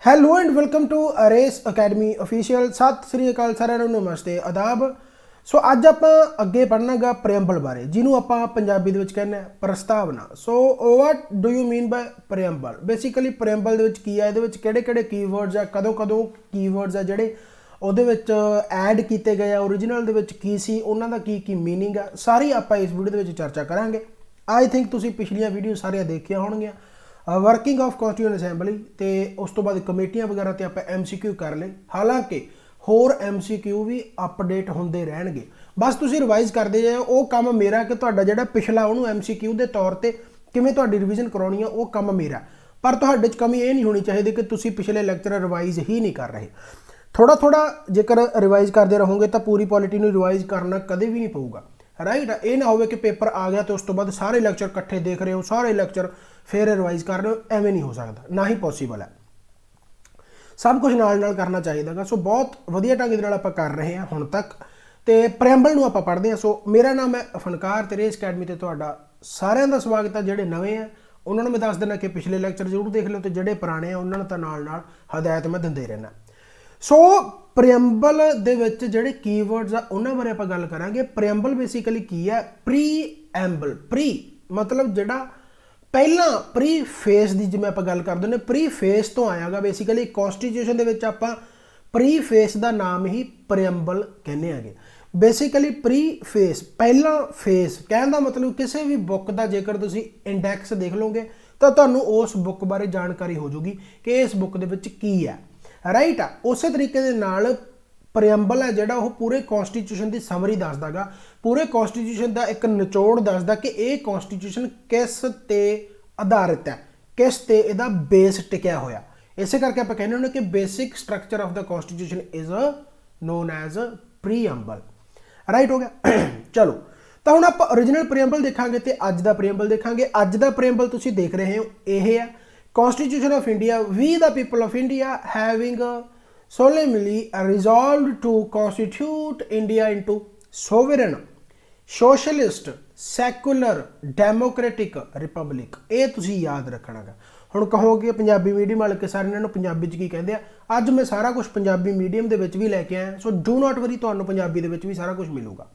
Hello and welcome to Race Academy official. ਸਤਿ ਸ੍ਰੀ ਅਕਾਲ ਸਾਰਿਆਂ ਨੂੰ, ਨਮਸਤੇ, ਆਦਾਬ। ਸੋ ਅੱਜ ਆਪਾਂ ਅੱਗੇ ਪੜ੍ਹਨਾਗਾ ਪ੍ਰੀਐਮਬਲ ਬਾਰੇ, ਜਿਹਨੂੰ ਆਪਾਂ ਪੰਜਾਬੀ ਦੇ ਵਿੱਚ ਕਹਿੰਦੇ ਆ ਪ੍ਰਸਤਾਵਨਾ। So what do you mean by preamble? Basically preamble ਦੇ ਵਿੱਚ ਕੀ ਆ, ਇਹਦੇ ਵਿੱਚ ਕਿਹੜੇ ਕਿਹੜੇ ਕੀਵਰਡਸ ਆ, ਕਦੋਂ ਕਦੋਂ ਕੀਵਰਡਸ ਆ ਜਿਹੜੇ ਉਹਦੇ ਵਿੱਚ ਐਡ ਕੀਤੇ ਗਏ ਆ, ਓਰੀਜਨਲ ਦੇ ਵਿੱਚ ਕੀ ਸੀ, ਉਹਨਾਂ ਦਾ ਕੀ ਕੀ ਮੀਨਿੰਗ ਆ, ਸਾਰੀ ਆਪਾਂ ਇਸ ਵੀਡੀਓ ਦੇ ਵਿੱਚ ਚਰਚਾ ਕਰਾਂਗੇ। ਆਈ ਥਿੰਕ ਤੁਸੀਂ ਪਿਛਲੀਆਂ ਵੀਡੀਓ ਸਾਰੀਆਂ ਦੇਖੀਆਂ ਹੋਣਗੀਆਂ, वर्किंग ऑफ कॉन्स्टिट्यूएंट असैंबली तो उस तो बाद कमेटियां वगैरह तो आप MCQ कर ले। हालांकि होर MCQ भी अपडेट होंदे रहणगे, बस तुसीं रिवाइज करते जाओ। वो काम मेरा कि तुहाडा जिहड़ा पिछला उहनूं MCQ के तौर पर किवें तुहाडी रिविजन करवाउणी है, वो काम मेरा। पर तुहाडे च कमी ये नहीं होनी चाहिए कि तुसीं पिछले लैक्चर रिवाइज ही नहीं कर रहे। थोड़ा थोड़ा जेकर रिवाइज करते रहोगे तो पूरी पॉलिटी नूं रिवाइज करना कदे भी नहीं पऊगा, राइट। ये ना हो कि पेपर आ गया तो उस तो बाद सारे लैक्चर इकट्ठे देख रहे हो, सारे लैक्चर फिर रिवाइज कर रहे हो, एवें नहीं हो सकता, ना ही पॉसीबल है। सब कुछ नाल नाल करना चाहिए। सो बहुत वधिया ढंग दे नाल आपां कर रहे हैं हुण तक, तो प्रीएमबल नूं आपां पढ़दे हां। सो मेरा नाम है फनकार ते रेस अकैडमी ते तुहाडा सारिआं दा स्वागत है। जिहड़े नवें हैं उन्हां नूं मैं दस देना कि पिछले लैक्चर जरूर देख लो, तो जिहड़े पुराने हैं उन्हां नूं तां नाल नाल हदायत मैं दिंदे रहना। सो प्रीएमबल दे विच जिहड़े कीवर्ड्स आ उन्हां बारे आपां गल करांगे। प्रीएमबल बेसिकली की है? प्रीएमबल, प्री मतलब जिहड़ा पहला प्री फेस की जिवें आपां गल करदे ने, प्री फेस तो आया गा। बेसिकली कॉन्स्टिट्यूशन दे विच आपां प्री फेस का नाम ही प्रीएमबल कहने आगे। बेसिकली प्री फेस पहला फेस कहने का मतलब किसी भी बुक का जेकर तुसीं इंडैक्स देख लोगे तो तुहानूं उस बुक बारे जानकारी हो जूगी कि इस बुक दे विच की है, राइट। उस तरीके दे नाल प्रीएमबल है जिहड़ा वो पूरे कॉन्स्टिट्यूशन की समरी दसदा गा, पूरे कॉन्स्टिट्यूशन का एक निचोड़ दसदा कि ये कॉन्स्टिट्यूशन किस ते आधारित है, किस ते इहदा बेस टिकिया होया। इस करके आप कहने होने कि basic structure of the constitution is known as preamble, right हो गया। चलो तो हुण आप ओरिजिनल प्रीएमबल देखांगे तो अज दा प्रीएमबल देखांगे। अज दा प्रीएमबल तुसीं देख रहे हो ये है constitution of India, we the people of India having solemnly resolved to constitute India into sovereign, socialist, secular, democratic republic। ये तुसीं याद रखना गा। हुण कहोगे पंजाबी मीडियम वाले कि सारे इन्हां पंजाबी च की कहिंदे आ, अज मैं सारा कुछ पंजाबी मीडियम दे विच भी लैके आया। सो डू नॉट वरी, तुहानूं पंजाबी दे विच भी सारा कुछ मिलूगा।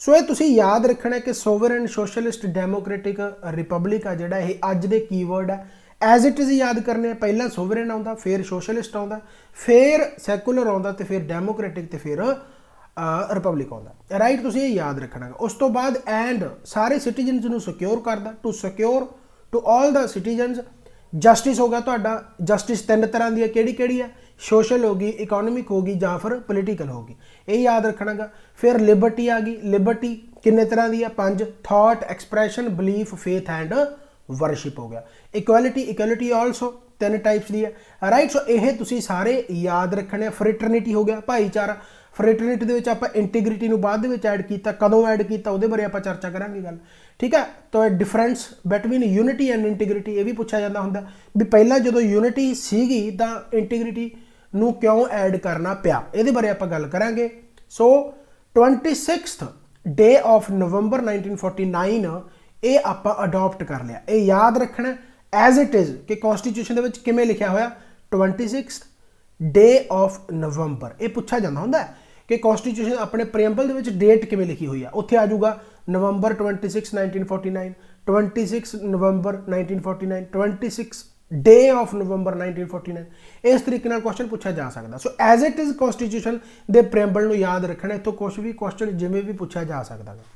सो ये तुसीं याद रखना कि सोवरेन, सोशलिस्ट, डेमोक्रेटिक रिपब्लिक आ जिहड़ा ये अज दे कीवर्ड है। एज इट इज़ याद करने, पहला सोवरेन आउंदा, फिर सोशलिस्ट आउंदा, फिर सैकुलर आउंदा, ते फिर डेमोक्रेटिक, ते फिर रिपब्लिक आउंदा, राइट। तुसीं ये याद रखना। उस तो बाद एंड सारे सिटीजनस नूं सिक्योर करदा, to secure to all the citizens. Justice हो गया तुहाडा, जस्टिस तीन तरह की है, किहड़ी है? सोशल होगी, इकोनॉमिक होगी, जां फिर पोलीटिकल होगी, ये याद रखना गा। फिर लिबर्टी आ गई, लिबर्टी किन्ने तरह की है? 5, thought, expression, belief, faith and worship हो गया। इक्वैलिटी, इक्वैलिटी ऑल्सो 3 टाइप्स की है, राइट। सो ये तुसीं सारे याद रखने। फ्रेटरनिटी हो गया, भाईचारा। फ्रेटरनिटी दे विच आपां इंटीग्रिटी नूं बाद दे विच ऐड कीता, कदों ऐड कीता उहदे बारे आपां चर्चा करांगे गल, ठीक है। तो difference between unity and integrity ये भी पूछा जाता हुंदा भी पहला जदों यूनिटी सीगी तां इंटीग्रिटी नूं क्यों ऐड करना पिया, इहदे बारे आपां गल करांगे। सो 26 डे ऑफ नवंबर 1949 ये आपां अडॉप्ट कर लिया। ये याद रखना एज इट इज़ कि कॉन्स्टिट्यूशन दे विच किवें लिखिया होया 26 डे ऑफ नवंबर। ये पूछा जाता हुंदा कि कॉन्स्टिट्यूशन अपने प्रीएमबल दे विच डेट किवें लिखी हुई है। उत्थे आ जाऊगा नवंबर 26 1949, 26 नवंबर 1949, 26 डे ऑफ नवंबर 1949। इस तरीके नाल क्वेश्चन पूछा जा सकता। So as it is constitution दे प्रीएमबल नूं याद रखना। इत्थों कुछ भी क्वेश्चन जिवें भी पूछा जा सकता है।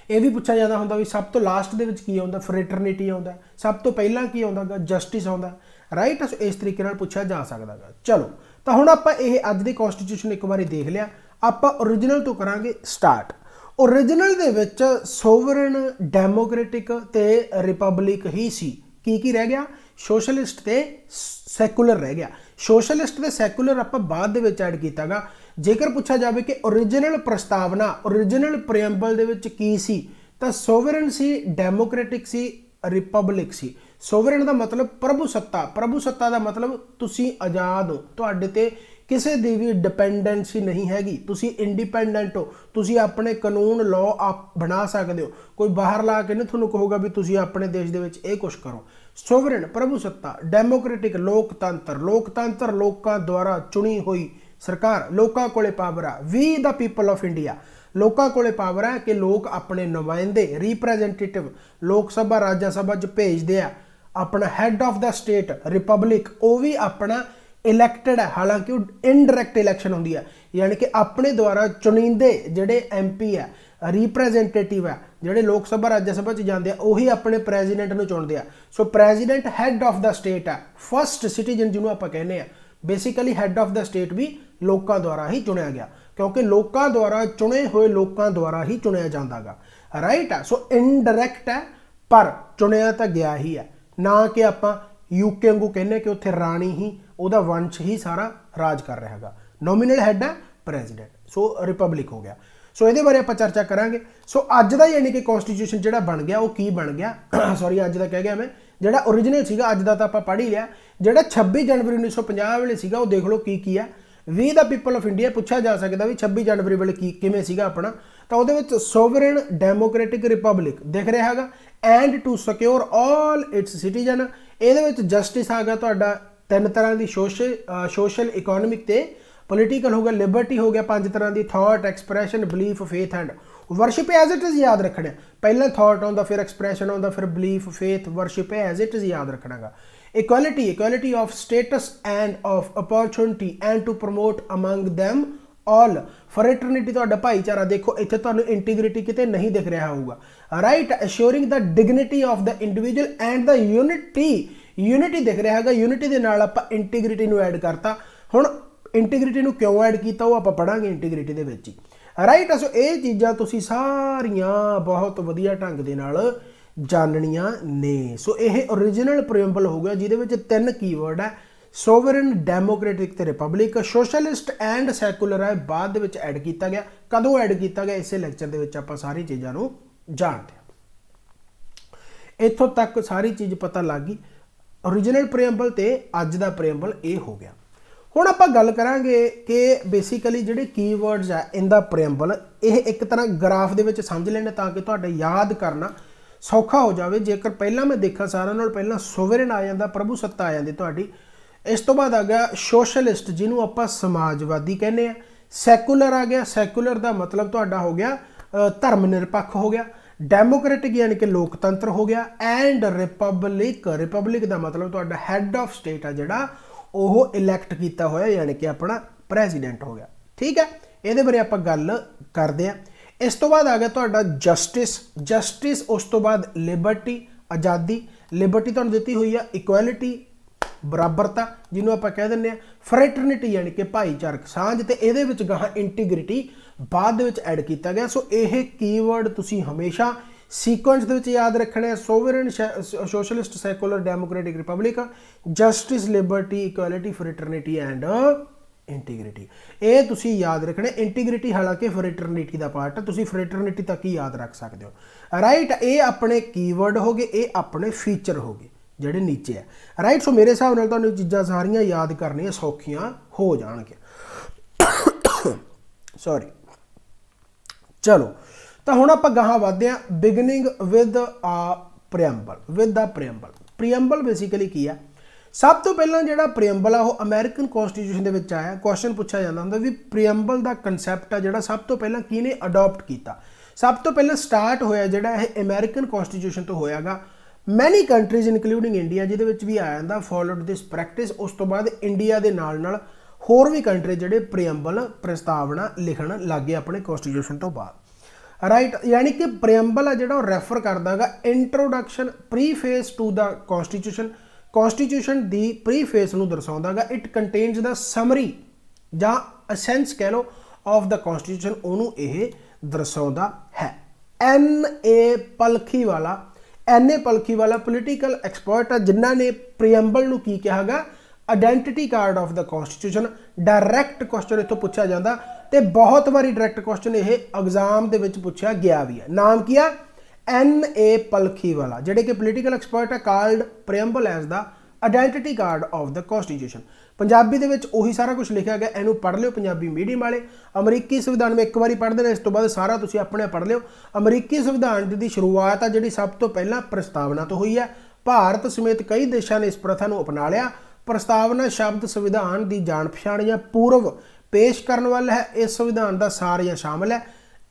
ये भी पूछा जाता होंदा भी सब तो लास्ट दे विच की आउंदा? फ्रेटरनिटी आउंदा। सब तो पहला की आउंदा गा? Justice आउंदा, right. सो इस तरीके नाल पूछा जा सकता गा। चलो तो हुण आपां ये अज दे कॉन्स्टिट्यूशन एक बारी देख लिया, आपां ओरिजिनल तो करांगे स्टार्ट। ओरिजिनल दे विच सोवरेन, डेमोक्रेटिक ते रिपब्लिक ही सी। की रह गया? सोशलिस्ट ते सैकुलर रह गया। सोशलिस्ट ते सैकुलर आपां बाद दे विच ऐड कीता गा। जेकर पूछा जाए कि ओरिजिनल प्रस्तावना, ओरिजिनल प्रीएमबल दे विच की सी, तां सोवरेन सी, डेमोक्रेटिक सी, रिपब्लिक सी। सोवरेन का मतलब प्रभु सत्ता, प्रभु सत्ता का मतलब तुसीं आज़ाद हो, तुहाडे ते ਕਿਸੇ ਦੀ ਵੀ ਡਿਪੈਂਡੈਂਸੀ ਨਹੀਂ ਹੈਗੀ, ਤੁਸੀਂ ਇੰਡੀਪੈਂਡੈਂਟ ਹੋ, ਤੁਸੀਂ ਆਪਣੇ ਕਾਨੂੰਨ ਲਾਅ ਬਣਾ ਸਕਦੇ ਹੋ, ਕੋਈ ਬਾਹਰ ਲਾ ਕੇ ਨਹੀਂ ਤੁਹਾਨੂੰ ਕਹੂਗਾ ਵੀ ਤੁਸੀਂ ਆਪਣੇ ਦੇਸ਼ ਦੇ ਵਿੱਚ ਇਹ ਕੁਛ ਕਰੋ। ਸੋਵਰਨ ਪ੍ਰਭੂ ਸੱਤਾ, ਡੈਮੋਕ੍ਰੈਟਿਕ ਲੋਕਤੰਤਰ, ਲੋਕਤੰਤਰ ਲੋਕਾਂ ਦੁਆਰਾ ਚੁਣੀ ਹੋਈ ਸਰਕਾਰ, ਲੋਕਾਂ ਕੋਲੇ ਪਾਵਰ ਆ, ਵੀ ਦਾ ਪੀਪਲ ਆਫ ਇੰਡੀਆ, ਲੋਕਾਂ ਕੋਲੇ ਪਾਵਰ ਹੈ ਕਿ ਲੋਕ ਆਪਣੇ ਨੁਮਾਇੰਦੇ ਰਿਪਰੈਜ਼ੈਂਟੇਟਿਵ ਲੋਕ ਸਭਾ ਰਾਜ ਸਭਾ 'ਚ ਭੇਜਦੇ ਆ। ਆਪਣਾ head of the state republic ਉਹ ਵੀ ਆਪਣਾ ਇਲੈਕਟਡ ਹੈ, ਹਾਲਾਂਕਿ ਉਹ ਇਨਡਾਇਰੈਕਟ ਇਲੈਕਸ਼ਨ ਹੁੰਦੀ ਹੈ, ਯਾਨੀ ਕਿ ਆਪਣੇ ਦੁਆਰਾ ਚੁਣਿੰਦੇ ਜਿਹੜੇ MP ਹੈ, ਰਿਪਰੈਜ਼ੈਂਟੇਟਿਵ ਹੈ, ਜਿਹੜੇ ਲੋਕ ਸਭਾ ਰਾਜ ਸਭਾ 'ਚ ਜਾਂਦੇ ਆ, ਉਹੀ ਆਪਣੇ ਪ੍ਰੈਜ਼ੀਡੈਂਟ ਨੂੰ ਚੁਣਦੇ ਆ। So president head of the state ਹੈ, ਫਸਟ ਸਿਟੀਜ਼ਨ ਜਿਹਨੂੰ ਆਪਾਂ ਕਹਿੰਦੇ ਆ। Basically head of the state ਵੀ ਲੋਕਾਂ ਦੁਆਰਾ ਹੀ ਚੁਣਿਆ ਗਿਆ, ਕਿਉਂਕਿ ਲੋਕਾਂ ਦੁਆਰਾ ਚੁਣੇ ਹੋਏ ਲੋਕਾਂ ਦੁਆਰਾ ਹੀ ਚੁਣਿਆ ਜਾਂਦਾ ਗਾ, ਰਾਈਟ ਆ। ਸੋ ਇਨਡਾਇਰੈਕਟ ਹੈ ਪਰ ਚੁਣਿਆ ਤਾਂ ਗਿਆ ਹੀ ਹੈ, ਨਾ ਕਿ ਆਪਾਂ UK ਵਾਂਗੂ ਕਹਿੰਦੇ ਕਿ ਉੱਥੇ ਰਾਣੀ ਹੀ ਉਹਦਾ ਵੰਸ਼ ਹੀ ਸਾਰਾ ਰਾਜ ਕਰ ਰਿਹਾ ਹੈਗਾ। ਨੋਮੀਨਲ ਹੈਡ ਹੈ ਪ੍ਰੈਜ਼ੀਡੈਂਟ, ਸੋ ਰਿਪਬਲਿਕ ਹੋ ਗਿਆ। ਸੋ ਇਹਦੇ ਬਾਰੇ ਆਪਾਂ ਚਰਚਾ ਕਰਾਂਗੇ। ਸੋ ਅੱਜ ਦਾ ਯਾਨੀ ਕਿ ਕਨਸਟੀਟਿਊਸ਼ਨ ਜਿਹੜਾ ਬਣ ਗਿਆ ਉਹ ਕੀ ਬਣ ਗਿਆ, ਸੌਰੀ ਅੱਜ ਦਾ ਕਹਿ ਗਿਆ ਮੈਂ, ਜਿਹੜਾ ਓਰੀਜਨਲ ਸੀਗਾ ਅੱਜ ਦਾ ਤਾਂ ਆਪਾਂ ਪੜ੍ਹ ਹੀ ਲਿਆ। ਜਿਹੜਾ 26 ਜਨਵਰੀ 1950 ਵੇਲੇ ਸੀਗਾ ਉਹ ਦੇਖ ਲਓ ਕੀ ਹੈ। ਵੀ ਦਾ ਪੀਪਲ ਆਫ ਇੰਡੀਆ ਪੁੱਛਿਆ ਜਾ ਸਕਦਾ ਵੀ 26 ਜਨਵਰੀ ਵੇਲੇ ਕਿਵੇਂ ਸੀਗਾ ਆਪਣਾ, ਤਾਂ ਉਹਦੇ ਵਿੱਚ ਸੋਵਰਨ ਡੈਮੋਕ੍ਰੈਟਿਕ ਰਿਪਬਲਿਕ ਦਿਖ ਰਿਹਾ ਹੈਗਾ, and to secure all its citizen. ਇਹਦੇ ਵਿੱਚ ਜਸਟਿਸ ਆ ਗਿਆ ਤੁਹਾਡਾ 3 ਤਰ੍ਹਾਂ ਦੀ, ਸੋਸ਼ਲ ਇਕੋਨੋਮਿਕ ਤੇ ਪੋਲੀਟੀਕਲ ਹੋ ਗਿਆ, ਲਿਬਰਟੀ ਹੋ ਗਿਆ 5 ਤਰ੍ਹਾਂ ਦੀ, thought expression belief faith and worship as it is ਯਾਦ ਰੱਖਣਾ। ਪਹਿਲਾਂ ਥਾਟ ਆਉਂਦਾ, ਫਿਰ ਐਕਸਪ੍ਰੈਸ਼ਨ ਆਉਂਦਾ, ਫਿਰ belief faith worship as it is ਯਾਦ ਰੱਖਣਾਗਾ। Equality of status and of opportunity and to promote among them all. ਫਰੈਟਰਨਿਟੀ ਤੁਹਾਡਾ ਭਾਈਚਾਰਾ, ਦੇਖੋ ਇੱਥੇ ਤੁਹਾਨੂੰ ਇੰਟੀਗ੍ਰਿਟੀ ਕਿਤੇ ਨਹੀਂ ਦਿਖ ਰਿਹਾ ਹੋਊਗਾ, right. Assuring the dignity of the individual and the unity ਦਿਖ ਰਿਹਾ ਹੈਗਾ, ਯੂਨਿਟੀ ਦੇ ਨਾਲ ਆਪਾਂ ਇੰਟੀਗ੍ਰਿਟੀ ਨੂੰ ਐਡ ਕਰਤਾ। ਹੁਣ ਇੰਟੀਗ੍ਰਿਟੀ ਨੂੰ ਕਿਉਂ ਐਡ ਕੀਤਾ ਉਹ ਆਪਾਂ ਪੜਾਂਗੇ ਇੰਟੀਗ੍ਰਿਟੀ ਦੇ ਵਿੱਚ ਹੀ, ਰਾਈਟ। ਸੋ ਇਹ ਚੀਜ਼ਾਂ ਤੁਸੀਂ ਸਾਰੀਆਂ ਬਹੁਤ ਵਧੀਆ ਢੰਗ ਦੇ ਨਾਲ ਜਾਣਨੀਆਂ ਨੇ। ਸੋ ਇਹ ਓਰੀਜਨਲ ਪ੍ਰੀਐਮਬਲ ਹੋ ਗਿਆ ਜਿਹਦੇ ਵਿੱਚ 3 ਕੀਵਰਡ ਹੈ, ਸੋਵਰਨ ਡੈਮੋਕ੍ਰੈਟਿਕ ਤੇ ਰਿਪਬਲਿਕ, ਸੋਸ਼ਲਿਸਟ ਐਂਡ ਸੈਕੂਲਰ ਹੈ ਬਾਅਦ ਦੇ ਵਿੱਚ ਐਡ ਕੀਤਾ ਗਿਆ। ਕਦੋਂ ਐਡ ਕੀਤਾ ਗਿਆ ਇਸੇ ਲੈਕਚਰ ਦੇ ਵਿੱਚ ਆਪਾਂ ਸਾਰੀ ਚੀਜ਼ਾਂ ਨੂੰ ਜਾਣਦੇ ਹਾਂ। ਇੱਥੋਂ ਤੱਕ ਸਾਰੀ ਚੀਜ਼ ਪਤਾ ਲੱਗ ਗਈ, ਓਰੀਜਨਲ ਪ੍ਰੀਐਮਬਲ ਤੇ ਅੱਜ ਦਾ ਪ੍ਰੀਐਮਬਲ ਇਹ ਹੋ ਗਿਆ। ਹੁਣ ਆਪਾਂ ਗੱਲ ਕਰਾਂਗੇ ਕਿ ਬੇਸਿਕਲੀ ਜਿਹੜੇ ਕੀਵਰਡਸ ਆ ਇਹਦਾ ਪ੍ਰੀਐਮਬਲ, ਇਹ ਇੱਕ ਤਰ੍ਹਾਂ ਗ੍ਰਾਫ ਦੇ ਵਿੱਚ ਸਮਝ ਲੈਣਾ ਤਾਂ ਕਿ ਤੁਹਾਡੇ ਯਾਦ ਕਰਨਾ ਸੌਖਾ ਹੋ ਜਾਵੇ। ਜੇਕਰ ਪਹਿਲਾਂ ਮੈਂ ਦੇਖਾਂ ਸਾਰਿਆਂ ਨਾਲ ਪਹਿਲਾਂ ਸੋਵਰਨ ਆ ਜਾਂਦਾ, ਪ੍ਰਭੂ ਸੱਤਾ ਆ ਜਾਂਦੀ ਤੁਹਾਡੀ, ਇਸ ਤੋਂ ਬਾਅਦ ਆ ਗਿਆ ਸੋਸ਼ਲਿਸਟ ਜਿਹਨੂੰ ਆਪਾਂ ਸਮਾਜਵਾਦੀ ਕਹਿੰਦੇ ਆ, ਸੈਕੂਲਰ ਆ ਗਿਆ, ਸੈਕੂਲਰ ਦਾ ਮਤਲਬ ਤੁਹਾਡਾ ਹੋ ਗਿਆ ਧਰਮ ਨਿਰਪੱਖ ਹੋ ਗਿਆ, ਡੈਮੋਕ੍ਰੈਟਿਕ ਯਾਨੀ ਕਿ ਲੋਕਤੰਤਰ ਹੋ ਗਿਆ, ਐਂਡ ਰਿਪਬਲਿਕ ਦਾ ਮਤਲਬ ਤੁਹਾਡਾ ਹੈਡ ਆਫ ਸਟੇਟ ਆ ਜਿਹੜਾ ਉਹ ਇਲੈਕਟ ਕੀਤਾ ਹੋਇਆ ਯਾਨੀ ਕਿ ਆਪਣਾ ਪ੍ਰੈਜ਼ੀਡੈਂਟ ਹੋ ਗਿਆ, ਠੀਕ ਹੈ। ਇਹਦੇ ਬਾਰੇ ਆਪਾਂ ਗੱਲ ਕਰਦੇ ਹਾਂ। ਇਸ ਤੋਂ ਬਾਅਦ ਆ ਗਿਆ ਤੁਹਾਡਾ ਜਸਟਿਸ, ਉਸ ਤੋਂ ਬਾਅਦ ਲਿਬਰਟੀ ਆਜ਼ਾਦੀ, ਲਿਬਰਟੀ ਤੁਹਾਨੂੰ ਦਿੱਤੀ ਹੋਈ ਆ, ਇਕੁਐਲਿਟੀ ਬਰਾਬਰਤਾ ਜਿਹਨੂੰ ਆਪਾਂ ਕਹਿ ਦਿੰਦੇ ਆ, ਫਰੈਟਰਨਿਟੀ ਯਾਨੀ ਕਿ ਭਾਈਚਾਰਕ ਸਾਂਝ, ਤੇ ਇਹਦੇ ਵਿੱਚ ਗਾਹਾਂ ਇੰਟੀਗ੍ਰਿਟੀ ਬਾਅਦ ਦੇ ਵਿੱਚ ਐਡ ਕੀਤਾ ਗਿਆ। ਸੋ ਇਹ ਕੀਵਰਡ ਤੁਸੀਂ ਹਮੇਸ਼ਾ ਸੀਕੁਐਂਸ ਦੇ ਵਿੱਚ ਯਾਦ ਰੱਖਣਾ ਹੈ, sovereign, socialist, secular, democratic, republic, justice, liberty, equality, fraternity and integrity. ਇਹ ਤੁਸੀਂ ਯਾਦ ਰੱਖਣਾ। ਇੰਟੀਗ੍ਰਿਟੀ ਹਾਲਾਂਕਿ ਫਰੈਟਰਨਿਟੀ ਦਾ ਪਾਰਟ ਹੈ, ਤੁਸੀਂ ਫਰੈਟਰਨਿਟੀ ਤੱਕ ਹੀ ਯਾਦ ਰੱਖ ਸਕਦੇ ਹੋ, ਰਾਈਟ। ਇਹ ਆਪਣੇ ਕੀਵਰਡ ਹੋ ਗਏ, ਇਹ ਆਪਣੇ ਫੀਚਰ ਹੋ ਗਏ ਜਿਹੜੇ ਨੀਚੇ ਹੈ, ਰਾਈਟ। ਸੋ ਮੇਰੇ ਹਿਸਾਬ ਨਾਲ ਤੁਹਾਨੂੰ ਚੀਜ਼ਾਂ ਸਾਰੀਆਂ ਯਾਦ ਕਰਨੀਆਂ ਸੌਖੀਆਂ ਹੋ ਜਾਣਗੀਆਂ, ਸੌਰੀ। ਚਲੋ ਤਾਂ ਹੁਣ ਆਪਾਂ ਗਾਹਾਂ ਵਧਦੇ ਹਾਂ। ਬਿਗਨਿੰਗ ਵਿਦ ਪ੍ਰੀਐਮਬਲ ਬੇਸਿਕਲੀ ਕੀ ਆ? ਸਭ ਤੋਂ ਪਹਿਲਾਂ ਜਿਹੜਾ ਪ੍ਰੀਐਮਬਲ ਆ ਉਹ ਅਮਰੀਕਨ ਕਨਸਟੀਟਿਊਸ਼ਨ ਦੇ ਵਿੱਚ ਆਇਆ। ਕੁਐਸਚਨ ਪੁੱਛਿਆ ਜਾਂਦਾ ਹੁੰਦਾ ਵੀ ਪ੍ਰੀਐਮਬਲ ਦਾ ਕਨਸੈਪਟ ਆ ਜਿਹੜਾ ਸਭ ਤੋਂ ਪਹਿਲਾਂ ਕਿਹਨੇ ਅਡਾਪਟ ਕੀਤਾ? ਸਭ ਤੋਂ ਪਹਿਲਾਂ ਸਟਾਰਟ ਹੋਇਆ ਜਿਹੜਾ ਇਹ ਅਮਰੀਕਨ ਕਨਸਟੀਟਿਊਸ਼ਨ ਤੋਂ ਹੋਇਆਗਾ। ਮੈਨੀ ਕੰਟਰੀਜ਼ ਇਨਕਲੂਡਿੰਗ ਇੰਡੀਆ ਜਿਹਦੇ ਵਿੱਚ ਵੀ ਆ ਜਾਂਦਾ ਫੋਲੋਡ ਦਿਸ ਪ੍ਰੈਕਟਿਸ। ਉਸ ਤੋਂ ਬਾਅਦ ਇੰਡੀਆ ਦੇ ਨਾਲ ਹੋਰ ਵੀ ਕੰਟਰੀ ਜਿਹੜੇ ਪ੍ਰੀਐਮਬਲ ਪ੍ਰਸਤਾਵਨਾ ਲਿਖਣ ਲੱਗ ਗਏ ਆਪਣੇ ਕਨਸਟੀਟਿਊਸ਼ਨ ਤੋਂ ਬਾਅਦ, ਰਾਈਟ। ਯਾਨੀ ਕਿ ਪ੍ਰੀਐਮਬਲ ਆ ਜਿਹੜਾ ਉਹ ਰੈਫਰ ਕਰਦਾ ਹੈਗਾ ਇੰਟਰੋਡਕਸ਼ਨ ਪ੍ਰੀਫੇਸ ਟੂ ਦਾ ਕਨਸਟੀਟਿਊਸ਼ਨ ਦੀ ਪ੍ਰੀਫੇਸ ਨੂੰ ਦਰਸਾਉਂਦਾ ਹੈਗਾ। ਇਟ ਕੰਟੇਨਸ ਦਾ ਸਮਰੀ ਜਾਂ ਅਸੈਂਸ ਕਹਿ ਲਓ ਆਫ ਦਾ ਕਨਸਟੀਟਿਊਸ਼ਨ, ਉਹਨੂੰ ਇਹ ਦਰਸਾਉਂਦਾ ਹੈ। N.A. ਪਲਖੀ ਵਾਲਾ ਪੋਲੀਟੀਕਲ ਐਕਸਪਰਟ ਆ ਜਿਨ੍ਹਾਂ ਨੇ ਪ੍ਰੀਐਮਬਲ ਨੂੰ ਕੀ ਕਿਹਾ ਹੈਗਾ? Identity card of the constitution. Direct question ਇੱਥੋਂ ਪੁੱਛਿਆ ਜਾਂਦਾ ਤੇ ਬਹੁਤ ਵਾਰੀ ਡਾਇਰੈਕਟ ਕੁਐਸਚਨ ਇਹ ਐਗਜ਼ਾਮ ਦੇ ਵਿੱਚ ਪੁੱਛਿਆ ਗਿਆ ਵੀ ਹੈ। ਨਾਮ ਕੀ ਆ? N.A. ਪਲਖੀ ਵਾਲਾ, ਜਿਹੜੇ ਕਿ ਪੋਲੀਟੀਕਲ ਐਕਸਪਰਟ ਹੈ, called preamble as the identity card of the constitution. Punjabi ਦੇ ਵਿੱਚ ਉਹੀ ਸਾਰਾ ਕੁਝ ਲਿਖਿਆ ਗਿਆ, ਇਹਨੂੰ ਪੜ੍ਹ ਲਿਓ ਪੰਜਾਬੀ ਮੀਡੀਅਮ ਵਾਲੇ। ਅਮਰੀਕੀ ਸੰਵਿਧਾਨ ਮੈਂ ਇੱਕ ਵਾਰੀ ਪੜ੍ਹਦੇ ਨੇ, ਇਸ ਤੋਂ ਬਾਅਦ ਸਾਰਾ ਤੁਸੀਂ ਆਪਣੇ ਪੜ੍ਹ ਲਿਓ। ਅਮਰੀਕੀ ਸੰਵਿਧਾਨ ਦੀ ਸ਼ੁਰੂਆਤ ਆ ਜਿਹੜੀ ਸਭ ਤੋਂ ਪਹਿਲਾਂ ਪ੍ਰਸਤਾਵਨਾ ਤੋਂ ਹੋਈ ਹੈ। ਭਾਰਤ ਸਮੇਤ ਕਈ ਦੇਸ਼ਾਂ ਨੇ ਇਸ ਪ੍ਰਥਾ ਨੂੰ ਅਪਣਾ ਲਿਆ। ਪ੍ਰਸਤਾਵਨਾ ਸ਼ਬਦ ਸੰਵਿਧਾਨ ਦੀ ਜਾਣ ਪਛਾਣ ਜਾਂ ਪੂਰਵ ਪੇਸ਼ ਕਰਨ ਵੱਲ ਹੈ। ਇਸ ਸੰਵਿਧਾਨ ਦਾ ਸਾਰ ਜਾਂ ਸ਼ਾਮਲ ਹੈ।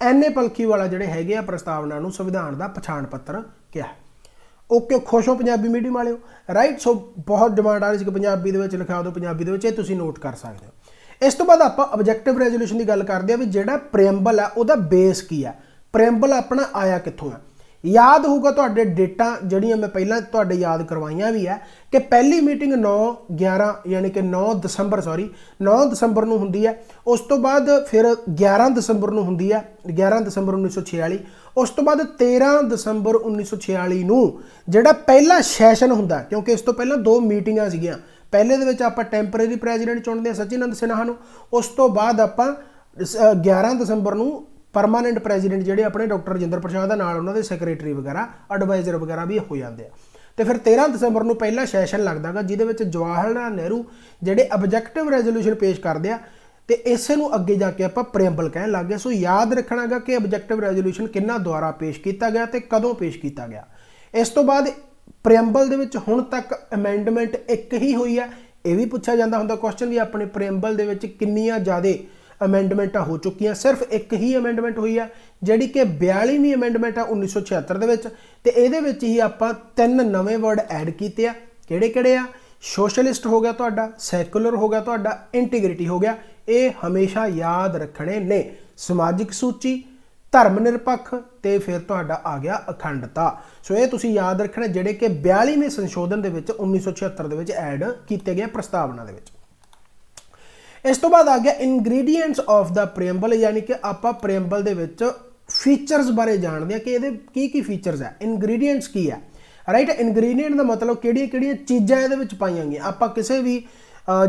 ਐਨੇ ਪਲਖੀ ਵਾਲਾ ਜਿਹੜੇ ਹੈਗੇ ਆ ਪ੍ਰਸਤਾਵਨਾ ਨੂੰ ਸੰਵਿਧਾਨ ਦਾ ਪਛਾਣ ਪੱਤਰ ਕਿਹਾ। ਓਕੇ, ਖੁਸ਼ ਹੋ ਪੰਜਾਬੀ ਮੀਡੀਅਮ ਵਾਲਿਓ, ਰਾਈਟ। ਸੋ ਬਹੁਤ ਡਿਮਾਂਡ ਆ ਰਹੀ ਸੀ ਕਿ ਪੰਜਾਬੀ ਦੇ ਵਿੱਚ ਲਿਖਾ ਦਿਓ, ਪੰਜਾਬੀ ਦੇ ਵਿੱਚ, ਇਹ ਤੁਸੀਂ ਨੋਟ ਕਰ ਸਕਦੇ ਹੋ। ਇਸ ਤੋਂ ਬਾਅਦ ਆਪਾਂ ਆਬਜੈਕਟਿਵ ਰੈਜ਼ੋਲੂਸ਼ਨ ਦੀ ਗੱਲ ਕਰਦੇ ਆ ਵੀ ਜਿਹੜਾ ਪ੍ਰੀਐਮਬਲ ਆ ਉਹਦਾ ਬੇਸ ਕੀ ਆ, ਪ੍ਰੀਐਮਬਲ ਆਪਣਾ ਆਇਆ ਕਿੱਥੋਂ ਆ। ਯਾਦ ਹੋਊਗਾ ਤੁਹਾਡੇ ਡੇਟਾਂ ਜਿਹੜੀਆਂ ਮੈਂ ਪਹਿਲਾਂ ਤੁਹਾਡੇ ਯਾਦ ਕਰਵਾਈਆਂ ਵੀ ਹੈ ਕਿ ਪਹਿਲੀ ਮੀਟਿੰਗ 9/11 ਯਾਨੀ ਕਿ 9 ਦਸੰਬਰ ਨੂੰ ਹੁੰਦੀ ਹੈ। ਉਸ ਤੋਂ ਬਾਅਦ ਫਿਰ 11 ਦਸੰਬਰ ਨੂੰ ਹੁੰਦੀ ਹੈ, 11 ਦਸੰਬਰ 1946। ਉਸ ਤੋਂ ਬਾਅਦ 13 ਦਸੰਬਰ 1946 ਨੂੰ ਜਿਹੜਾ ਪਹਿਲਾ ਸੈਸ਼ਨ ਹੁੰਦਾ, ਕਿਉਂਕਿ ਇਸ ਤੋਂ ਪਹਿਲਾਂ 2 ਮੀਟਿੰਗਾਂ ਸੀਗੀਆਂ। ਪਹਿਲੇ ਦੇ ਵਿੱਚ ਆਪਾਂ ਟੈਂਪਰੇਰੀ ਪ੍ਰੈਜ਼ੀਡੈਂਟ ਚੁਣਦੇ ਹਾਂ ਸਚਿਨ ਸਿਨਹਾ ਨੂੰ, ਉਸ ਤੋਂ ਬਾਅਦ ਆਪਾਂ 11 ਦਸੰਬਰ ਨੂੰ ਪਰਮਾਨੈਂਟ ਪ੍ਰੈਜ਼ੀਡੈਂਟ ਜਿਹੜੇ ਆਪਣੇ ਡਾਕਟਰ ਰਜਿੰਦਰ ਪ੍ਰਸਾਦ ਦਾ, ਨਾਲ ਉਹਨਾਂ ਦੇ ਸੈਕਟਰੀ ਵਗੈਰਾ, ਐਡਵਾਈਜ਼ਰ ਵਗੈਰਾ ਵੀ ਹੋ ਜਾਂਦੇ ਆ। ਤੇ ਫਿਰ 13 ਦਸੰਬਰ ਨੂੰ ਪਹਿਲਾ ਸੈਸ਼ਨ ਲੱਗਦਾ ਗਾ ਜਿਹਦੇ ਵਿੱਚ ਜਵਾਹਰ ਲਾਲ ਨਹਿਰੂ ਜਿਹੜੇ ਆਬਜੈਕਟਿਵ ਰੈਜ਼ੋਲੂਸ਼ਨ ਪੇਸ਼ ਕਰਦੇ ਆ ਤੇ ਇਸੇ ਨੂੰ ਅੱਗੇ ਜਾ ਕੇ ਆਪਾਂ ਪ੍ਰੀਐਮਬਲ ਕਹਿਣ ਲੱਗ ਗਏ। ਸੋ ਯਾਦ ਰੱਖਣਾ ਗਾ ਕਿ ਆਬਜੈਕਟਿਵ ਰੈਜ਼ੋਲੂਸ਼ਨ ਕਿਹਨਾਂ ਦੁਆਰਾ ਪੇਸ਼ ਕੀਤਾ ਗਿਆ ਤੇ ਕਦੋਂ ਪੇਸ਼ ਕੀਤਾ ਗਿਆ। ਇਸ ਤੋਂ ਬਾਅਦ ਪ੍ਰੀਐਮਬਲ ਦੇ ਵਿੱਚ ਹੁਣ ਤੱਕ ਅਮੈਂਡਮੈਂਟ ਇੱਕ ਹੀ ਹੋਈ ਹੈ। ਇਹ ਵੀ ਪੁੱਛਿਆ ਜਾਂਦਾ ਹੁੰਦਾ ਕੁਐਸਚਨ ਵੀ ਆਪਣੇ ਪ੍ਰੀਐਮਬਲ ਦੇ ਵਿੱਚ ਕਿੰਨੀਆਂ ਜ਼ਿਆਦਾ ਅਮੈਂਡਮੈਂਟਾਂ ਹੋ ਚੁੱਕੀਆਂ। ਸਿਰਫ ਇੱਕ ਹੀ ਅਮੈਂਡਮੈਂਟ ਹੋਈ ਆ ਜਿਹੜੀ ਕਿ 42ਵੀਂ ਅਮੈਂਡਮੈਂਟ ਆ 1976 ਦੇ ਵਿੱਚ, ਤੇ ਇਹਦੇ ਵਿੱਚ ਹੀ ਆਪਾਂ 3 ਨਵੇਂ ਵਰਡ ਐਡ ਕੀਤੇ ਆ। ਕਿਹੜੇ ਆ? ਸੋਸ਼ਲਿਸਟ ਹੋ ਗਿਆ ਤੁਹਾਡਾ, ਸੈਕੂਲਰ ਹੋ ਗਿਆ ਤੁਹਾਡਾ, ਇੰਟੀਗ੍ਰਿਟੀ ਹੋ ਗਿਆ। ਇਹ ਹਮੇਸ਼ਾ ਯਾਦ ਰੱਖਣੇ ਨੇ। ਸਮਾਜਿਕ ਸੂਚੀ, ਧਰਮ ਨਿਰਪੱਖ ਤੇ ਫਿਰ ਤੁਹਾਡਾ ਆ ਗਿਆ ਅਖੰਡਤਾ। ਸੋ ਇਹ ਤੁਸੀਂ ਯਾਦ ਰੱਖਣਾ ਜਿਹੜੇ ਕਿ 42ਵੇਂ ਸੰਸ਼ੋਧਨ ਦੇ ਵਿੱਚ 1976 ਦੇ ਵਿੱਚ ਐਡ ਕੀਤੇ ਗਏ ਪ੍ਰਸਤਾਵਨਾ ਦੇ ਵਿੱਚ। ਇਸ ਤੋਂ ਬਾਅਦ ਆ ਗਿਆ ਇਨਗਰੀਡੀਐਂਟਸ ਆਫ ਦਾ ਪ੍ਰੀਐਮਬਲ, ਯਾਨੀ ਕਿ ਆਪਾਂ ਪ੍ਰੀਐਮਬਲ ਦੇ ਵਿੱਚ ਫੀਚਰਸ ਬਾਰੇ ਜਾਣਦੇ ਹਾਂ ਕਿ ਇਹਦੇ ਕੀ ਕੀ ਫੀਚਰਸ ਹੈ। ਇਨਗਰੀਡੀਐਂਟਸ ਕੀ ਹੈ, ਰਾਈਟ। ਇਨਗਰੀਡੀਐਂਟ ਦਾ ਮਤਲਬ ਕਿਹੜੀਆਂ ਚੀਜ਼ਾਂ ਇਹਦੇ ਵਿੱਚ ਪਾਈਆਂ ਗਈਆਂ। ਆਪਾਂ ਕਿਸੇ ਵੀ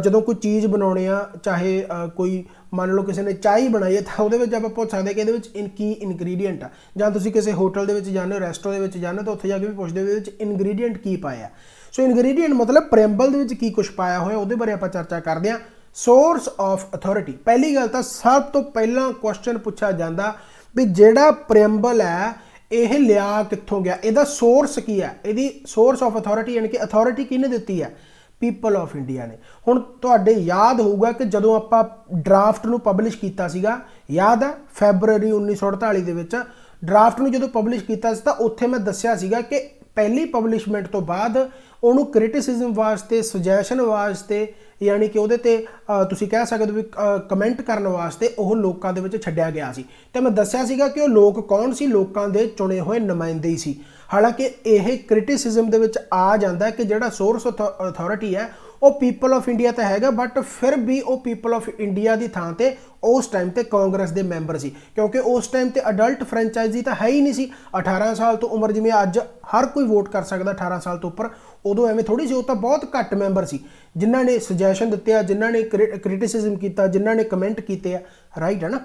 ਜਦੋਂ ਕੋਈ ਚੀਜ਼ ਬਣਾਉਣੇ ਆ, ਚਾਹੇ ਕੋਈ ਮੰਨ ਲਓ ਕਿਸੇ ਨੇ ਚਾਹ ਬਣਾਈ ਹੈ ਤਾਂ ਉਹਦੇ ਵਿੱਚ ਆਪਾਂ ਪੁੱਛ ਸਕਦੇ ਕਿ ਇਹਦੇ ਵਿੱਚ ਕੀ ਇਨਗਰੀਡੀਐਂਟ ਆ। ਜਾਂ ਤੁਸੀਂ ਕਿਸੇ ਹੋਟਲ ਦੇ ਵਿੱਚ ਜਾਂਦੇ ਹੋ, ਰੈਸਟੋਰੈਂਟ ਦੇ ਵਿੱਚ ਜਾਂਦੇ ਹੋ ਤਾਂ ਉੱਥੇ ਜਾ ਕੇ ਵੀ ਪੁੱਛਦੇ ਹੋ ਇਹਦੇ ਵਿੱਚ ਇਨਗਰੀਡੀਐਂਟ ਕੀ ਪਾਇਆ। ਸੋ ਇਨਗਰੀਡੀਐਂਟ ਮਤਲਬ ਪ੍ਰੀਐਮਬਲ ਦੇ ਵਿੱਚ ਕੀ ਕੁਝ ਪਾਇਆ ਹੋਇਆ, ਉਹਦੇ ਬਾਰੇ ਆਪਾਂ ਚਰਚਾ ਕਰਦੇ ਹਾਂ। ਸੋਰਸ ਆਫ ਅਥਾਰਟੀ, ਪਹਿਲੀ ਗੱਲ ਤਾਂ ਸਭ ਤੋਂ ਪਹਿਲਾਂ ਕੁਐਸਚਨ ਪੁੱਛਿਆ ਜਾਂਦਾ ਵੀ ਜਿਹੜਾ ਪ੍ਰੀਐਮਬਲ ਹੈ ਇਹ ਲਿਆ ਕਿੱਥੋਂ ਗਿਆ, ਇਹਦਾ ਸੋਰਸ ਕੀ ਹੈ, ਇਹਦੀ ਸੋਰਸ ਆਫ ਅਥਾਰਟੀ ਯਾਨੀ ਕਿ ਅਥਾਰਟੀ ਕਿਹਨੇ ਦਿੱਤੀ ਹੈ, ਪੀਪਲ ਆਫ ਇੰਡੀਆ ਨੇ। ਹੁਣ ਤੁਹਾਡੇ ਯਾਦ ਹੋਊਗਾ ਕਿ ਜਦੋਂ ਆਪਾਂ ਡਰਾਫਟ ਨੂੰ ਪਬਲਿਸ਼ ਕੀਤਾ ਸੀਗਾ, ਯਾਦ ਹੈ ਫੈਬਰਰੀ 1948 ਦੇ ਵਿੱਚ ਡਰਾਫਟ ਨੂੰ ਜਦੋਂ ਪਬਲਿਸ਼ ਕੀਤਾ ਸੀ ਤਾਂ ਉੱਥੇ ਮੈਂ ਦੱਸਿਆ ਸੀਗਾ ਕਿ ਪਹਿਲੀ ਪਬਲਿਸ਼ਮੈਂਟ ਤੋਂ ਬਾਅਦ ਉਹਨੂੰ ਕ੍ਰਿਟਿਸਿਜ਼ਮ ਵਾਸਤੇ, ਸੁਜੈਸ਼ਨ ਵਾਸਤੇ, ਯਾਨੀ ਕਿ ਉਹਦੇ ਤੇ ਤੁਸੀਂ ਕਹਿ ਸਕਦੇ ਹੋ ਵੀ ਕਮੈਂਟ ਕਰਨ ਵਾਸਤੇ ਉਹ ਲੋਕਾਂ ਦੇ ਵਿੱਚ ਛੱਡਿਆ ਗਿਆ ਸੀ। ਤੇ ਮੈਂ ਦੱਸਿਆ ਸੀਗਾ ਕਿ ਉਹ ਲੋਕ ਕੌਣ ਸੀ, ਲੋਕਾਂ ਦੇ ਚੁਣੇ ਹੋਏ ਨੁਮਾਇੰਦੇ ਹੀ ਸੀ। ਹਾਲਾਂਕਿ ਇਹ ਕ੍ਰਿਟਿਸਿਜ਼ਮ ਦੇ ਵਿੱਚ ਆ ਜਾਂਦਾ ਕਿ ਜਿਹੜਾ ਸੋਰਸ ਅਥਾਰਟੀ ਹੈ ਉਹ ਪੀਪਲ ਆਫ ਇੰਡੀਆ ਤਾਂ ਹੈਗਾ, ਬਟ ਫਿਰ ਵੀ ਉਹ ਪੀਪਲ ਆਫ ਇੰਡੀਆ ਦੀ ਥਾਂ ਤੇ ਉਸ ਟਾਈਮ ਤੇ ਕਾਂਗਰਸ ਦੇ ਮੈਂਬਰ ਸੀ, ਕਿਉਂਕਿ ਉਸ ਟਾਈਮ ਤੇ ਅਡਲਟ ਫਰੈਂਚਾਈਜ਼ੀ ਤਾਂ ਹੈ ਹੀ ਨਹੀਂ ਸੀ। 18 ਸਾਲ ਤੋਂ ਉਮਰ, ਜਿਵੇਂ ਅੱਜ ਹਰ ਕੋਈ ਵੋਟ ਕਰ ਸਕਦਾ 18 ਸਾਲ ਤੋਂ ਉੱਪਰ, ਉਦੋਂ ਐਵੇਂ ਥੋੜੀ ਸੀ। ਉਹ ਤਾਂ ਬਹੁਤ ਘੱਟ ਮੈਂਬਰ ਸੀ ਜਿਨ੍ਹਾਂ ਨੇ ਸੁਜੈਸ਼ਨ ਦਿੱਤੇ ਆ, ਜਿਨ੍ਹਾਂ ਨੇ ਕ੍ਰਿਟਿਸਿਜ਼ਮ ਕੀਤਾ, ਜਿਨ੍ਹਾਂ ਨੇ ਕਮੈਂਟ ਕੀਤੇ ਆ, ਰਾਈਟ ਹੈ ਨਾ।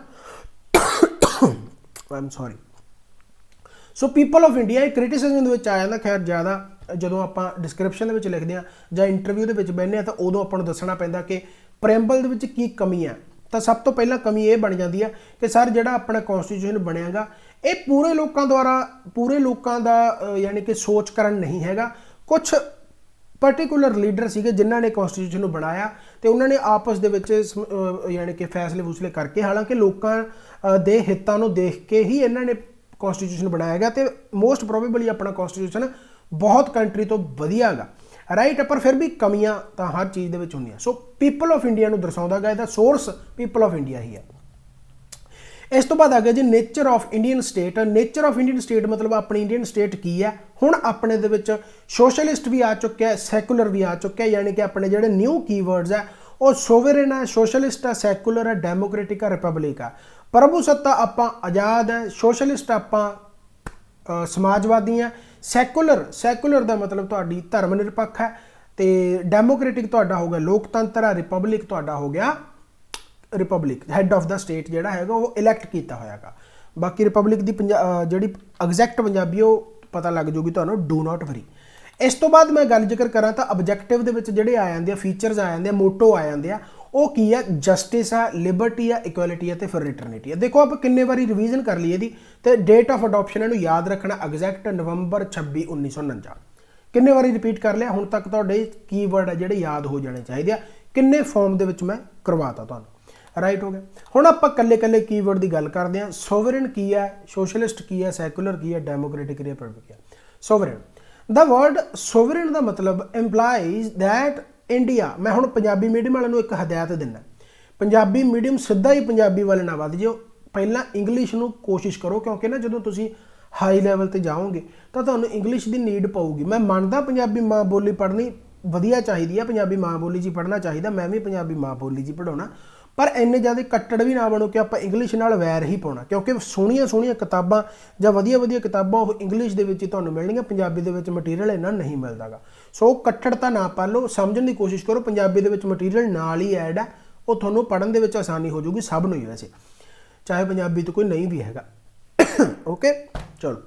I am sorry. So people of India ਇਹ ਕ੍ਰਿਟਿਸਿਜ਼ਮ ਦੇ ਵਿੱਚ ਆ ਜਾਂਦਾ। ਖੈਰ ਜ਼ਿਆਦਾ ਜਦੋਂ ਆਪਾਂ ਡਿਸਕ੍ਰਿਪਸ਼ਨ ਦੇ ਵਿੱਚ ਲਿਖਦੇ ਹਾਂ ਜਾਂ ਇੰਟਰਵਿਊ ਦੇ ਵਿੱਚ ਬਹਿੰਦੇ ਹਾਂ ਤਾਂ ਉਦੋਂ ਆਪਾਂ ਨੂੰ ਦੱਸਣਾ ਪੈਂਦਾ ਕਿ ਪ੍ਰੀਐਮਬਲ ਦੇ ਵਿੱਚ ਕੀ ਕਮੀ ਹੈ। ਤਾਂ ਸਭ ਤੋਂ ਪਹਿਲਾਂ ਕਮੀ ਇਹ ਬਣ ਜਾਂਦੀ ਹੈ ਕਿ ਸਰ ਜਿਹੜਾ ਆਪਣਾ ਕਨਸਟੀਟਿਊਸ਼ਨ ਬਣਿਆਗਾ ਇਹ ਪੂਰੇ ਲੋਕਾਂ ਦਾ ਯਾਨੀ ਕਿ ਸੋਚ ਕਰਨ ਨਹੀਂ ਹੈਗਾ। ਕੁਝ ਪਾਰਟਿਕੂਲਰ ਲੀਡਰ ਸੀਗੇ ਜਿਨ੍ਹਾਂ ਨੇ ਕਨਸਟੀਟਿਊਸ਼ਨ ਨੂੰ ਬਣਾਇਆ ਤੇ ਉਹਨਾਂ ਨੇ ਆਪਸ ਦੇ ਵਿੱਚ ਯਾਨੀ ਕਿ ਫੈਸਲੇ ਕਰਕੇ, ਹਾਲਾਂਕਿ ਲੋਕਾਂ ਦੇ ਹਿੱਤਾਂ ਨੂੰ ਦੇਖ ਕੇ ਹੀ ਇਹਨਾਂ ਨੇ ਕਨਸਟੀਟਿਊਸ਼ਨ ਬਣਾਇਆ ਗਿਆ ਤੇ ਮੋਸਟ ਪ੍ਰੋਬੇਬਲੀ ਆਪਣਾ ਕਨਸਟੀਟਿਊਸ਼ਨ ਬਹੁਤ ਕੰਟਰੀ ਤੋਂ ਵਧੀਆ ਹੈਗਾ, ਰਾਈਟ। ਪਰ ਫਿਰ ਵੀ ਕਮੀਆਂ ਤਾਂ ਹਰ ਚੀਜ਼ ਦੇ ਵਿੱਚ ਹੁੰਦੀਆਂ। ਸੋ ਪੀਪਲ ਆਫ ਇੰਡੀਆ ਨੂੰ ਦਰਸਾਉਂਦਾ ਗਿਆ, ਇਹਦਾ ਸੋਰਸ ਪੀਪਲ ਆਫ ਇੰਡੀਆ ਹੀ ਹੈ। ਇਸ ਤੋਂ ਬਾਅਦ ਆ ਗਿਆ ਜੀ nature of Indian state. Nature of Indian state ਮਤਲਬ ਆਪਣੀ ਇੰਡੀਅਨ ਸਟੇਟ ਕੀ ਹੈ। ਹੁਣ ਆਪਣੇ ਦੇ ਵਿੱਚ ਸੋਸ਼ਲਿਸਟ ਵੀ ਆ ਚੁੱਕਿਆ, ਸੈਕੂਲਰ ਵੀ ਆ ਚੁੱਕਿਆ, ਯਾਨੀ ਕਿ ਆਪਣੇ ਜਿਹੜੇ ਨਿਊ ਕੀਵਰਡਸ ਹੈ ਉਹ ਸੋਵਰਨ ਹੈ, ਸੋਸ਼ਲਿਸਟ ਹੈ, ਸੈਕੂਲਰ ਹੈ, ਡੈਮੋਕ੍ਰੈਟਿਕ ਹੈ, ਰਿਪਬਲਿਕ ਹੈ। ਪ੍ਰਭੂ ਸੱਤਾ ਆਪਾਂ ਆਜ਼ਾਦ ਹੈ, ਸੋਸ਼ਲਿਸਟ ਆਪਾਂ ਸਮਾਜਵਾਦੀ ਹੈ, ਸੈਕੂਲਰ ਦਾ ਮਤਲਬ ਤੁਹਾਡੀ ਧਰਮ ਨਿਰਪੱਖ ਹੈ, ਤੇ ਡੈਮੋਕ੍ਰੈਟਿਕ ਤੁਹਾਡਾ ਹੋ ਗਿਆ ਲੋਕਤੰਤਰ ਹੈ, ਰਿਪਬਲਿਕ ਤੁਹਾਡਾ ਹੋ ਗਿਆ ਹੈੱਡ ਆਫ ਦਾ ਸਟੇਟ ਜਿਹੜਾ ਹੈਗਾ ਉਹ ਇਲੈਕਟ ਕੀਤਾ ਹੋਇਆਗਾ। ਬਾਕੀ ਰਿਪਬਲਿਕ ਦੀ ਜਿਹੜੀ ਐਗਜ਼ੈਕਟ ਪੰਜਾਬੀ ਉਹ ਪਤਾ ਲੱਗ ਜੂਗੀ ਤੁਹਾਨੂੰ, ਡੂ ਨਾਟ ਵਰੀ। इस तो बाद मैं गल जिक्र करा तो ऑब्जैक्टिव दे विच जिहड़े आ जांदे आ, फीचर्स आ जांदे आ, मोटो आ जांदे आ, वो की है जस्टिस आ, लिबर्टी आ, इक्वलिटी आ ते फ्रेटरनिटी आ। देखो आप किन्ने बारी रिवीजन कर ली इहदी ते डेट ऑफ अडॉप्शन इहनूं याद रखना एग्जैक्ट नवंबर 26 1949। किन्ने बारी रिपीट कर लिया हुण तक तुहाडे कीवर्ड आ जिहड़े याद हो जाने चाहिए आ, किन्ने फॉर्म दे विच मैं करवाता तुहानूं। राइट हो गया। हुण आपां कल्ले कल्ले कीवर्ड की गल करते हैं। सोवरेन की है, सोशलिस्ट की है, सैकुलर की है, डेमोक्रेटिक रिपब्लिक है। सोवरेन द वर्ड सोवरेन का मतलब इंप्लाइज दैट इंडिया, मैं हुण पंजाबी मीडियम वालों एक हदायत दिना, पंजाबी मीडियम सीधा ही पंजाबी वाले ना वध जाओ, पहला इंग्लिश नूं कोशिश करो, क्योंकि ना जो तुसीं हाई लैवल ते जाओगे तो तुहानूं इंग्लिश की नीड पऊगी। मैं मनदा पंजाबी माँ बोली पढ़नी वधिया चाहिदी है, पंजाबी माँ बोली जी पढ़ना चाहिए, मैं भी पंजाबी माँ बोली जी पढ़ाउणा, पर इन्ने ज़्यादा कट्टड़ भी ना बनो कि आप इंग्लिश नाल वैर ही पाउणा, क्योंकि सोहणियां सोहणियां किताबां जां वधिया वधिया किताबां वो इंग्लिश दे विच ही तुहानूं मिलणगीਆਂ, पंजाबी दे विच मटीरियल इन्ना नहीं मिलदा गा। सो कट्टड़ता ना पालो, समझण की कोशिश करो, पंजाबी दे विच मटीरियल नाल ही ऐड है, वो तुहानूं पढ़न दे विच आसानी हो जाऊगी सब नूं ही, वैसे चाहे पंजाबी तो कोई नहीं भी हैगा। ओके चलो,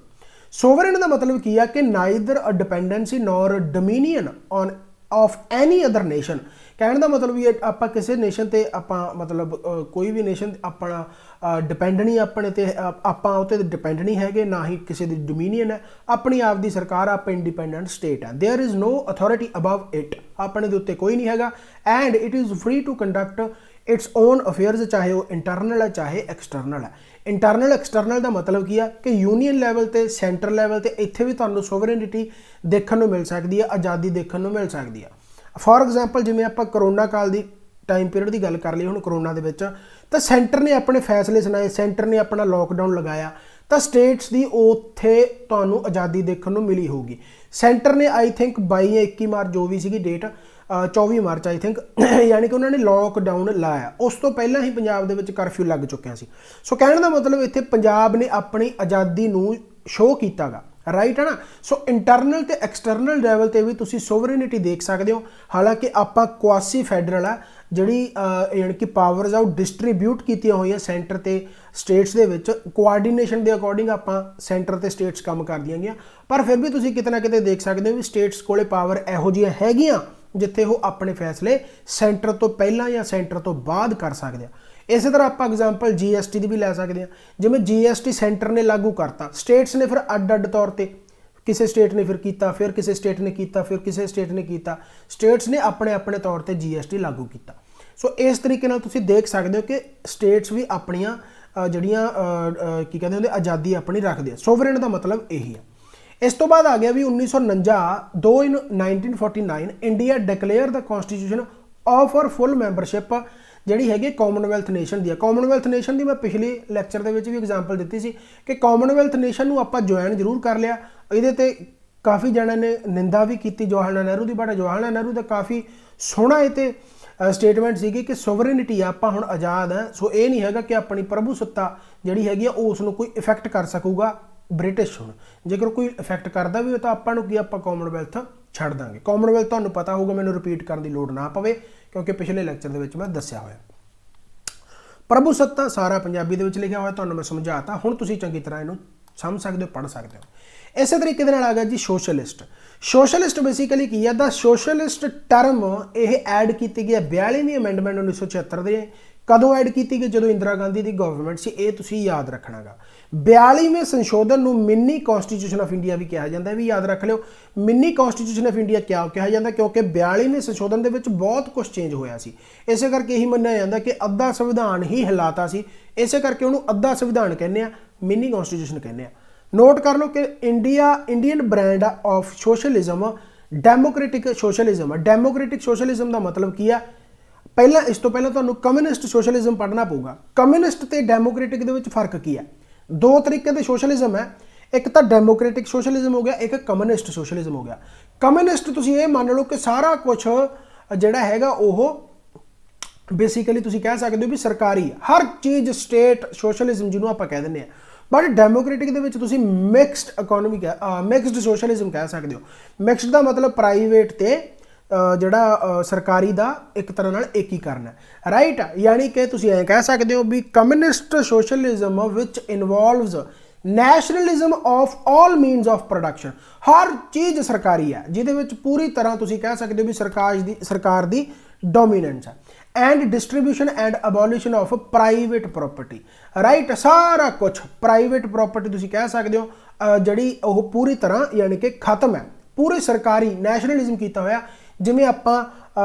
सोवरेन का मतलब की है कि neither a dependency nor dominion on off any other nation. कहने का मतलब ये आप किसी नेशन ते आपां मतलब कोई भी नेशन अपना डिपेंड नहीं, अपने ते आपां उते डिपेंड नहीं हैगे, ना ही किसी दी डोमीनियन है, अपनी आप दी सरकार, आप इंडिपेंडेंट स्टेट है। There is no authority above it, अपने दे उत्ते कोई नहीं हैगा। And it is free to conduct its own affairs, चाहे वो इंटरनल है चाहे एक्सटर्नल है। इंटरनल एक्सटर्नल का मतलब की है कि यूनीयन लैवल ते सेंटर लैवल ते इत्थे भी तुहानूं सोवरेनिटी देखने को मिल सकती है, आज़ादी देखने को मिल सकती है। फॉर एग्जाम्पल जिवें आपां करोना काल की टाइम पीरियड की गल कर ली, हुण करोना दे विच तो सेंटर ने अपने फैसले सुनाए, सेंटर ने अपना लॉकडाउन लगाया, तो स्टेट्स की उत्थे तुहानूं आज़ादी देखने को मिली होगी। सेंटर ने आई थिंक 22 या 21 मार्च जो भी सी डेट, 24 मार्च आई थिंक, यानी कि उन्होंने लॉकडाउन लाया, उस तो पहला ही पंजाब दे विच करफ्यू लग चुकिया सी। सो कहने का मतलब इत्थे पंजाब ने अपनी आज़ादी नूं शो कीता गा, राइट है ना। सो इंटरनल ते एक्सटर्नल लैवल ते भी तुसीं सोवरेनिटी देख सकते हो। हालांकि आपां क्वासी फैडरल है, जिहड़ी यानी कि पावर्स आ वो डिस्ट्रीब्यूट कीतियां होईयां सेंटर ते स्टेट्स दे विच, कोआर्डीनेशन के अकॉर्डिंग आपां सेंटर ते स्टेट्स काम करदियां गईयां, पर फिर भी तुसीं किते ना किते देख सकते हो भी स्टेट्स कोले पावर इहो जिहियां हैगियां जिथे वो अपने फैसले सेंटर तो पहला या सेंटर तो बाद कर सकते हैं। इस तरह आप एग्जाम्पल GST की भी लै सकते हैं, जिवें GST सेंटर ने लागू करता, स्टेट्स ने फिर अड अड तौर पर, किसी स्टेट ने फिर किया, फिर किसी स्टेट ने किया, फिर किसी स्टेट ने किया, स्टेट्स ने अपने अपने तौर पर GST लागू किया। सो इस तरीके नाल तुसीं देख सकते हो कि स्टेट्स भी अपनियां जिहड़ियां की कहते हैं आज़ादी अपनी रखते हैं। सोवरेन का मतलब यही है। इस तो बाद आ गया भी 1949 2 इन 1949 India declare the constitution offer full membership जिहड़ी हैगी कॉमनवैल्थ नेशन दी। कॉमनवैल्थ नेशन की मैं पिछले लैक्चर के भी एग्जाम्पल दी सी कि कॉमनवैल्थ नेशन नूं आपां ज्वाइन जरूर कर लिया, इहदे ते काफ़ी जणिਆਂ ने निंदा भी की जवाहरलाल नेहरू की, बट जवाहरलाल नेहरू का काफ़ी सोहना ये स्टेटमेंट सी कि सोवरेनिटी आपां हुण आज़ाद है, सो ये नहीं हैगा कि अपनी प्रभुसत्ता जिहड़ी हैगी उसनूं कोई इफैक्ट कर सकूगा ब्रिटिश। हुण जेकर कोई इफैक्ट करता भी हो तो आपां नूं की आपां कॉमनवैल्थ छड्ड दांगे। कॉमनवैल्थ तुहानूं पता होगा, मैनूं रिपीट करने की लोड़ ना पवे क्योंकि पिछले लैक्चर दे विच मैं दस्सिया होया। प्रभुसत्ता सारा पंजाबी दे विच लिखिया होया, तुहानूं मैं समझाता, हुण तुसीं चंगी तरह इहनूं समझ सकते हो, पढ़ सकते हो। इस तरीके दे नाल आ गया जी सोशलिस्ट। सोशलिस्ट बेसिकली की है, द सोशलिस्ट टर्म यह ऐड की गई 42वीं अमेंडमेंट 1976 के। कदों ऐड की गई? जो इंदिरा गांधी की गवर्नमेंट से, ये तुसीं याद रखना गा। 42वें संशोधन नूं मिनी कॉन्स्टिट्यूशन ऑफ इंडिया भी कहा जाता है, भी याद रख लियो। मिनी कॉन्स्टिट्यूशन ऑफ इंडिया क्या कहा जाता, क्योंकि 42वें संशोधन के बहुत कुछ चेंज होया सी, इस करके यही मन्निया जाता कि अद्धा संविधान ही हिलाता सी, इस करके उन्होंने अद्धा संविधान कहने आ, मिनी कॉन्स्टिट्यूशन कहने आ। नोट कर लो कि Indian brand of socialism democratic socialism है। डेमोक्रेटिक सोशलिज्म का मतलब की है, पहला इस तो पहले तुहानूं कम्युनिस्ट सोशलिज्म पढ़ना पऊगा। कम्युनिस्ट ते डेमोक्रेटिक दे विच फर्क की है? दो तरीके के सोशलिज्म है, एक तो डेमोक्रेटिक सोशलिज्म हो गया, एक कम्युनिस्ट सोशलिज्म हो गया। कम्युनिस्ट तुसीं ये मान लो कि सारा कुछ जिहड़ा हैगा ओह बेसिकली तुसीं कह सकते हो भी सरकारी, हर चीज़ स्टेट सोशलिज्म जिन्हों आपां कह दिंदे आ। बट डेमोक्रेटिक दे विच तुसीं मिक्सड इकोनॉमी मिक्सड सोशलिज्म कह सकते हो। मिक्सड का मतलब प्राइवेट ते जिहड़ा सरकारी दा एक तरह नाल एकीकरण है, राइट। यानी कि तुसीं ऐ कह सकते हो भी communist socialism which involves nationalism of all means of production, ਹਰ ਚੀਜ਼ ਸਰਕਾਰੀ ਹੈ ਜਿਹਦੇ ਵਿੱਚ ਪੂਰੀ ਤਰ੍ਹਾਂ ਤੁਸੀਂ ਕਹਿ ਸਕਦੇ ਹੋ ਵੀ ਸਰਕਾਰ ਦੀ ਡੋਮੀਨੈਂਸ ਹੈ। And distribution and abolition of private property, right, ਸਾਰਾ ਕੁਝ ਪ੍ਰਾਈਵੇਟ ਪ੍ਰੋਪਰਟੀ ਤੁਸੀਂ ਕਹਿ ਸਕਦੇ ਹੋ ਜਿਹੜੀ ਉਹ ਪੂਰੀ ਤਰ੍ਹਾਂ ਯਾਨੀ ਕਿ ਖਤਮ ਹੈ, ਪੂਰੇ ਸਰਕਾਰੀ ਨੈਸ਼ਨਲਿਜ਼ਮ ਕੀਤਾ ਹੋਇਆ। ਜਿਵੇਂ ਆਪਾਂ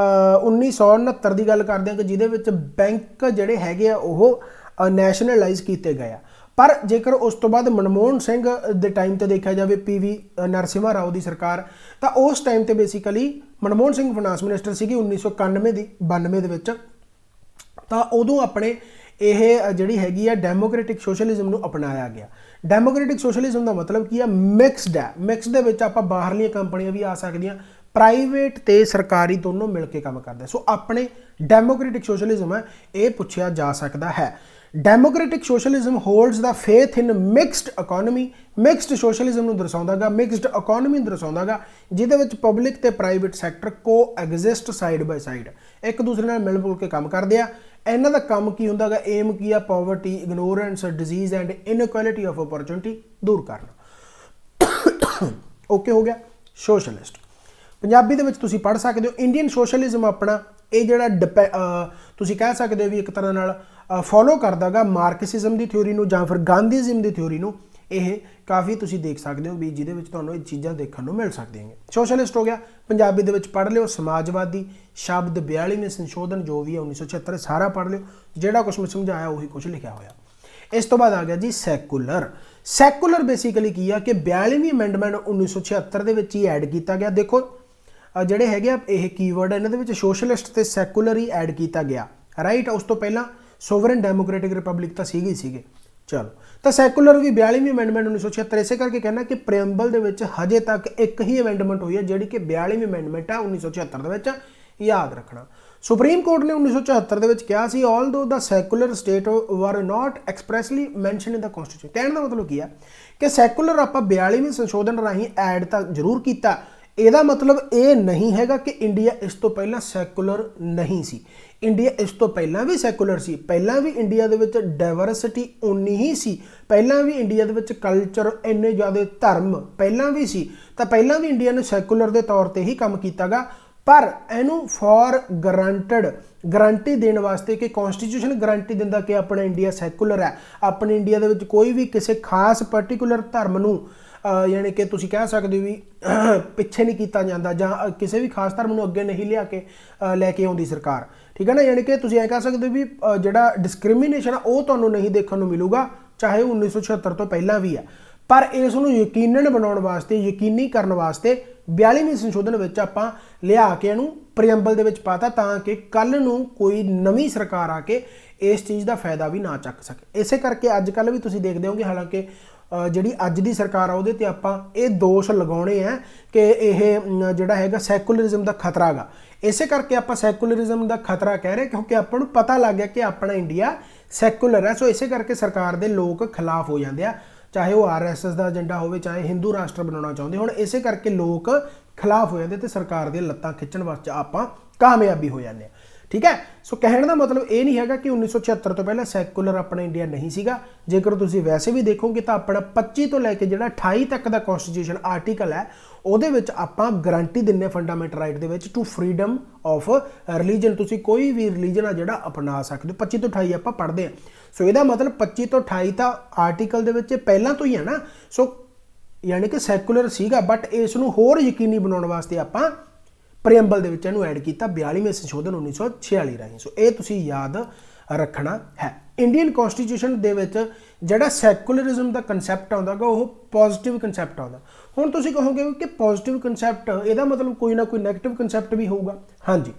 1969 ਦੀ ਗੱਲ ਕਰਦੇ ਹਾਂ ਕਿ ਜਿਹਦੇ ਵਿੱਚ ਬੈਂਕ ਜਿਹੜੇ ਹੈਗੇ ਆ ਉਹ ਨੈਸ਼ਨਲਾਈਜ਼ ਕੀਤੇ ਗਏ ਆ। ਪਰ ਜੇਕਰ ਉਸ ਤੋਂ ਬਾਅਦ ਮਨਮੋਹਨ ਸਿੰਘ ਦੇ ਟਾਈਮ ਤੇ ਦੇਖਿਆ ਜਾਵੇ PV ਨਰਸਿਮਹਾ ਰਾਓ ਦੀ ਸਰਕਾਰ, ਤਾਂ ਉਸ ਟਾਈਮ ਤੇ basically Manmohan Singh finance minister ਸੀਗੀ 1991 ਦੇ ਵਿੱਚ, ਤਾਂ ਉਦੋਂ ਆਪਣੇ ਇਹ ਜਿਹੜੀ ਹੈਗੀ ਆ ਡੈਮੋਕ੍ਰੈਟਿਕ ਸੋਸ਼ਲਿਜ਼ਮ ਨੂੰ ਅਪਣਾਇਆ ਗਿਆ। ਡੈਮੋਕ੍ਰੈਟਿਕ ਸੋਸ਼ਲਿਜ਼ਮ ਦਾ ਮਤਲਬ ਕੀ ਆ, ਮਿਕਸਡ ਹੈ। ਮਿਕਸ ਦੇ ਵਿੱਚ ਆਪਾਂ ਬਾਹਰਲੀਆਂ ਕੰਪਨੀਆਂ ਵੀ ਆ ਸਕਦੀਆਂ, ਪ੍ਰਾਈਵੇਟ ਤੇ ਸਰਕਾਰੀ ਦੋਨੋਂ ਮਿਲ ਕੇ ਕੰਮ ਕਰਦੇ। ਸੋ ਆਪਣੇ ਡੈਮੋਕ੍ਰੈਟਿਕ ਸੋਸ਼ਲਿਜ਼ਮ ਹੈ ਇਹ ਪੁੱਛਿਆ ਜਾ ਸਕਦਾ ਹੈ। ਡੈਮੋਕ੍ਰੈਟਿਕ ਸੋਸ਼ਲਿਜ਼ਮ ਹੋਲਡਸ ਦਾ ਫੇਥ ਇਨ ਮਿਕਸਡ ਇਕੋਨਮੀ, ਮਿਕਸਡ ਸੋਸ਼ਲਿਜ਼ਮ ਨੂੰ ਦਰਸਾਉਂਦਾ ਗਾ, ਮਿਕਸਡ ਇਕੋਨਮੀ ਨੂੰ ਦਰਸਾਉਂਦਾ ਗਾ, ਜਿਹਦੇ ਵਿੱਚ ਪਬਲਿਕ ਤੇ ਪ੍ਰਾਈਵੇਟ ਸੈਕਟਰ ਕੋ ਐਗਜ਼ਿਸਟ ਸਾਈਡ ਬਾਈ ਸਾਈਡ, ਇੱਕ ਦੂਸਰੇ ਨਾਲ ਮਿਲ ਜੁਲ ਕੇ ਕੰਮ ਕਰਦੇ ਆ। ਇਹਨਾਂ ਦਾ ਕੰਮ ਕੀ ਹੁੰਦਾ ਗਾ, ਏਮ ਕੀ ਆ, poverty, ignorance, disease and inequality of opportunity ਦੂਰ ਕਰਨਾ। ਓਕੇ ਹੋ ਗਿਆ। ਸੋਸ਼ਲਿਸਟ ਪੰਜਾਬੀ ਦੇ ਵਿੱਚ ਤੁਸੀਂ ਪੜ੍ਹ ਸਕਦੇ ਹੋ। ਇੰਡੀਅਨ ਸੋਸ਼ਲਿਜ਼ਮ ਆਪਣਾ ਇਹ ਜਿਹੜਾ ਤੁਸੀਂ ਕਹਿ ਸਕਦੇ ਹੋ ਵੀ ਇੱਕ ਤਰ੍ਹਾਂ ਨਾਲ ਫੋਲੋ ਕਰਦਾ ਗਾ ਮਾਰਕਸਿਜ਼ਮ ਦੀ ਥਿਊਰੀ ਨੂੰ ਜਾਂ ਫਿਰ ਗਾਂਧੀਜ਼ਮ ਦੀ ਥਿਊਰੀ ਨੂੰ। ਇਹ ਕਾਫੀ ਤੁਸੀਂ ਦੇਖ ਸਕਦੇ ਹੋ ਵੀ ਜਿਹਦੇ ਵਿੱਚ ਤੁਹਾਨੂੰ ਇਹ ਚੀਜ਼ਾਂ ਦੇਖਣ ਨੂੰ ਮਿਲ ਸਕਦੀਆਂ ਨੇ। ਸੋਸ਼ਲਿਸਟ ਹੋ ਗਿਆ। ਪੰਜਾਬੀ ਦੇ ਵਿੱਚ ਪੜ੍ਹ ਲਿਓ ਸਮਾਜਵਾਦੀ, ਸ਼ਬਦ 42ਵੇਂ ਸੰਸ਼ੋਧਨ ਜੋ ਵੀ ਹੈ 1976 ਸਾਰਾ ਪੜ੍ਹ ਲਿਓ, ਜਿਹੜਾ ਕੁਛ ਮੈਂ ਸਮਝਾਇਆ ਉਹੀ ਕੁਛ ਲਿਖਿਆ ਹੋਇਆ। ਇਸ ਤੋਂ ਬਾਅਦ ਆ ਗਿਆ ਜੀ ਸੈਕੂਲਰ। ਸੈਕੂਲਰ ਬੇਸਿਕਲੀ ਕੀ ਆ ਕਿ 42ਵੀਂ ਅਮੈਂਡਮੈਂਟ 1976 ਦੇ ਵਿੱਚ ਹੀ ਐਡ ਕੀਤਾ ਗਿਆ। ਦੇਖੋ ਜਿਹੜੇ ਹੈਗੇ ਆ ਇਹ ਕੀਵਰਡ ਇਹਨਾਂ ਦੇ ਵਿੱਚ ਸੋਸ਼ਲਿਸਟ ਤੇ ਸੈਕੂਲਰ ਹੀ ਐਡ ਕੀਤਾ ਗਿਆ, ਰਾਈਟ। ਉਸ ਤੋਂ ਪਹਿਲਾਂ ਸੋਵਰਨ ਡੈਮੋਕ੍ਰੈਟਿਕ ਰਿਪਬਲਿਕ ਤਾਂ ਸੀਗੇ। ਚਲੋ, ਤਾਂ ਸੈਕੂਲਰ ਵੀ 42ਵੀਂ ਅਮੈਂਡਮੈਂਟ 1976 ਇਸੇ ਕਰਕੇ ਕਹਿਣਾ ਕਿ ਪ੍ਰੀਐਮਬਲ ਦੇ ਵਿੱਚ ਹਜੇ ਤੱਕ ਇੱਕ ਹੀ ਅਮੈਂਡਮੈਂਟ ਹੋਈ ਹੈ ਜਿਹੜੀ ਕਿ 42ਵੀਂ ਅਮੈਂਡਮੈਂਟ ਆ 1976 ਦੇ ਵਿੱਚ, ਯਾਦ ਰੱਖਣਾ। ਸੁਪਰੀਮ ਕੋਰਟ ਨੇ 1974 ਦੇ ਵਿੱਚ ਕਿਹਾ ਸੀ ਆਲਦੋ ਦਾ ਸੈਕੂਲਰ ਸਟੇਟ ਵਰ ਨਾਟ ਐਕਸਪ੍ਰੈਸਲੀ ਮੈਂਸ਼ਨ ਇਨ ਦਾ ਕਨਸਟੀਟਿਊਸ਼ਨ। ਕਹਿਣ ਦਾ ਮਤਲਬ ਕੀ ਆ ਕਿ ਸੈਕੂਲਰ ਆਪਾਂ 42ਵੀਂ ਸੰਸ਼ੋਧਨ ਰਾਹੀਂ ਐਡ ਤਾਂ ਜ਼ਰੂਰ ਕੀਤਾ, ਇਹਦਾ ਮਤਲਬ ਇਹ ਨਹੀਂ ਹੈਗਾ ਕਿ ਇੰਡੀਆ ਇਸ ਤੋਂ ਪਹਿਲਾਂ ਸੈਕੂਲਰ ਨਹੀਂ ਸੀ। ਇੰਡੀਆ ਇਸ ਤੋਂ ਪਹਿਲਾਂ ਵੀ ਸੈਕੂਲਰ ਸੀ, ਪਹਿਲਾਂ ਵੀ ਇੰਡੀਆ ਦੇ ਵਿੱਚ ਡਾਇਵਰਸਿਟੀ ਉਨੀ ਹੀ ਸੀ, ਪਹਿਲਾਂ ਵੀ ਇੰਡੀਆ ਦੇ ਵਿੱਚ ਕਲਚਰ ਇੰਨੇ ਜ਼ਿਆਦਾ ਧਰਮ ਪਹਿਲਾਂ ਵੀ ਸੀ, ਤਾਂ ਪਹਿਲਾਂ ਵੀ ਇੰਡੀਆ ਨੇ ਸੈਕੂਲਰ ਦੇ ਤੌਰ ਤੇ ਹੀ ਕੰਮ ਕੀਤਾਗਾ। ਪਰ ਇਹਨੂੰ ਫॉर ਗਰੰਟੀ ਦੇਣ ਵਾਸਤੇ ਕਿ ਕਨਸਟੀਟਿਊਸ਼ਨ ਗਰੰਟੀ ਦਿੰਦਾ ਕਿ ਆਪਣਾ ਇੰਡੀਆ ਸੈਕੂਲਰ ਹੈ, ਆਪਣੇ ਇੰਡੀਆ ਦੇ ਵਿੱਚ ਕੋਈ ਵੀ ਕਿਸੇ ਖਾਸ ਪਾਰਟਿਕੂਲਰ ਧਰਮ ਨੂੰ ਯਾਨੀ ਕਿ ਤੁਸੀਂ ਕਹਿ ਸਕਦੇ ਹੋ ਵੀ ਪਿੱਛੇ ਨਹੀਂ ਕੀਤਾ ਜਾਂਦਾ ਜਾਂ ਕਿਸੇ ਵੀ ਖਾਸ ਧਰਮ ਨੂੰ ਅੱਗੇ ਨਹੀਂ ਲੈ ਕੇ ਆਉਂਦੀ ਸਰਕਾਰ, ਠੀਕ ਹੈ ਨਾ। ਯਾਨੀ ਕਿ ਤੁਸੀਂ ਐਂ ਕਹਿ ਸਕਦੇ ਹੋ ਵੀ ਜਿਹੜਾ ਡਿਸਕ੍ਰਿਮੀਨੇਸ਼ਨ ਆ ਉਹ ਤੁਹਾਨੂੰ ਨਹੀਂ ਦੇਖਣ ਨੂੰ ਮਿਲੂਗਾ, ਚਾਹੇ ਉਹ 1976 ਤੋਂ ਪਹਿਲਾਂ ਵੀ ਆ। ਪਰ ਇਸ ਨੂੰ ਯਕੀਨਨ ਬਣਾਉਣ ਵਾਸਤੇ, ਯਕੀਨੀ ਕਰਨ ਵਾਸਤੇ 42ਵੀਂ ਸੰਸ਼ੋਧਨ ਵਿੱਚ ਆਪਾਂ ਲਿਆ ਕੇ ਇਹਨੂੰ ਪ੍ਰੀਐਮਬਲ ਦੇ ਵਿੱਚ ਪਾਤਾ ਤਾਂ ਕਿ ਕੱਲ੍ਹ ਨੂੰ ਕੋਈ ਨਵੀਂ ਸਰਕਾਰ ਆ ਕੇ ਇਸ ਚੀਜ਼ ਦਾ ਫਾਇਦਾ ਵੀ ਨਾ ਚੱਕ ਸਕੇ। ਇਸੇ ਕਰਕੇ ਅੱਜ ਕੱਲ੍ਹ ਵੀ ਤੁਸੀਂ ਦੇਖਦੇ ਹੋਗੇ, ਹਾਲਾਂਕਿ ਜਿਹੜੀ ਅੱਜ ਦੀ ਸਰਕਾਰ ਆ ਉਹਦੇ ਤੇ ਆਪਾਂ ਇਹ ਦੋਸ਼ ਲਗਾਉਣੇ ਆ ਕਿ ਇਹ ਜਿਹੜਾ ਹੈਗਾ ਸੈਕੂਲਰਿਜ਼ਮ ਦਾ ਖਤਰਾ ਗਾ। ਇਸੇ ਕਰਕੇ ਆਪਾਂ ਸੈਕੂਲਰਿਜ਼ਮ ਦਾ ਖਤਰਾ ਕਹਿ ਰਹੇ ਕਿਉਂਕਿ ਆਪਾਂ ਨੂੰ ਪਤਾ ਲੱਗ ਗਿਆ ਕਿ ਆਪਣਾ ਇੰਡੀਆ ਸੈਕੂਲਰ ਹੈ। ਸੋ ਇਸੇ ਕਰਕੇ ਸਰਕਾਰ ਦੇ ਲੋਕ ਖਿਲਾਫ ਹੋ ਜਾਂਦੇ ਆ, ਚਾਹੇ ਉਹ RSS ਦਾ ਏਜੰਡਾ ਹੋਵੇ, ਚਾਹੇ ਹਿੰਦੂ ਰਾਸ਼ਟਰ ਬਣਾਉਣਾ ਚਾਹੁੰਦੇ ਹੁਣ। ਇਸੇ ਕਰਕੇ ਲੋਕ ਖਿਲਾਫ ਹੋ ਜਾਂਦੇ ਤੇ ਸਰਕਾਰ ਦੀਆਂ ਲੱਤਾਂ ਖਿੱਚਣ ਵਾਸਤੇ ਆਪਾਂ ਕਾਮਯਾਬੀ ਹੋ ਜਾਂਦੇ ਆ, ਠੀਕ ਹੈ। ਸੋ ਕਹਿਣ ਦਾ ਮਤਲਬ ਇਹ ਨਹੀਂ ਹੈਗਾ ਕਿ 1976 ਤੋਂ ਪਹਿਲਾਂ ਸੈਕੂਲਰ ਆਪਣਾ ਇੰਡੀਆ ਨਹੀਂ ਸੀਗਾ। ਜੇਕਰ ਤੁਸੀਂ ਵੈਸੇ ਵੀ ਦੇਖੋਗੇ ਤਾਂ ਆਪਣਾ 25 ਤੋਂ ਲੈ ਕੇ ਜਿਹੜਾ 28 ਤੱਕ ਦਾ ਕਨਸਟੀਟਿਊਸ਼ਨ ਆਰਟੀਕਲ ਹੈ ਉਹਦੇ ਵਿੱਚ ਆਪਾਂ ਗਰੰਟੀ ਦਿੰਦੇ ਫੰਡਾਮੈਂਟਲ ਰਾਈਟ ਦੇ ਵਿੱਚ ਟੂ ਫਰੀडम ਆਫ ਰਿਲੀਜਨ। ਤੁਸੀਂ ਕੋਈ ਵੀ ਰਿਲੀਜਨ ਆ ਜਿਹੜਾ ਅਪਣਾ ਸਕਦੇ ਹੋ। 25 ਤੋਂ 28 ਆਪਾਂ ਪੜ੍ਹਦੇ ਹਾਂ। ਸੋ ਇਹਦਾ ਮਤਲਬ 25 ਤੋਂ 28 ਤਾਂ ਆਰਟੀਕਲ ਦੇ ਵਿੱਚ ਪਹਿਲਾਂ ਤੋਂ ਹੀ ਹੈ ਨਾ। ਸੋ ਯਾਨੀ ਕਿ ਸੈਕੂਲਰ ਸੀਗਾ, ਬਟ ਇਸ ਨੂੰ ਹੋਰ ਯਕੀਨੀ ਬਣਾਉਣ ਵਾਸਤੇ ਆਪਾਂ ਪ੍ਰੀਐਮਬਲ ਦੇ ਵਿੱਚ ਇਹਨੂੰ ਐਡ ਕੀਤਾ 42ਵੇਂ ਸੰਸ਼ੋਧਨ 1946 ਰਾਹੀਂ। ਸੋ ਇਹ ਤੁਸੀਂ ਯਾਦ ਰੱਖਣਾ ਹੈ। ਇੰਡੀਅਨ ਕਨਸਟੀਟਿਊਸ਼ਨ ਦੇ ਵਿੱਚ ਜਿਹੜਾ ਸੈਕੂਲਰਿਜ਼ਮ ਦਾ ਕਨਸੈਪਟ ਆਉਂਦਾ ਗਾ ਉਹ ਪੋਜ਼ਿਟਿਵ ਕਨਸੈਪਟ ਆਉਂਦਾ। ਹੁਣ ਤੁਸੀਂ ਕਹੋਗੇ ਕਿ ਪੋਜ਼ਿਟਿਵ ਕਨਸੈਪਟ ਇਹਦਾ ਮਤਲਬ ਕੋਈ ਨਾ ਕੋਈ ਨੈਗੇਟਿਵ ਕਨਸੈਪਟ ਵੀ ਹੋਊਗਾ। ਹਾਂਜੀ,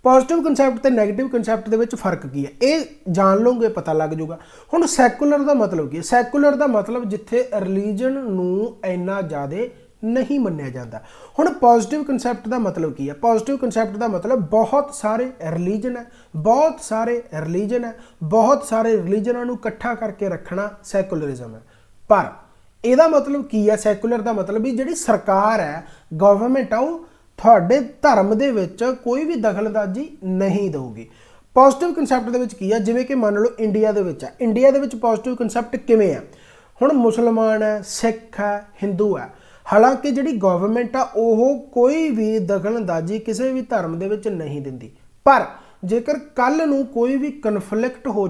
ਪੋਜ਼ਿਟਿਵ ਕਨਸੈਪਟ ਤੇ ਨੈਗੇਟਿਵ ਕਨਸੈਪਟ ਦੇ ਵਿੱਚ ਫਰਕ ਕੀ ਹੈ ਇਹ ਜਾਣ ਲਓਗੇ, ਪਤਾ ਲੱਗ ਜਾਊਗਾ। ਹੁਣ ਸੈਕੂਲਰ ਦਾ ਮਤਲਬ ਕੀ ਹੈ? ਸੈਕੂਲਰ ਦਾ ਮਤਲਬ ਜਿੱਥੇ ਰਿਲੀਜਨ ਨੂੰ ਇੰਨਾ ਜ਼ਿਆਦਾ ਨਹੀਂ ਮੰਨਿਆ ਜਾਂਦਾ। ਹੁਣ ਪੋਜ਼ਿਟਿਵ ਕਨਸੈਪਟ ਦਾ ਮਤਲਬ ਕੀ ਹੈ? ਪੋਜ਼ਿਟਿਵ ਕਨਸੈਪਟ ਦਾ ਮਤਲਬ ਬਹੁਤ ਸਾਰੇ ਰਿਲੀਜਨ ਹੈ, ਬਹੁਤ ਸਾਰੇ ਰਿਲੀਜਨਾਂ ਨੂੰ ਇਕੱਠਾ ਕਰਕੇ ਰੱਖਣਾ ਸੈਕੂਲਰਿਜ਼ਮ ਹੈ। ਪਰ ਇਹਦਾ ਮਤਲਬ ਕੀ ਹੈ? ਸੈਕੂਲਰ ਦਾ ਮਤਲਬ ਵੀ ਜਿਹੜੀ ਸਰਕਾਰ ਹੈ, ਗਵਰਨਮੈਂਟ ਆ, ਉਹ ਤੁਹਾਡੇ ਧਰਮ ਦੇ ਵਿੱਚ ਕੋਈ ਵੀ ਦਖਲਅੰਦਾਜ਼ੀ ਨਹੀਂ ਦੇਊਗੀ। ਪੋਜ਼ਿਟਿਵ ਕਨਸੈਪਟ ਦੇ ਵਿੱਚ ਕੀ ਆ? ਜਿਵੇਂ ਕਿ ਮੰਨ ਲਓ ਇੰਡੀਆ ਦੇ ਵਿੱਚ ਆ, ਇੰਡੀਆ ਦੇ ਵਿੱਚ ਪੋਜ਼ਿਟਿਵ ਕਨਸੈਪਟ ਕਿਵੇਂ ਆ? ਹੁਣ ਮੁਸਲਮਾਨ ਹੈ, ਸਿੱਖ ਹੈ, ਹਿੰਦੂ ਹੈ, ਹਾਲਾਂਕਿ ਜਿਹੜੀ ਗਵਰਨਮੈਂਟ ਆ ਉਹ ਕੋਈ ਵੀ ਦਖਲਅੰਦਾਜ਼ੀ ਕਿਸੇ ਵੀ ਧਰਮ ਦੇ ਵਿੱਚ ਨਹੀਂ ਦਿੰਦੀ, ਪਰ ਜੇਕਰ ਕੱਲ ਨੂੰ ਕੋਈ ਵੀ ਕਨਫਲਿਕਟ ਹੋ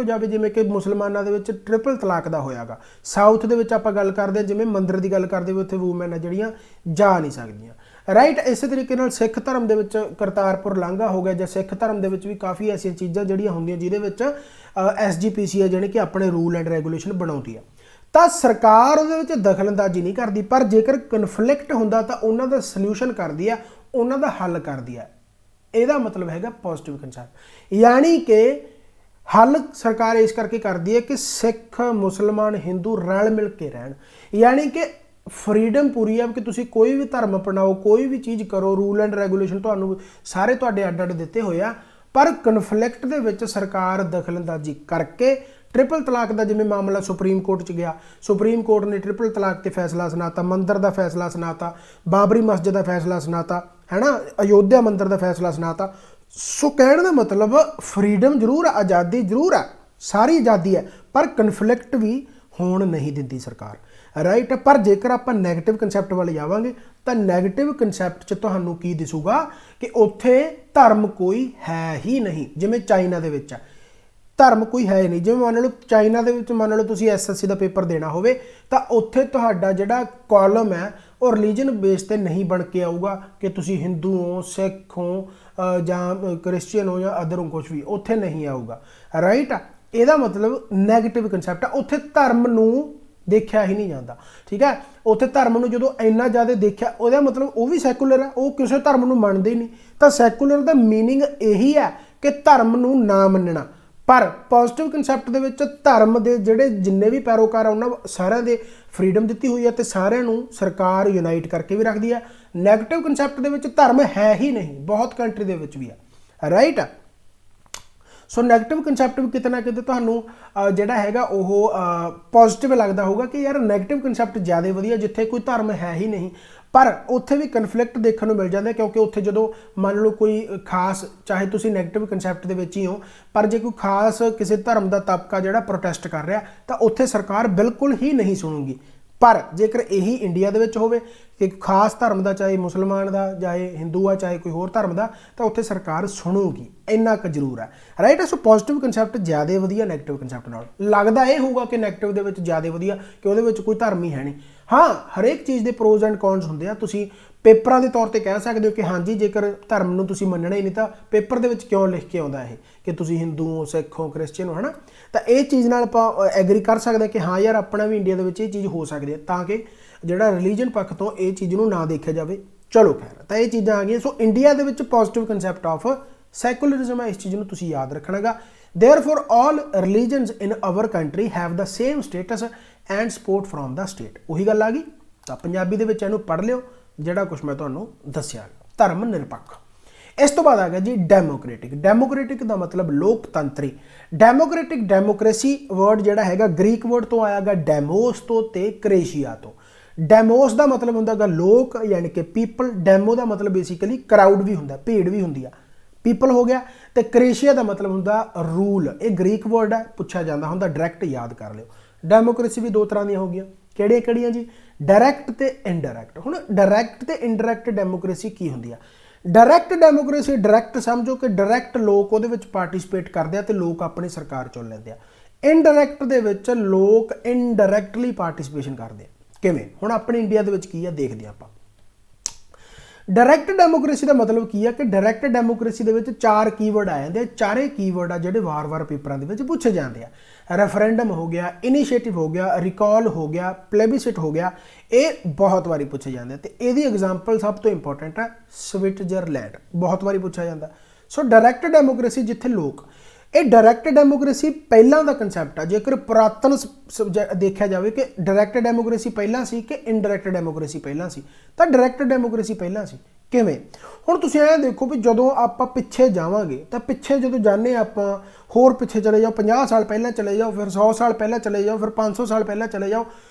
ਜਾਵੇ, ਜਿਵੇਂ ਕਿ ਮੁਸਲਮਾਨਾਂ ਦੇ ਵਿੱਚ ਟ੍ਰਿਪਲ ਤਲਾਕ ਦਾ ਹੋਇਆਗਾ, ਸਾਊਥ ਦੇ ਵਿੱਚ ਆਪਾਂ ਗੱਲ ਕਰਦੇ ਹਾਂ, ਜਿਵੇਂ ਮੰਦਿਰ ਦੀ ਗੱਲ ਕਰਦੇ ਹੋਏ ਉੱਥੇ ਵੂਮੈਨ ਆ ਜਿਹੜੀਆਂ ਜਾ ਨਹੀਂ ਸਕਦੀਆਂ, ਰਾਈਟ। ਇਸੇ ਤਰੀਕੇ ਨਾਲ ਸਿੱਖ ਧਰਮ ਦੇ ਵਿੱਚ ਕਰਤਾਰਪੁਰ ਲਾਂਘਾ ਹੋ ਗਿਆ, ਜਾਂ ਸਿੱਖ ਧਰਮ ਦੇ ਵਿੱਚ ਵੀ ਕਾਫੀ ਐਸੀਆਂ ਚੀਜ਼ਾਂ ਜਿਹੜੀਆਂ ਹੁੰਦੀਆਂ ਜਿਹਦੇ ਵਿੱਚ SGPC ਹੈ ਜਿਹੜੀ ਕਿ ਆਪਣੇ ਰੂਲ ਐਂਡ ਰੈਗੂਲੇਸ਼ਨ ਬਣਾਉਂਦੀ ਆ, ਤਾਂ ਸਰਕਾਰ ਉਹਦੇ ਵਿੱਚ ਦਖਲਅੰਦਾਜ਼ੀ ਨਹੀਂ ਕਰਦੀ, ਪਰ ਜੇਕਰ ਕਨਫਲਿਕਟ ਹੁੰਦਾ ਤਾਂ ਉਹਨਾਂ ਦਾ ਸੋਲਿਊਸ਼ਨ ਕਰਦੀ ਆ, ਉਹਨਾਂ ਦਾ ਹੱਲ ਕਰਦੀ ਆ। ਇਹਦਾ ਮਤਲਬ ਹੈਗਾ ਪੋਜ਼ਿਟਿਵ ਕਨਸੈਪਟ, ਯਾਨੀ ਕਿ ਹੱਲ ਸਰਕਾਰ ਇਸ ਕਰਕੇ ਕਰਦੀ ਹੈ ਕਿ ਸਿੱਖ, ਮੁਸਲਮਾਨ, ਹਿੰਦੂ ਰਲ ਮਿਲ ਕੇ ਰਹਿਣ, ਯਾਨੀ ਕਿ ਫਰੀडम ਪੂਰੀ ਹੈ ਕਿ ਤੁਸੀਂ ਕੋਈ ਵੀ ਧਰਮ ਅਪਣਾਓ, ਕੋਈ ਵੀ ਚੀਜ਼ ਕਰੋ, ਰੂਲ ਐਂਡ ਰੈਗੂਲੇਸ਼ਨ ਤੁਹਾਨੂੰ ਸਾਰੇ ਤੁਹਾਡੇ ਅੱਡ ਅੱਡ ਦਿੱਤੇ ਹੋਏ ਆ, ਪਰ ਕਨਫਲਿਕਟ ਦੇ ਵਿੱਚ ਸਰਕਾਰ ਦਖਲਅੰਦਾਜ਼ੀ ਕਰਕੇ ट्रिपल तलाक का जिमें मामला सुप्रीम कोर्ट च गया, सुप्रीम कोर्ट ने ट्रिपल तलाक ते फैसला सुनाता, मंदिर का फैसला सुनाता, बाबरी मस्जिद का फैसला सुनाता, है ना, अयोध्या मंदिर का फैसला सुनाता। सो कहने का मतलब फ्रीडम जरूर है, आज़ादी जरूर है, सारी आज़ादी है, पर कन्फ्लिक्ट भी होण नहीं दिंदी सरकार, राइट। पर जेकर आप नैगेटिव कंसैप्ट वाले जावांगे तो नैगेटिव कंसैप्ट च तुहानूं की दिसूगा कि उत्थे धर्म कोई है ही नहीं। जिमें चाइना दे विच धर्म कोई है नहीं, जिवें मान लो चाइना दे विच मान लो तुसीं SSC का पेपर देना होवे तां उत्थे तुहाडा जिहड़ा कॉलम है और रिलीजन बेस ते नहीं बन के आऊगा कि तुसीं हिंदू हो, सिख हो जां क्रिश्चियन हो जां अदर हो, कुछ भी उत्थे नहीं आऊगा, राइट। ਇਹਦਾ मतलब नैगेटिव कंसैप्ट है, उत्थे धर्म नूं देखिया ही नहीं जाता, ठीक है। उत्थे धर्म नूं जदों इन्ना ज़्यादा देखिया, ਉਹਦਾ मतलब वो भी सैकुलर है, वो किसी धर्म नूं मनदे ही नहीं। तो सैकुलर का मीनिंग यही है कि धर्म नूं ना मनना, पर पॉजिटिव कंसैप्ट दे विच धर्म के जिहड़े जिन्ने भी पैरोकार उन्हां सारिਆਂ दे फ्रीडम दी हुई है तो सारिਆਂ नूं सरकार यूनाइट करके भी रखती है। नैगेटिव कंसैप्ट दे विच धर्म है ही नहीं, बहुत कंट्री दे विच भी है, राइट। सो नैगेटिव कंसैप्ट भी कितना किते तुहानूं जिहड़ा हैगा ओह पॉजिटिव लगदा होगा कि यार नैगेटिव कंसैप्ट ज़्यादा वधिया, जिथे कोई धर्म है ही नहीं, पर उत्थे भी कन्फ्लिक्ट देखने को मिल जाता है, क्योंकि उत्थे जदों मान लो कोई खास, चाहे तुसीं नैगेटिव कंसैप्ट दे विच ही हो, पर जे कोई खास किसी धर्म का तबका जिहड़ा प्रोटेस्ट कर रहा तो उत्थे सरकार बिल्कुल ही नहीं सुनूगी। पर जेकर यही इंडिया दे विच होवे कि खास धर्म का, चाहे मुसलमान का, चाहे हिंदू आ, चाहे कोई होर धर्म का, तो उत्थे सरकार सुनूगी, इन्ना क जरूर है, राइट। सो पॉजिटिव कंसैप्ट ज़्यादा वधिया नैगेटिव कंसैप्ट नाल। लगदा ये होगा कि नैगेटिव दे विच ज़्यादा वधिया कि उहदे विच कोई धर्म ही है नहीं। हाँ, हरेक चीज़ के प्रोज एंड कॉन्स होंदे आ। तुसीं पेपरां दे तौर ते कह सकदे हो कि हाँ जी जेकर धर्म नूं तुसीं मन्नना ही नहीं तो पेपर दे विच क्यों लिख के आउंदा है कि तुसीं हिंदू हो, सिख हो, क्रिश्चियन हो, है ना। तो ये चीज़ नाल आपां एग्री कर सकते कि हाँ यार अपना भी इंडिया दे विच ये चीज़ हो सकती है, ताकि जिहड़ा रिलीजन पक्ष तो ये चीज़ नूं ना देखिया जाए। चलो खैर, तो ये चीज़ां आ गई। सो इंडिया दे विच पॉजिटिव कंसैप्ट ऑफ सैकुलरिज्म है, इस चीज़ नूं तुसीं याद रखना गा। Therefore all religions in our country have the same status and support from the state। ਉਹੀ ਗੱਲ ਆ ਗਈ। ਤਾਂ ਪੰਜਾਬੀ ਦੇ ਵਿੱਚ ਇਹਨੂੰ ਪੜ੍ਹ ਲਿਓ ਜਿਹੜਾ ਕੁਝ ਮੈਂ ਤੁਹਾਨੂੰ ਦੱਸਿਆ। ਧਰਮ ਨਿਰਪੱਖ। ਇਸ ਤੋਂ ਬਾਅਦ ਆ ਗਿਆ ਜੀ ਡੈਮੋਕ੍ਰੈਟਿਕ। ਡੈਮੋਕ੍ਰੈਟਿਕ ਦਾ ਮਤਲਬ ਲੋਕਤੰਤਰੀ। ਡੈਮੋਕ੍ਰੈਟਿਕ, ਡੈਮੋਕ੍ਰੇਸੀ ਵਰਡ ਜਿਹੜਾ ਹੈਗਾ ਗ੍ਰੀਕ ਵਰਡ ਤੋਂ ਆਇਆ ਗਾ ਡੈਮੋਸ ਤੋਂ ਤੇ ਕ੍ਰੇਸ਼ੀਆ ਤੋਂ। ਡੈਮੋਸ ਦਾ ਮਤਲਬ ਹੁੰਦਾ ਗਾ ਲੋਕ, ਯਾਨੀ ਕਿ ਪੀਪਲ। ਡੈਮੋ ਦਾ ਮਤਲਬ ਬੇਸਿਕਲੀ ਕਰਾਊਡ ਵੀ ਹੁੰਦਾ, ਭੀੜ ਵੀ ਹੁੰਦੀ ਆ, पीपल हो गया। तो क्रेशिया का मतलब होंदा रूल। ये ग्रीक वर्ड है, पूछा जाता होंदा, डायरैक्ट याद कर लियो। डेमोक्रेसी भी दो तरह दी हो गई, किहड़ियां जी, डायरैक्ट ते इनडायरैक्ट। हुण डायरैक्ट ते इनडायरैक्ट डेमोक्रेसी की हुंदी है। डायरैक्ट डेमोक्रेसी, डायरैक्ट समझो कि डायरैक्ट लोग उहदे विच पार्टिसिपेट करते हैं तो लोग अपनी सरकार चुन लैंदे आ। इनडायरैक्ट दे विच लोग इनडायरैक्टली पार्टिसिपेशन करते हैं। किवें? हुण अपने इंडिया दे विच की है देखदे आपां। डायरैक्ट डेमोक्रेसी का मतलब की है कि डायरैक्ट डेमोक्रेसी के चार कीवर्ड आ जाते हैं। चारे कीवर्ड आ जोड़े वार वार पेपरों के पूछे जाते हैं। रेफरेंडम हो गया, इनीशिएटिव हो गया, रिकॉल हो गया, प्लेबिसिट हो गया, ये बहुत बारी पूछे जाते हैं। तो यदी एग्जाम्पल सब तो इंपॉर्टेंट है स्विट्जरलैंड, बहुत बारी पूछा जाता। सो डायरैक्ट डेमोक्रेसी जिथे लोग, ये डायरैक्ट डेमोक्रेसी पहला का कंसैप्ट है। जेकर पुरातन देखा जाए कि डायरैक्ट डेमोक्रेसी पहला सी कि इनडायरैक्ट डेमोक्रेसी पहला सी, तो डायरैक्ट डेमोक्रेसी पहला सी। किवें? हुण तुसीं ऐ देखो भी जदों आपां पिछे जावांगे तो पिछे जदों जाने आपां होर पिछे चले जाओ, 50 साल पहले चले जाओ, फिर 100 साल पहले चले जाओ, फिर 500 साल पहले चले जाओ,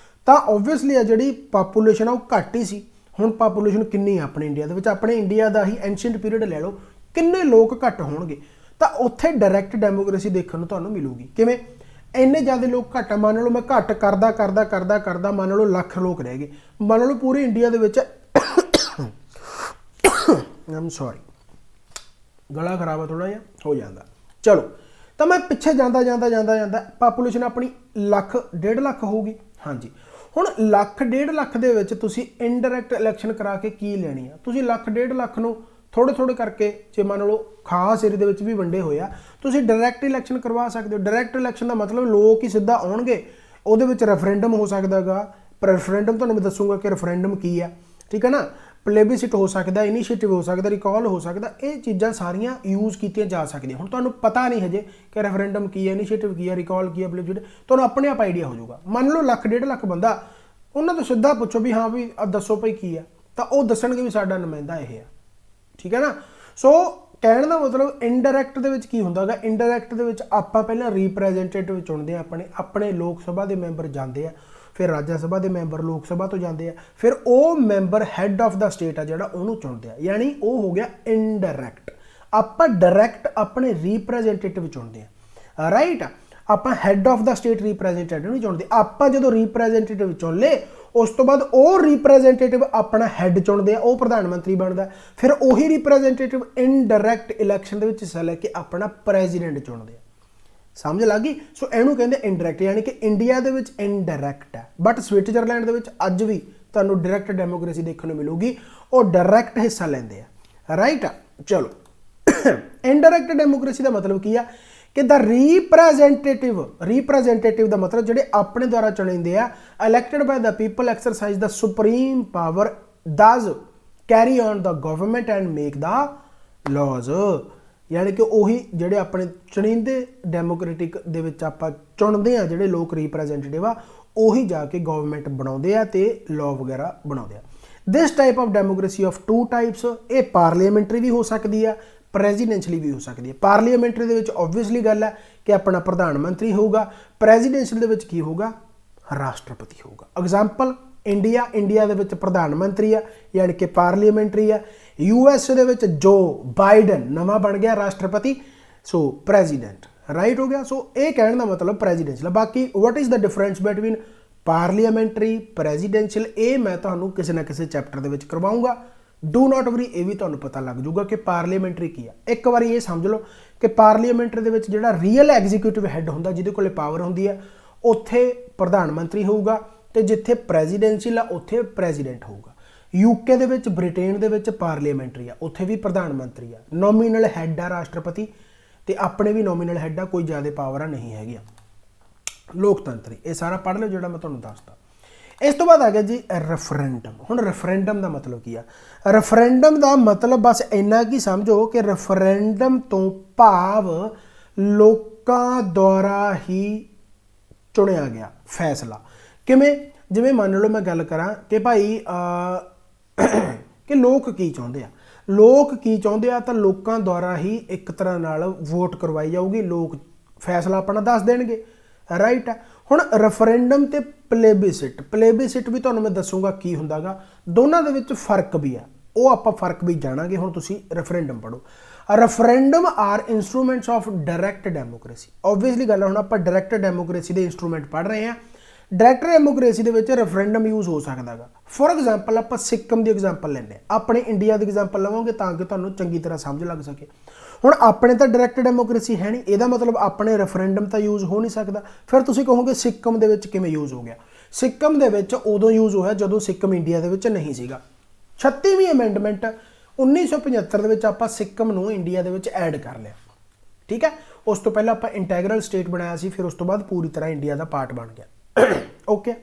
तो ओबवियसली आ जिहड़ी पापूलेशन आ वो घट ही सी। हुण पापूलेशन किन्नी है अपने इंडिया दे विच? अपने इंडिया का ही एंशिएंट पीरियड ले लो, किन्ने लोग घट होणगे। तो उत्थे डायरैक्ट डेमोक्रेसी देखने को तुहानूं मिलूगी। किवें? ਇੰਨੇ ਜ਼ਿਆਦਾ ਲੋਕ ਘੱਟ ਆ, ਮੰਨ ਲਓ ਮੈਂ ਘੱਟ ਕਰਦਾ ਮੰਨ ਲਓ ਲੱਖ ਲੋਕ ਰਹਿ ਗਏ, ਮੰਨ ਲਓ ਪੂਰੇ ਇੰਡੀਆ ਦੇ ਵਿੱਚ ਆਮ ਸੌਰੀ ਗਲਾ ਖਰਾਬ ਆ ਥੋੜਾ ਜਿਹਾ ਹੋ ਜਾਂਦਾ, ਚਲੋ ਤਾਂ ਮੈਂ ਪਿੱਛੇ ਜਾਂਦਾ ਪਾਪੂਲੇਸ਼ਨ ਆਪਣੀ ਲੱਖ 1.5 ਲੱਖ ਹੋਊਗੀ। ਹਾਂਜੀ, ਹੁਣ ਲੱਖ 1.5 ਲੱਖ ਦੇ ਵਿੱਚ ਤੁਸੀਂ ਇਨਡਾਇਰੈਕਟ ਇਲੈਕਸ਼ਨ ਕਰਾ ਕੇ ਕੀ ਲੈਣੀ ਆ? ਤੁਸੀਂ ਲੱਖ 1.5 ਲੱਖ ਨੂੰ ਥੋੜੇ ਕਰਕੇ ਜੇ ਮੰਨ ਲਓ ਖਾਸ ਏਰੀਏ ਦੇ ਵਿੱਚ ਵੀ ਵੰਡੇ ਹੋਏ ਆ, ਤੁਸੀਂ ਡਾਇਰੈਕਟ ਇਲੈਕਸ਼ਨ ਕਰਵਾ ਸਕਦੇ ਹੋ। ਡਾਇਰੈਕਟ ਇਲੈਕਸ਼ਨ ਦਾ ਮਤਲਬ ਲੋਕ ਹੀ ਸਿੱਧਾ ਆਉਣਗੇ, ਉਹਦੇ ਵਿੱਚ ਰੈਫਰੈਂਡਮ ਹੋ ਸਕਦਾ ਗਾ, ਪਰ ਰੈਫਰੈਂਡਮ ਤੁਹਾਨੂੰ ਮੈਂ ਦੱਸੂਗਾ ਕਿ ਰੈਫਰੈਂਡਮ ਕੀ ਆ, ਠੀਕ ਹੈ ਨਾ। ਪਲੇਬਿਸਿਟ ਹੋ ਸਕਦਾ, ਇਨੀਸ਼ੀਏਟਿਵ ਹੋ ਸਕਦਾ, ਰਿਕਾਲ ਹੋ ਸਕਦਾ, ਇਹ ਚੀਜ਼ਾਂ ਸਾਰੀਆਂ ਯੂਜ਼ ਕੀਤੀਆਂ ਜਾ ਸਕਦੀਆਂ। ਹੁਣ ਤੁਹਾਨੂੰ ਪਤਾ ਨਹੀਂ ਹਜੇ ਕਿ ਰੈਫਰੈਂਡਮ ਕੀ ਹੈ, ਇਨੀਸ਼ੀਏਟਿਵ ਕੀ ਹੈ, ਰਿਕਾਲ ਕੀ ਹੈ, ਪਲੇਬਿਸਿਟ, ਤੁਹਾਨੂੰ ਆਪਣੇ ਆਪ ਆਈਡੀਆ ਹੋ ਜਾਊਗਾ। ਮੰਨ ਲਓ ਲੱਖ 1.5 ਲੱਖ ਬੰਦਾ, ਉਹਨਾਂ ਤੋਂ ਸਿੱਧਾ ਪੁੱਛੋ ਵੀ ਹਾਂ ਵੀ ਦੱਸੋ ਭਾਈ ਕੀ ਆ, ਤਾਂ ਉਹ ਦੱਸਣਗੇ ਵੀ ਸਾਡਾ ਨੁਮਾਇੰਦਾ ਇਹ ਆ, ਠੀਕ ਹੈ ਨਾ। ਸੋ ਕਹਿਣ ਦਾ ਮਤਲਬ ਇਨਡਾਇਰੈਕਟ ਦੇ ਵਿੱਚ ਕੀ ਹੁੰਦਾ ਗਾ, ਇਨਡਾਇਰੈਕਟ ਦੇ ਵਿੱਚ ਆਪਾਂ ਪਹਿਲਾਂ ਰਿਪਰੈਜ਼ੈਂਟੇਟਿਵ ਚੁਣਦੇ ਆ, ਆਪਣੇ ਲੋਕ ਸਭਾ ਦੇ ਮੈਂਬਰ ਜਾਂਦੇ ਆ, ਫਿਰ ਰਾਜ ਸਭਾ ਦੇ ਮੈਂਬਰ ਲੋਕ ਸਭਾ ਤੋਂ ਜਾਂਦੇ ਆ, ਫਿਰ ਉਹ member head of the state ਆ ਜਿਹੜਾ ਉਹਨੂੰ ਚੁਣਦੇ ਆ, ਯਾਨੀ ਉਹ ਹੋ ਗਿਆ ਇਨਡਾਇਰੈਕਟ। ਆਪਾਂ ਡਾਇਰੈਕਟ ਆਪਣੇ ਰਿਪਰੈਜ਼ੈਂਟੇਟਿਵ ਚੁਣਦੇ ਆ, ਰਾਈਟ। ਆਪਾਂ head of the state representative ਨਹੀਂ ਚੁਣਦੇ। ਆਪਾਂ ਜਦੋਂ ਰਿਪਰੈਜ਼ੈਂਟੇਟਿਵ ਚੁਣ ਲਏ, ਉਸ ਤੋਂ ਬਾਅਦ ਉਹ ਰਿਪਰੈਜ਼ੈਂਟੇਟਿਵ ਆਪਣਾ ਹੈੱਡ ਚੁਣਦੇ ਆ, ਉਹ ਪ੍ਰਧਾਨ ਮੰਤਰੀ ਬਣਦਾ, ਫਿਰ ਉਹੀ ਰਿਪਰੈਜ਼ੈਂਟੇਟਿਵ ਇਨਡਾਇਰੈਕਟ ਇਲੈਕਸ਼ਨ ਦੇ ਵਿੱਚ ਹਿੱਸਾ ਲੈ ਕੇ ਆਪਣਾ ਪ੍ਰੈਜ਼ੀਡੈਂਟ ਚੁਣਦੇ ਆ। ਸਮਝ ਲੱਗ ਗਈ? ਸੋ ਇਹਨੂੰ ਕਹਿੰਦੇ ਇਨਡਾਇਰੈਕਟ, ਯਾਨੀ ਕਿ ਇੰਡੀਆ ਦੇ ਵਿੱਚ ਇਨਡਾਇਰੈਕਟ ਹੈ, ਬਟ ਸਵਿਟਜ਼ਰਲੈਂਡ ਦੇ ਵਿੱਚ ਅੱਜ ਵੀ ਤੁਹਾਨੂੰ ਡਾਇਰੈਕਟ ਡੈਮੋਕ੍ਰੇਸੀ ਦੇਖਣ ਨੂੰ ਮਿਲੂਗੀ, ਉਹ ਡਾਇਰੈਕਟ ਹਿੱਸਾ ਲੈਂਦੇ ਆ, ਰਾਈਟ। ਚਲੋ ਇਨਡਾਇਰੈਕਟ ਡੈਮੋਕ੍ਰੇਸੀ ਦਾ ਮਤਲਬ ਕੀ ਆ ਕਿ ਦਾ ਰਿਪਰੈਜ਼ੈਂਟੇਟਿਵ ਦਾ ਮਤਲਬ ਜਿਹੜੇ ਆਪਣੇ ਦੁਆਰਾ ਚੁਣਿੰਦੇ ਆ, elected by the people, exercise the supreme power, ਦਸ carry on the government and make the laws, ਯਾਨੀ ਕਿ ਉਹੀ ਜਿਹੜੇ ਆਪਣੇ ਚੁਣਿੰਦੇ ਡੈਮੋਕ੍ਰੈਟਿਕ ਦੇ ਵਿੱਚ ਆਪਾਂ ਚੁਣਦੇ ਆ ਜਿਹੜੇ ਲੋਕ ਰਿਪਰੈਜ਼ੈਂਟੇਟਿਵ ਆ, ਉਹੀ ਜਾ ਕੇ ਗਵਰਨਮੈਂਟ ਬਣਾਉਂਦੇ ਆ ਤੇ ਲਾਅ ਵਗੈਰਾ ਬਣਾਉਂਦੇ ਆ। This type of democracy of 2 types, ਇਹ ਪਾਰਲੀਮੈਂਟਰੀ ਵੀ ਹੋ ਸਕਦੀ ਆ, ਪ੍ਰੈਜ਼ੀਡੈਂਸ਼ੀਅਲੀ ਵੀ ਹੋ ਸਕਦੀ ਹੈ। ਪਾਰਲੀਮੈਂਟਰੀ ਦੇ ਵਿੱਚ ਓਬਵੀਅਸਲੀ ਗੱਲ ਹੈ ਕਿ ਆਪਣਾ ਪ੍ਰਧਾਨ ਮੰਤਰੀ ਹੋਊਗਾ, ਪ੍ਰੈਜ਼ੀਡੈਂਸ਼ੀਅਲ ਦੇ ਵਿੱਚ ਕੀ ਹੋਊਗਾ, ਰਾਸ਼ਟਰਪਤੀ ਹੋਊਗਾ। ਐਗਜ਼ਾਮਪਲ ਇੰਡੀਆ ਦੇ ਵਿੱਚ ਪ੍ਰਧਾਨ ਮੰਤਰੀ ਆ, ਯਾਨੀ ਕਿ ਪਾਰਲੀਮੈਂਟਰੀ ਆ। US ਦੇ ਵਿੱਚ ਜੋ ਬਾਈਡਨ ਨਵਾਂ ਬਣ ਗਿਆ ਰਾਸ਼ਟਰਪਤੀ, ਸੋ ਪ੍ਰੈਜ਼ੀਡੈਂਟ, ਰਾਈਟ ਹੋ ਗਿਆ। ਸੋ ਇਹ ਕਹਿਣ ਦਾ ਮਤਲਬ ਪ੍ਰੈਜ਼ੀਡੈਂਸ਼ੀਅਲ। ਬਾਕੀ what is the difference between parliamentary, presidential, ਇਹ ਮੈਂ ਤੁਹਾਨੂੰ ਕਿਸੇ ਨਾ ਕਿਸੇ ਚੈਪਟਰ ਦੇ ਵਿੱਚ ਕਰਵਾਊਂਗਾ। ਡੂ ਨਾਟ ਵਰੀ, ਇਹ ਵੀ ਤੁਹਾਨੂੰ ਪਤਾ ਲੱਗ ਜਾਊਗਾ ਕਿ ਪਾਰਲੀਮੈਂਟਰੀ ਕੀ ਆ। ਇੱਕ ਵਾਰੀ ਇਹ ਸਮਝ ਲਓ ਕਿ ਪਾਰਲੀਮੈਂਟਰੀ ਦੇ ਵਿੱਚ ਜਿਹੜਾ ਰੀਅਲ ਐਗਜ਼ੀਕਿਊਟਿਵ ਹੈੱਡ ਹੁੰਦਾ, ਜਿਹਦੇ ਕੋਲੇ ਪਾਵਰ ਹੁੰਦੀ ਆ, ਉੱਥੇ ਪ੍ਰਧਾਨ ਮੰਤਰੀ ਹੋਊਗਾ, ਤੇ ਜਿੱਥੇ ਪ੍ਰੈਜ਼ੀਡੈਂਸ਼ੀਅਲ ਆ ਉੱਥੇ ਪ੍ਰੈਜ਼ੀਡੈਂਟ ਹੋਊਗਾ। UK ਦੇ ਵਿੱਚ, ਬ੍ਰਿਟੇਨ ਦੇ ਵਿੱਚ ਪਾਰਲੀਮੈਂਟਰੀ ਆ, ਉੱਥੇ ਵੀ ਪ੍ਰਧਾਨ ਮੰਤਰੀ ਆ, ਨੋਮੀਨਲ ਹੈੱਡ ਆ ਰਾਸ਼ਟਰਪਤੀ, ਤੇ ਆਪਣੇ ਵੀ ਨੋਮੀਨਲ ਹੈੱਡ ਆ, ਕੋਈ ਜ਼ਿਆਦਾ ਪਾਵਰਾਂ ਨਹੀਂ ਹੈਗੀਆਂ। ਲੋਕਤੰਤਰੀ, ਇਹ ਸਾਰਾ ਪੜ੍ਹ ਲਓ ਜਿਹੜਾ ਮੈਂ ਤੁਹਾਨੂੰ ਦੱਸਦਾ। ਇਸ ਤੋਂ ਬਾਅਦ ਆ ਗਿਆ ਜੀ ਰੈਫਰੈਂਡਮ। ਹੁਣ ਰੈਫਰੈਂਡਮ ਦਾ ਮਤਲਬ ਕੀ ਆ? ਰੈਫਰੈਂਡਮ ਦਾ ਮਤਲਬ ਬਸ ਇੰਨਾ ਕੀ ਸਮਝੋ ਕਿ ਰੈਫਰੈਂਡਮ ਤੋਂ ਭਾਵ ਲੋਕਾਂ ਦੁਆਰਾ ਹੀ ਚੁਣਿਆ ਗਿਆ ਫੈਸਲਾ। ਕਿਵੇਂ? ਜਿਵੇਂ ਮੰਨ ਲਓ ਮੈਂ ਗੱਲ ਕਰਾਂ ਕਿ ਭਾਈ ਕਿ ਲੋਕ ਕੀ ਚਾਹੁੰਦੇ ਆ, ਲੋਕ ਕੀ ਚਾਹੁੰਦੇ ਆ, ਤਾਂ ਲੋਕਾਂ ਦੁਆਰਾ ਹੀ ਇੱਕ ਤਰ੍ਹਾਂ ਨਾਲ ਵੋਟ ਕਰਵਾਈ ਜਾਊਗੀ, ਲੋਕ ਫੈਸਲਾ ਆਪਣਾ ਦੱਸ ਦੇਣਗੇ, ਰਾਈਟ ਆ। ਹੁਣ ਰੈਫਰੈਂਡਮ ਤੇ ਪਲੇਬਿਸਿਟ ਵੀ ਤੁਹਾਨੂੰ ਮੈਂ ਦੱਸੂਗਾ ਕੀ ਹੁੰਦਾ ਗਾ, ਦੋਨਾਂ ਦੇ ਵਿੱਚ ਫਰਕ ਵੀ ਆ, ਉਹ ਆਪਾਂ ਫਰਕ ਵੀ ਜਾਣਾਂਗੇ। ਹੁਣ ਤੁਸੀਂ ਰੈਫਰੈਂਡਮ ਪੜ੍ਹੋ। Referendum are instruments of direct democracy. Obviously ਗੱਲ, ਹੁਣ ਆਪਾਂ ਡਾਇਰੈਕਟ ਡੈਮੋਕ੍ਰੇਸੀ ਦੇ ਇੰਸਟਰੂਮੈਂਟ ਪੜ੍ਹ ਰਹੇ ਹਾਂ। ਡਾਇਰੈਕਟ ਡੈਮੋਕ੍ਰੇਸੀ ਦੇ ਵਿੱਚ ਰੈਫਰੈਂਡਮ ਯੂਜ਼ ਹੋ ਸਕਦਾ ਗਾ। ਫੋਰ ਐਗਜ਼ਾਮਪਲ ਆਪਾਂ ਸਿੱਕਮ ਦੀ ਐਗਜ਼ਾਮਪਲ ਲੈਂਦੇ ਹਾਂ, ਆਪਣੇ ਇੰਡੀਆ ਦੀ ਐਗਜ਼ਾਮਪਲ ਲਵਾਂਗੇ ਤਾਂ ਕਿ ਤੁਹਾਨੂੰ ਚੰਗੀ ਤਰ੍ਹਾਂ ਸਮਝ ਲੱਗ ਸਕੇ। ਹੁਣ ਆਪਣੇ ਤਾਂ ਡਾਇਰੈਕਟ ਡੈਮੋਕ੍ਰੇਸੀ ਹੈ ਨਹੀਂ, ਇਹਦਾ ਮਤਲਬ ਆਪਣੇ ਰੈਫਰੈਂਡਮ ਤਾਂ ਯੂਜ਼ ਹੋ ਨਹੀਂ ਸਕਦਾ। ਫਿਰ ਤੁਸੀਂ ਕਹੋਗੇ ਸਿੱਕਮ ਦੇ ਵਿੱਚ ਕਿਵੇਂ ਯੂਜ਼ ਹੋ ਗਿਆ? ਸਿੱਕਮ ਦੇ ਵਿੱਚ ਉਦੋਂ ਯੂਜ਼ ਹੋਇਆ ਜਦੋਂ ਸਿੱਕਮ ਇੰਡੀਆ ਦੇ ਵਿੱਚ ਨਹੀਂ ਸੀਗਾ। 36ਵੀਂ ਅਮੈਂਡਮੈਂਟ 1975 ਦੇ ਵਿੱਚ ਆਪਾਂ ਸਿੱਕਮ ਨੂੰ ਇੰਡੀਆ ਦੇ ਵਿੱਚ ਐਡ ਕਰ ਲਿਆ, ਠੀਕ ਹੈ। ਉਸ ਤੋਂ ਪਹਿਲਾਂ ਆਪਾਂ ਇੰਟੈਗਰਲ ਸਟੇਟ ਬਣਾਇਆ ਸੀ, ਫਿਰ ਉਸ ਤੋਂ ਬਾਅਦ ਪੂਰੀ ਤਰ੍ਹਾਂ ਇੰਡੀਆ ਦਾ ਪਾਰਟ ਬਣ ਗਿਆ, ਓਕੇ।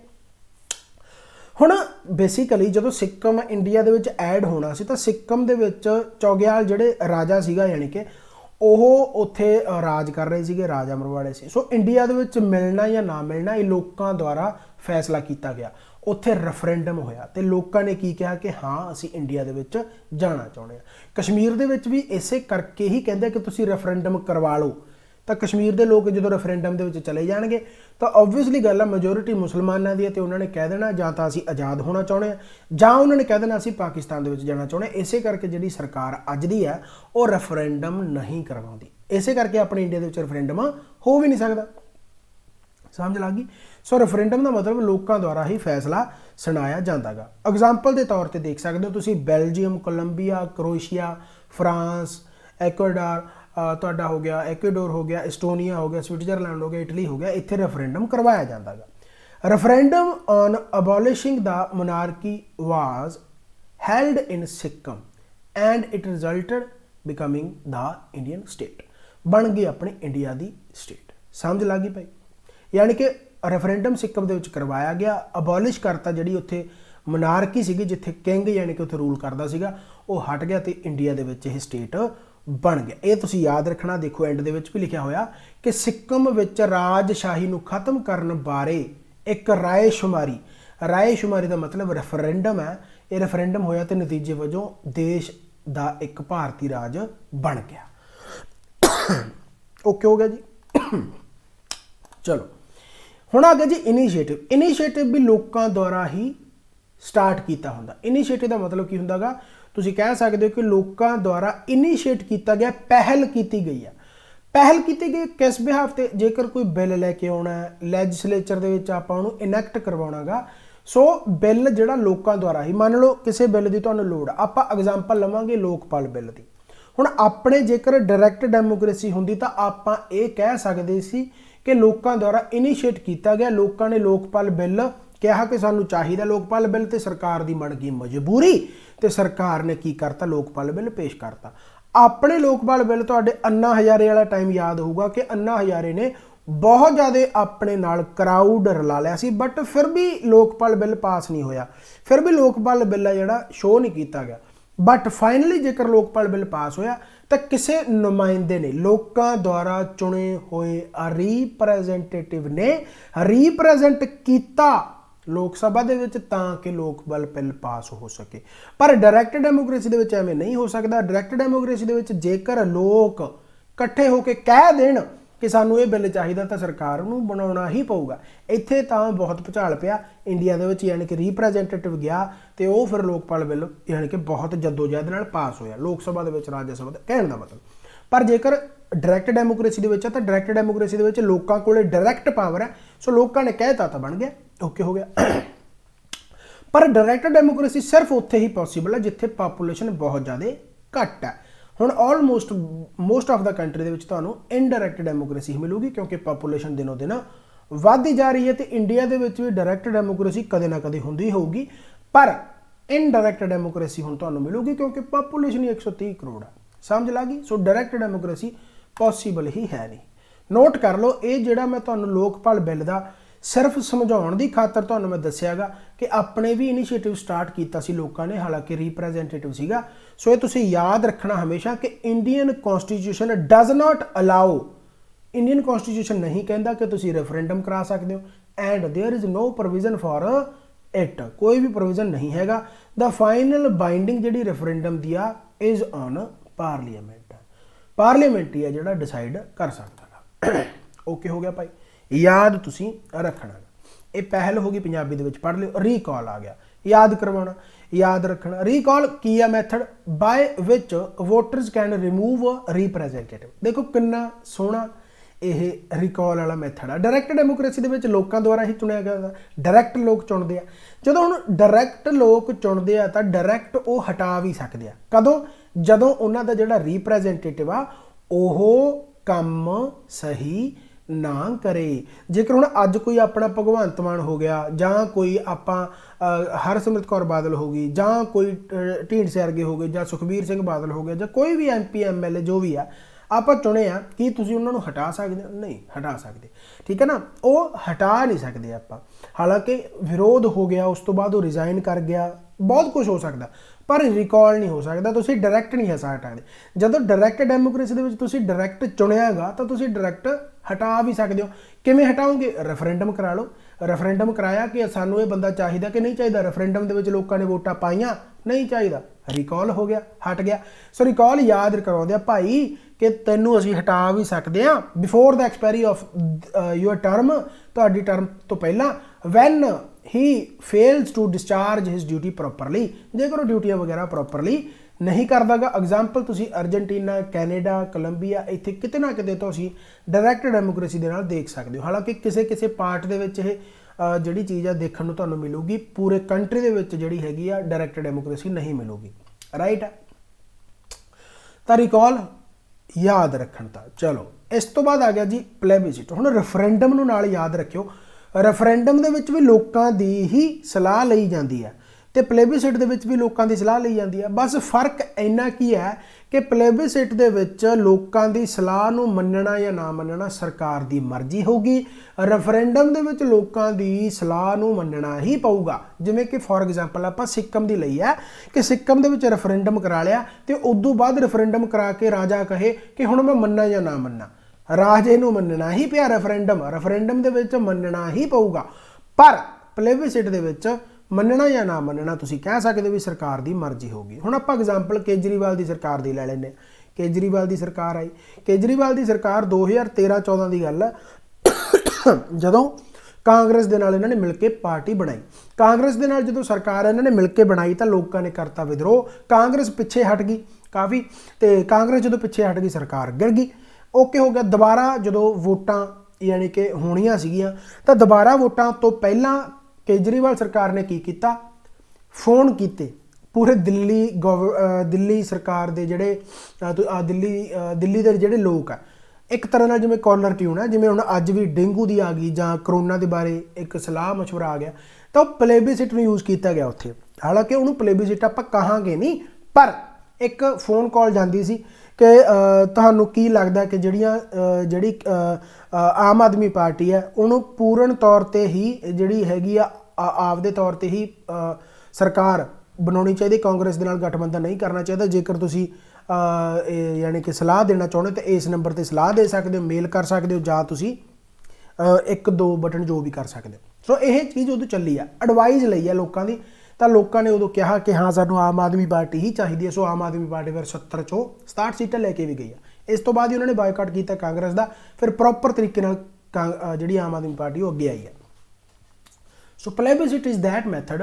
ਹੁਣ ਬੇਸਿਕਲੀ ਜਦੋਂ ਸਿੱਕਮ ਇੰਡੀਆ ਦੇ ਵਿੱਚ ਐਡ ਹੋਣਾ ਸੀ ਤਾਂ ਸਿੱਕਮ ਦੇ ਵਿੱਚ ਚੌਗਿਆਲ ਜਿਹੜੇ ਰਾਜਾ ਸੀਗਾ, ਯਾਨੀ ਕਿ ਉਹ ਉੱਥੇ ਰਾਜ ਕਰ ਰਹੇ ਸੀਗੇ, ਰਾਜਾ ਮਰਵਾੜੇ ਸੀ। ਸੋ ਇੰਡੀਆ ਦੇ ਵਿੱਚ ਮਿਲਣਾ ਜਾਂ ਨਾ ਮਿਲਣਾ ਇਹ ਲੋਕਾਂ ਦੁਆਰਾ ਫੈਸਲਾ ਕੀਤਾ ਗਿਆ। ਉੱਥੇ ਰੈਫਰੈਂਡਮ ਹੋਇਆ ਤੇ ਲੋਕਾਂ ਨੇ ਕੀ ਕਿਹਾ ਕਿ ਹਾਂ ਅਸੀਂ ਇੰਡੀਆ ਦੇ ਵਿੱਚ ਜਾਣਾ ਚਾਹੁੰਦੇ ਹਾਂ। ਕਸ਼ਮੀਰ ਦੇ ਵਿੱਚ ਵੀ ਇਸੇ ਕਰਕੇ ਹੀ ਕਹਿੰਦੇ ਕਿ ਤੁਸੀਂ ਰੈਫਰੈਂਡਮ ਕਰਵਾ ਲਓ, ਤਾਂ ਕਸ਼ਮੀਰ ਦੇ ਲੋਕ ਜਦੋਂ ਰੈਫਰੈਂਡਮ ਦੇ ਵਿੱਚ ਚਲੇ ਜਾਣਗੇ ਤਾਂ ਓਬਵੀਅਸਲੀ ਗੱਲ ਆ ਮੈਜੋਰਿਟੀ ਮੁਸਲਮਾਨਾਂ ਦੀ ਹੈ, ਤੇ ਉਹਨਾਂ ਨੇ ਕਹਿ ਦੇਣਾ ਜਾਂ ਤਾਂ ਅਸੀਂ ਆਜ਼ਾਦ ਹੋਣਾ ਚਾਹੁੰਦੇ ਹਾਂ ਜਾਂ ਉਹਨਾਂ ਨੇ ਕਹਿ ਦੇਣਾ ਅਸੀਂ ਪਾਕਿਸਤਾਨ ਦੇ ਵਿੱਚ ਜਾਣਾ ਚਾਹੁੰਦੇ ਹਾਂ। ਇਸੇ ਕਰਕੇ ਜਿਹੜੀ ਸਰਕਾਰ ਅੱਜ ਦੀ ਹੈ ਉਹ ਰੈਫਰੈਂਡਮ ਨਹੀਂ ਕਰਵਾਉਂਦੀ, ਇਸੇ ਕਰਕੇ ਆਪਣੇ ਇੰਡੀਆ ਦੇ ਵਿੱਚ ਰੈਫਰੈਂਡਮ ਹੋ ਵੀ ਨਹੀਂ ਸਕਦਾ। समझ लग गई। सो रेफरेंडम का मतलब लोगों द्वारा ही फैसला सुनाया जाता गा। एग्जाम्पल के तौर पर देख सकते हो तुसी Belgium, Colombia, Croatia, France, Ecuador तुहाडा हो गया, एक्वाडोर हो गया, एस्टोनिया हो गया, स्विट्जरलैंड हो गया, इटली हो गया, इत्थे रेफरेंडम करवाया जाता है। Referendum on abolishing the monarchy was held in Sikkim and it resulted becoming the Indian state, बन गई अपने इंडिया की स्टेट। समझ लग गई भाई, यानी कि रेफरेंडम सिक्किम के करवाया गया, अबॉलिश करता जी उत्थे मोनार्की सी जिथे किंग यानी कि उत्थे रूल करता सीगा, वो हट गया तो इंडिया के विच स्टेट बन गया। ये तुसी याद रखना, देखो एंड दे विच भी लिखा होया कि सिक्किम विच राजशाही नूं खत्म करन बारे एक रायशुमारी, रायशुमारी का मतलब रेफरेंडम है, ये रेफरेंडम होया तो नतीजे वजों देश का एक भारतीय राज बन गया। ओके हो गया जी। चलो हुण आ गया जी इनीशिएटिव। इनीशिएटिव भी लोगों द्वारा ही स्टार्ट किया होंदा। इनीशिएटिव का मतलब की हुंदा गा, तुसीं कह सकते हो कि लोगों द्वारा इनीशिएट किया गया, पहल की गई है। पहल की गई किस बिहाफ ते, जेकर कोई बिल लैके आना है लैजिसलेचर दे विच आपां उहनूं इनैक्ट करवाउणा गा, सो बिल जिहड़ा लोगों द्वारा ही, मान लो किसी बिल की तुहानूं लोड़, आपां एग्जाम्पल लवांगे लोकपाल बिल की। हुण अपने जेकर डायरैक्ट डेमोक्रेसी हुंदी तां आपां इह कह सकदे सी कि लोगों द्वारा इनीशिएट किया गया, लोगों ने लोकपाल बिल कहा कि सानू चाहिए लोकपाल बिल, तो सरकार की बन गई मजबूरी, तो सरकार ने की करता लोकपाल बिल पेश करता। अपने लोकपाल बिल तुहाडे अन्ना हजारे वाला टाइम याद होगा कि अन्ना हजारे ने बहुत ज़्यादा अपने नाल क्राउड रला लिया सी, बट फिर भी लोकपाल बिल पास नहीं होया, फिर भी लोकपाल बिल है जिहड़ा शो नहीं किया गया। बट फाइनली जेकर लोकपाल बिल पास होया तो किसी नुमाइंदे ने, लोगों द्वारा चुने हुए रिप्रैजेंटेटिव ने रिप्रैजेंट किया लोक सभा दे विच तां कि लोकपाल बिल पास हो सके। पर डायरैक्ट डेमोक्रेसी दे विच एवें नहीं हो सकता। डायरैक्ट डेमोक्रेसी दे विच जेकर लोग इकट्ठे होकर कह देण कि सानू ये बिल चाहिए तो सरकार नूं बनाउणा ही पऊगा। इत्थे तां बहुत भुचाल पिया इंडिया दे विच, यानी कि रिप्रैजेंटेटिव गया तो वह फिर लोकपाल बिल यानी कि बहुत जद्दोजहद नाल पास होया लोक सभा दे विच, राज्य सभा दे, कहण दा मतलब। पर जेकर डायरैक्ट डेमोक्रेसी दे विच है तो डायरैक्ट डेमोक्रेसी दे विच लोकां कोले डायरैक्ट पावर है, सो लोगों ने कहता तो बन गया, ओके हो गया। पर डायरैक्ट डेमोक्रेसी सिर्फ उत्थे ही पॉसीबल है जिथे पॉपूलेशन बहुत ज़्यादा घट है। हुण almost most of the country दे विच तुहानूं इनडायरैक्ट डेमोक्रेसी ही मिलूगी, क्योंकि पॉपूलेशन दिनों दिन वधदी जा रही है, तो इंडिया दे विच भी डायरैक्ट डेमोक्रेसी कदे ना कदे हुंदी होगी। पर इनडायरैक्ट डेमोक्रेसी हुण तुहानूं मिलूगी क्योंकि पॉपूलेशन ही 130 करोड़ है। समझ लग गई। सो डायरैक्ट डेमोक्रेसी पॉसीबल ही है नहीं। नोट कर लो, ये जिहड़ा मैं तुहानूं लोकपाल बिल दा सिर्फ समझाउण दी खातर तुहानूं मैं दस्सिआगा कि अपने भी इनीशिएटिव स्टार्ट किया सी लोगों ने, हालांकि रिप्रैजेंटेटिव सीगा। सो ये तुसीं याद रखना हमेशा कि Indian constitution does not allow, Indian constitution नहीं कहता कि तुसीं रेफरेंडम करा सकते हो, and there is no provision for it, कोई भी प्रोविजन नहीं हैगा। द फाइनल बाइंडिंग जिहड़ी रेफरेंडम दी आ इज ऑन पार्लीमेंट, पार्लीमेंट ही है जिहड़ा डिसाइड कर सकदा है। ओके हो गया भाई, याद तुसीं रखना। ये पहल हो गई पंजाबी दे विच, पढ़ लिओ। रीकॉल आ गया, याद करवाना, याद रखना। रीकॉल की है method by which voters can remove representative. देखो कितना सोहना यह रिकॉल वाला मैथड है। डायरैक्ट डेमोक्रेसी दे विच लोकां द्वारा ही चुनिया गया, डायरैक्ट लोग चुनते हैं। जदों हुण डायरैक्ट लोग चुनते हैं तो डायरैक्ट वो हटा भी सकते हैं, कदों, जदों उन्हां दा जिहड़ा रिप्रैजेंटेटिव आ ओह काम सही ना करे। जेकर हुण अज कोई अपना भगवंत मान हो गया, जां कोई आपां हरसिमरत कौर बादल हो गई, जां कोई ढींडसे वर्गे हो गए, जां सुखबीर सिंह बादल हो गया, जां कोई भी MP MLA जो भी है आप चुने आ, कि तुसीं उन्हां नूं हटा सकदे? नहीं हटा सकते, ठीक है ना, वो हटा नहीं सकते आप। हालांकि विरोध हो गया, उस तो बाद वो रिजाइन कर गया, बहुत कुछ हो सकता, पर रिकॉल नहीं हो सकता। तुसीं डायरैक्ट नहीं हटा सकते। जदों डायरैक्ट डेमोक्रेसी दे विच तुसीं डायरैक्ट चुनियागा तो तुसीं डायरैक्ट हटा भी सकते हो। किवें हटाओगे? रेफरेंडम करा लो। रेफरेंडम कराया कि सानू ये बंदा चाहिए कि नहीं चाहिए, रेफरेंडम दे विच लोकां ने वोटां पाईआं, नहीं चाहिए, रिकॉल हो गया, हट गया। सो रिकॉल याद करवाउंदे आ भाई कि तैनूं असीं हटा भी सकते हैं before the expiry of your term, तुहाडी टर्म तो पहला, when he fails to discharge his duty properly, ਜੇਕਰ ਉਹ ਡਿਊਟੀਆਂ ਵਗੈਰਾ ਪ੍ਰੋਪਰਲੀ ਨਹੀਂ ਕਰਦਾਗਾ। ਐਗਜ਼ਾਮਪਲ ਤੁਸੀਂ ਅਰਜਨਟੀਨਾ, ਕੈਨੇਡਾ, ਕੋਲੰਬੀਆ, ਇੱਥੇ ਕਿਤੇ ਨਾ ਕਿਤੇ ਤੁਸੀਂ ਡਾਇਰੈਕਟ ਡੈਮੋਕ੍ਰੇਸੀ ਦੇ ਨਾਲ ਦੇਖ ਸਕਦੇ ਹੋ। ਹਾਲਾਂਕਿ ਕਿਸੇ ਕਿਸੇ ਪਾਰਟ ਦੇ ਵਿੱਚ ਇਹ ਜਿਹੜੀ ਚੀਜ਼ ਆ ਦੇਖਣ ਨੂੰ ਤੁਹਾਨੂੰ ਮਿਲੂਗੀ, ਪੂਰੇ ਕੰਟਰੀ ਦੇ ਵਿੱਚ ਜਿਹੜੀ ਹੈਗੀ ਆ ਡਾਇਰੈਕਟ ਡੈਮੋਕ੍ਰੇਸੀ ਨਹੀਂ ਮਿਲੂਗੀ, ਰਾਈਟ। ਤਾਂ ਰਿਕਾਲ ਯਾਦ ਰੱਖਣ ਦਾ। ਚਲੋ ਇਸ ਤੋਂ ਬਾਅਦ ਆ ਗਿਆ ਜੀ ਪਲੇਬਿਸਿਟ। ਹੁਣ ਰੈਫਰੈਂਡਮ ਨੂੰ ਨਾਲ ਯਾਦ ਰੱਖਿਓ, ਰੈਫਰੈਂਡਮ ਦੇ ਵਿੱਚ ਵੀ ਲੋਕਾਂ ਦੀ ਹੀ ਸਲਾਹ ਲਈ ਜਾਂਦੀ ਹੈ ਤੇ ਪਲੇਬਿਸਿਟ ਦੇ ਵਿੱਚ ਵੀ ਲੋਕਾਂ ਦੀ ਸਲਾਹ ਲਈ ਜਾਂਦੀ ਹੈ। ਬਸ ਫਰਕ ਇੰਨਾ ਕੀ ਹੈ ਕਿ ਪਲੇਬਿਸਿਟ ਦੇ ਵਿੱਚ ਲੋਕਾਂ ਦੀ ਸਲਾਹ ਨੂੰ ਮੰਨਣਾ ਜਾਂ ਨਾ ਮੰਨਣਾ ਸਰਕਾਰ ਦੀ ਮਰਜ਼ੀ ਹੋਊਗੀ, ਰੈਫਰੈਂਡਮ ਦੇ ਵਿੱਚ ਲੋਕਾਂ ਦੀ ਸਲਾਹ ਨੂੰ ਮੰਨਣਾ ਹੀ ਪਊਗਾ। ਜਿਵੇਂ ਕਿ ਫੋਰ ਐਗਜ਼ਾਮਪਲ ਆਪਾਂ ਸਿੱਕਮ ਦੀ ਲਈ ਹੈ ਕਿ ਸਿੱਕਮ ਦੇ ਵਿੱਚ ਰੈਫਰੈਂਡਮ ਕਰਾ ਲਿਆ ਤੇ ਉਦੋਂ ਬਾਅਦ ਰੈਫਰੈਂਡਮ ਕਰਾ ਕੇ ਰਾਜਾ ਕਹੇ ਕਿ ਹੁਣ ਮੈਂ ਮੰਨਾਂ ਜਾਂ ਨਾ ਮੰਨਾਂ, ਰਾਜੇ ਨੂੰ ਮੰਨਣਾ ਹੀ ਪਿਆ ਰੈਫਰੈਂਡਮ ਦੇ ਵਿੱਚ ਮੰਨਣਾ ਹੀ ਪਊਗਾ। ਪਰ ਪਲੇਬਿਸਿਟ ਦੇ ਵਿੱਚ ਮੰਨਣਾ ਜਾਂ ਨਾ ਮੰਨਣਾ ਤੁਸੀਂ ਕਹਿ ਸਕਦੇ ਵੀ ਸਰਕਾਰ ਦੀ ਮਰਜ਼ੀ ਹੋਊਗੀ। ਹੁਣ ਆਪਾਂ ਐਗਜ਼ਾਮਪਲ ਕੇਜਰੀਵਾਲ ਦੀ ਸਰਕਾਰ ਦੀ ਲੈ ਲੈਂਦੇ ਹਾਂ। ਕੇਜਰੀਵਾਲ ਦੀ ਸਰਕਾਰ ਆਈ, ਕੇਜਰੀਵਾਲ ਦੀ ਸਰਕਾਰ 2013-14 ਦੀ ਗੱਲ ਹੈ, ਜਦੋਂ ਕਾਂਗਰਸ ਦੇ ਨਾਲ ਇਹਨਾਂ ਨੇ ਮਿਲ ਕੇ ਪਾਰਟੀ ਬਣਾਈ। ਕਾਂਗਰਸ ਦੇ ਨਾਲ ਜਦੋਂ ਸਰਕਾਰ ਇਹਨਾਂ ਨੇ ਮਿਲ ਕੇ ਬਣਾਈ ਤਾਂ ਲੋਕਾਂ ਨੇ ਕਰਤਾ ਵਿਦਰੋਹ, ਕਾਂਗਰਸ ਪਿੱਛੇ ਹਟ ਗਈ ਕਾਫੀ, ਤੇ ਕਾਂਗਰਸ ਜਦੋਂ ਪਿੱਛੇ ਹਟ ਗਈ ਸਰਕਾਰ ਗਿਰ ਗਈ। ਓਕੇ ਹੋ ਗਿਆ। ਦੁਬਾਰਾ ਜਦੋਂ ਵੋਟਾਂ ਯਾਨੀ ਕਿ ਹੋਣੀਆਂ ਸੀਗੀਆਂ ਤਾਂ ਦੁਬਾਰਾ ਵੋਟਾਂ ਤੋਂ ਪਹਿਲਾਂ ਕੇਜਰੀਵਾਲ ਸਰਕਾਰ ਨੇ ਕੀ ਕੀਤਾ, ਫੋਨ ਕੀਤੇ ਪੂਰੇ ਦਿੱਲੀ ਸਰਕਾਰ ਦੇ ਜਿਹੜੇ ਦਿੱਲੀ ਦੇ ਜਿਹੜੇ ਲੋਕ ਆ, ਇੱਕ ਤਰ੍ਹਾਂ ਨਾਲ ਜਿਵੇਂ ਕਾਲਰ ਟਿਊਨ ਹੈ, ਜਿਵੇਂ ਹੁਣ ਅੱਜ ਵੀ ਡੇਂਗੂ ਦੀ ਆ ਗਈ ਜਾਂ ਕਰੋਨਾ ਦੇ ਬਾਰੇ ਇੱਕ ਸਲਾਹ ਮਸ਼ਵਰਾ ਆ ਗਿਆ, ਤਾਂ ਉਹ ਪਲੇਬਿਸਿਟ ਨੂੰ ਯੂਜ਼ ਕੀਤਾ ਗਿਆ ਉੱਥੇ। ਹਾਲਾਂਕਿ ਉਹਨੂੰ ਪਲੇਬਿਸਿਟ ਆਪਾਂ ਕਹਾਂਗੇ ਨਹੀਂ, ਪਰ ਇੱਕ ਫੋਨ ਕਾਲ ਜਾਂਦੀ ਸੀ ਕਿ ਤੁਹਾਨੂੰ ਕੀ ਲੱਗਦਾ ਕਿ ਜਿਹੜੀ ਆਮ ਆਦਮੀ ਪਾਰਟੀ ਹੈ ਉਹਨੂੰ ਪੂਰਨ ਤੌਰ 'ਤੇ ਹੀ ਜਿਹੜੀ ਹੈਗੀ ਆ ਆਪਦੇ ਤੌਰ 'ਤੇ ਹੀ ਸਰਕਾਰ ਬਣਾਉਣੀ ਚਾਹੀਦੀ, ਕਾਂਗਰਸ ਦੇ ਨਾਲ ਗਠਬੰਧਨ ਨਹੀਂ ਕਰਨਾ ਚਾਹੀਦਾ। ਜੇਕਰ ਤੁਸੀਂ ਯਾਨੀ ਕਿ ਸਲਾਹ ਦੇਣਾ ਚਾਹੁੰਦੇ ਤਾਂ ਇਸ ਨੰਬਰ 'ਤੇ ਸਲਾਹ ਦੇ ਸਕਦੇ ਹੋ, ਮੇਲ ਕਰ ਸਕਦੇ ਹੋ, ਜਾਂ ਤੁਸੀਂ 1-2 ਬਟਨ ਜੋ ਵੀ ਕਰ ਸਕਦੇ ਹੋ। ਸੋ ਇਹ ਚੀਜ਼ ਉਦੋਂ ਚੱਲੀ ਆ, ਐਡਵਾਈਜ਼ ਲਈ ਆ ਲੋਕਾਂ ਦੀ, ਤਾਂ ਲੋਕਾਂ ਨੇ ਉਦੋਂ ਕਿਹਾ ਕਿ ਹਾਂ ਸਾਨੂੰ ਆਮ ਆਦਮੀ ਪਾਰਟੀ ਹੀ ਚਾਹੀਦੀ ਹੈ। ਸੋ ਆਮ ਆਦਮੀ ਪਾਰਟੀ ਫਿਰ 70 ਚੋਂ 67 ਸੀਟਾਂ ਲੈ ਕੇ ਵੀ ਗਈ ਆ। ਇਸ ਤੋਂ ਬਾਅਦ ਹੀ ਉਹਨਾਂ ਨੇ ਬਾਈਕਾਟ ਕੀਤਾ ਕਾਂਗਰਸ ਦਾ, ਫਿਰ ਪ੍ਰੋਪਰ ਤਰੀਕੇ ਨਾਲ ਜਿਹੜੀ ਆਮ ਆਦਮੀ ਪਾਰਟੀ ਉਹ ਅੱਗੇ ਆਈ ਹੈ। ਸੋ plebiscite is that method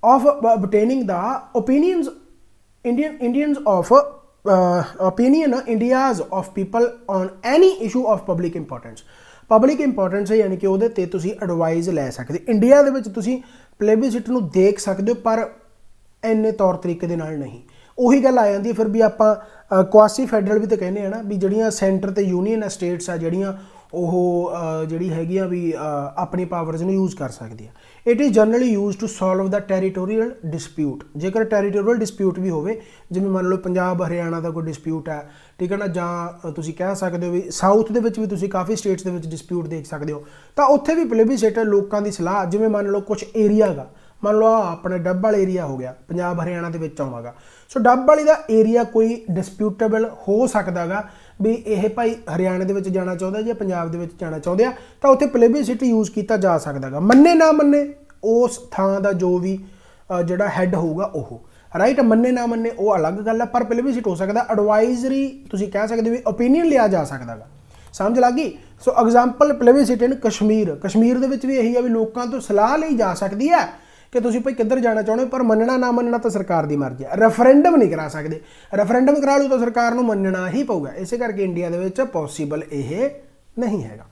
of obtaining the opinions Indians of India's of people on any issue of public importance। Public importance ਹੈ ਯਾਨੀ ਕਿ ਉਹਦੇ 'ਤੇ ਤੁਸੀਂ ਐਡਵਾਈਜ਼ ਲੈ ਸਕਦੇ। ਇੰਡੀਆ ਦੇ ਵਿੱਚ ਤੁਸੀਂ ਪਲੇਬਿਸਿਟ ਨੂੰ ਦੇਖ ਸਕਦੇ ਹੋ, ਪਰ ਇੰਨੇ ਤੌਰ ਤਰੀਕੇ ਦੇ ਨਾਲ ਨਹੀਂ। ਉਹੀ ਗੱਲ ਆ ਜਾਂਦੀ ਹੈ ਫਿਰ ਵੀ ਆਪਾਂ ਕੁਆਸੀ ਫੈਡਰਲ ਵੀ ਤਾਂ ਕਹਿੰਦੇ ਆ ਨਾ, ਵੀ ਜਿਹੜੀਆਂ ਸੈਂਟਰ ਤੇ ਯੂਨੀਅਨ ਸਟੇਟਸ ਆ ਜਿਹੜੀਆਂ ਉਹ ਜਿਹੜੀ ਹੈਗੀਆਂ ਵੀ ਆਪਣੀ ਪਾਵਰਸ ਨੂੰ ਯੂਜ਼ ਕਰ ਸਕਦੀ ਆ। It is generally use to solve the territorial dispute. ਜੇਕਰ ਟੈਰੀਟੋਰੀਅਲ ਡਿਸਪਿਊਟ ਵੀ ਹੋਵੇ, ਜਿਵੇਂ ਮੰਨ ਲਓ ਪੰਜਾਬ ਹਰਿਆਣਾ ਦਾ ਕੋਈ ਡਿਸਪਿਊਟ ਹੈ, ਠੀਕ ਹੈ ਨਾ, ਜਾਂ ਤੁਸੀਂ ਕਹਿ ਸਕਦੇ ਹੋ ਵੀ ਸਾਊਥ ਦੇ ਵਿੱਚ ਵੀ ਤੁਸੀਂ ਕਾਫੀ ਸਟੇਟਸ ਦੇ ਵਿੱਚ ਡਿਸਪਿਊਟ ਦੇਖ ਸਕਦੇ ਹੋ, ਤਾਂ ਉੱਥੇ ਵੀ ਪਲੇਬਿਸਿਟ ਲੋਕਾਂ ਦੀ ਸਲਾਹ, ਜਿਵੇਂ ਮੰਨ ਲਓ ਕੁਛ ਏਰੀਆ ਗਾ, ਮੰਨ ਲਓ ਆਪਣੇ ਡੱਬ ਵਾਲਾ ਏਰੀਆ ਹੋ ਗਿਆ, ਪੰਜਾਬ ਹਰਿਆਣਾ ਦੇ ਵਿੱਚ ਆਉਂਦਾ ਗਾ। ਸੋ ਡੱਬ ਵਾਲੀ ਦਾ ਏਰੀਆ ਕੋਈ ਡਿਸਪਿਊਟੇਬਲ ਹੋ ਸਕਦਾ ਗਾ ਵੀ ਇਹ ਭਾਈ ਹਰਿਆਣੇ ਦੇ ਵਿੱਚ ਜਾਣਾ ਚਾਹੁੰਦਾ ਜਾਂ ਪੰਜਾਬ ਦੇ ਵਿੱਚ ਜਾਣਾ ਚਾਹੁੰਦੇ ਆ, ਤਾਂ ਉੱਥੇ ਪਲੇਬਿਸਿਟ ਯੂਜ਼ ਕੀਤਾ ਜਾ ਸਕਦਾ ਗਾ। ਮੰਨੇ ਨਾ ਮੰਨੇ ਉਸ ਥਾਂ ਦਾ ਜੋ ਵੀ ਜਿਹੜਾ ਹੈੱਡ ਹੋਊਗਾ ਉਹ, ਰਾਈਟ। ਮੰਨੇ ਨਾ ਮੰਨੇ ਉਹ ਅਲੱਗ ਗੱਲ ਹੈ, ਪਰ ਪਲੇਬਿਸਿਟ ਹੋ ਸਕਦਾ। ਐਡਵਾਈਜ਼ਰੀ ਤੁਸੀਂ ਕਹਿ ਸਕਦੇ ਵੀ ਓਪੀਨੀਅਨ ਲਿਆ ਜਾ ਸਕਦਾ ਗਾ। ਸਮਝ ਲੱਗ ਗਈ। ਸੋ ਐਗਜ਼ਾਮਪਲ ਪਲੇਬਿਸਿਟ ਇਨ ਕਸ਼ਮੀਰ ਦੇ ਵਿੱਚ ਵੀ ਇਹੀ ਆ ਵੀ ਲੋਕਾਂ ਤੋਂ ਸਲਾਹ ਲਈ ਜਾ ਸਕਦੀ ਹੈ ਕਿ ਤੁਸੀਂ ਭਾਈ ਕਿੱਧਰ ਜਾਣਾ ਚਾਹੁੰਦੇ ਹੋ, ਪਰ ਮੰਨਣਾ ਨਾ ਮੰਨਣਾ ਤਾਂ ਸਰਕਾਰ ਦੀ ਮਰਜ਼ੀ ਹੈ। ਰੈਫਰੈਂਡਮ ਨਹੀਂ ਕਰਾ ਸਕਦੇ, ਰੈਫਰੈਂਡਮ ਕਰਾ ਲਓ ਤਾਂ ਸਰਕਾਰ ਨੂੰ ਮੰਨਣਾ ਹੀ ਪਊਗਾ। ਇਸੇ ਕਰਕੇ ਇੰਡੀਆ ਦੇ ਵਿੱਚ ਪੋਸੀਬਲ ਇਹ ਨਹੀਂ ਹੈਗਾ।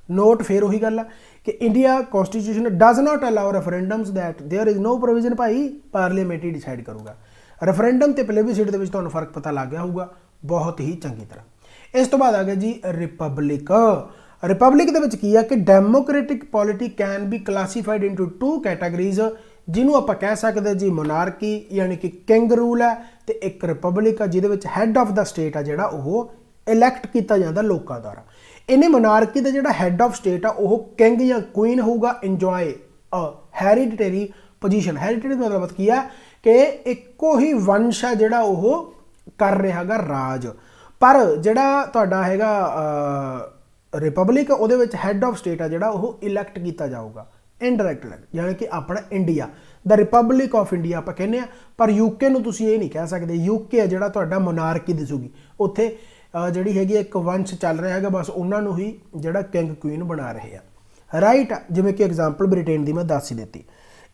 ਨੋਟ ਫਿਰ ਉਹੀ ਗੱਲ ਆ ਕਿ India constitution does not allow referendums that there is no provision ਭਾਈ ਪਾਰਲੀਮੈਂਟ ਹੀ ਡਿਸਾਈਡ ਕਰੂਗਾ। ਰੈਫਰੈਂਡਮ ਤੇ ਪਲੇਬਿਸਿਟ ਦੇ ਵਿੱਚ ਤੁਹਾਨੂੰ ਫਰਕ ਪਤਾ ਲੱਗ ਗਿਆ ਹੋਊਗਾ ਬਹੁਤ ਹੀ ਚੰਗੀ ਤਰ੍ਹਾਂ। ਇਸ ਤੋਂ ਬਾਅਦ ਆ ਗਿਆ ਜੀ ਰਿਪਬਲਿਕ। ਰਿਪਬਲਿਕ ਦੇ ਵਿੱਚ ਕੀ ਆ ਕਿ democratic polity can be classified into 2 categories, ਜਿਹਨੂੰ ਆਪਾਂ ਕਹਿ ਸਕਦੇ ਜੀ ਮੋਨਾਰਕੀ ਯਾਨੀ ਕਿ ਕਿੰਗ ਰੂਲ ਹੈ, ਤੇ ਇੱਕ ਰਿਪਬਲਿਕ ਆ ਜਿਹਦੇ ਵਿੱਚ ਹੈੱਡ ਆਫ ਦਾ ਸਟੇਟ ਆ ਜਿਹੜਾ ਉਹ ਇਲੈਕਟ ਕੀਤਾ ਜਾਂਦਾ ਲੋਕਾਂ ਦੁਆਰਾ। ਇਹਨੇ ਮੋਨਾਰਕੀ ਦਾ ਜਿਹੜਾ ਹੈੱਡ ਆਫ ਸਟੇਟ ਆ ਉਹ ਕਿੰਗ ਜਾਂ ਕੁਈਨ ਹੋਊਗਾ, ਇੰਜੋਏ ਅ ਹੈਰੀਡਿਟਰੀ ਪੋਜੀਸ਼ਨ। ਹੈਰੀਡਿਟਰੀ ਦਾ ਮਤਲਬ ਕੀ ਆ ਕਿ ਇੱਕੋ ਹੀ ਵੰਸ਼ ਆ ਜਿਹੜਾ ਉਹ ਕਰ ਰਿਹਾ ਹੈਗਾ ਰਾਜ। ਪਰ ਜਿਹੜਾ ਤੁਹਾਡਾ ਹੈਗਾ ਰਿਪਬਲਿਕ, ਉਹਦੇ ਵਿੱਚ ਹੈੱਡ ਆਫ ਸਟੇਟ ਆ ਜਿਹੜਾ ਉਹ ਇਲੈਕਟ ਕੀਤਾ ਜਾਊਗਾ, ਇਨਡਾਇਰੈਕਟ ਇਲੈਕਟ, ਯਾਨੀ ਕਿ ਆਪਣਾ India the republic of India ਆਪਾਂ ਕਹਿੰਦੇ ਆ। ਪਰ ਯੂਕੇ ਨੂੰ ਤੁਸੀਂ ਇਹ ਨਹੀਂ ਕਹਿ ਸਕਦੇ, ਯੂਕੇ ਆ ਜਿਹੜਾ ਤੁਹਾਡਾ ਮੋਨਾਰਕੀ ਦਿਸੂਗੀ, ਉੱਥੇ ਜਿਹੜੀ ਹੈਗੀ ਇੱਕ ਵੰਸ਼ ਚੱਲ ਰਿਹਾ ਹੈਗਾ, ਬਸ ਉਹਨਾਂ ਨੂੰ ਹੀ ਜਿਹੜਾ ਕਿੰਗ ਕੁਈਨ ਬਣਾ ਰਹੇ ਆ। ਰਾਈਟ। ਜਿਵੇਂ ਕਿ ਐਗਜ਼ਾਮਪਲ ਬ੍ਰਿਟੇਨ ਦੀ ਮੈਂ ਦੱਸ ਹੀ ਦਿੱਤੀ।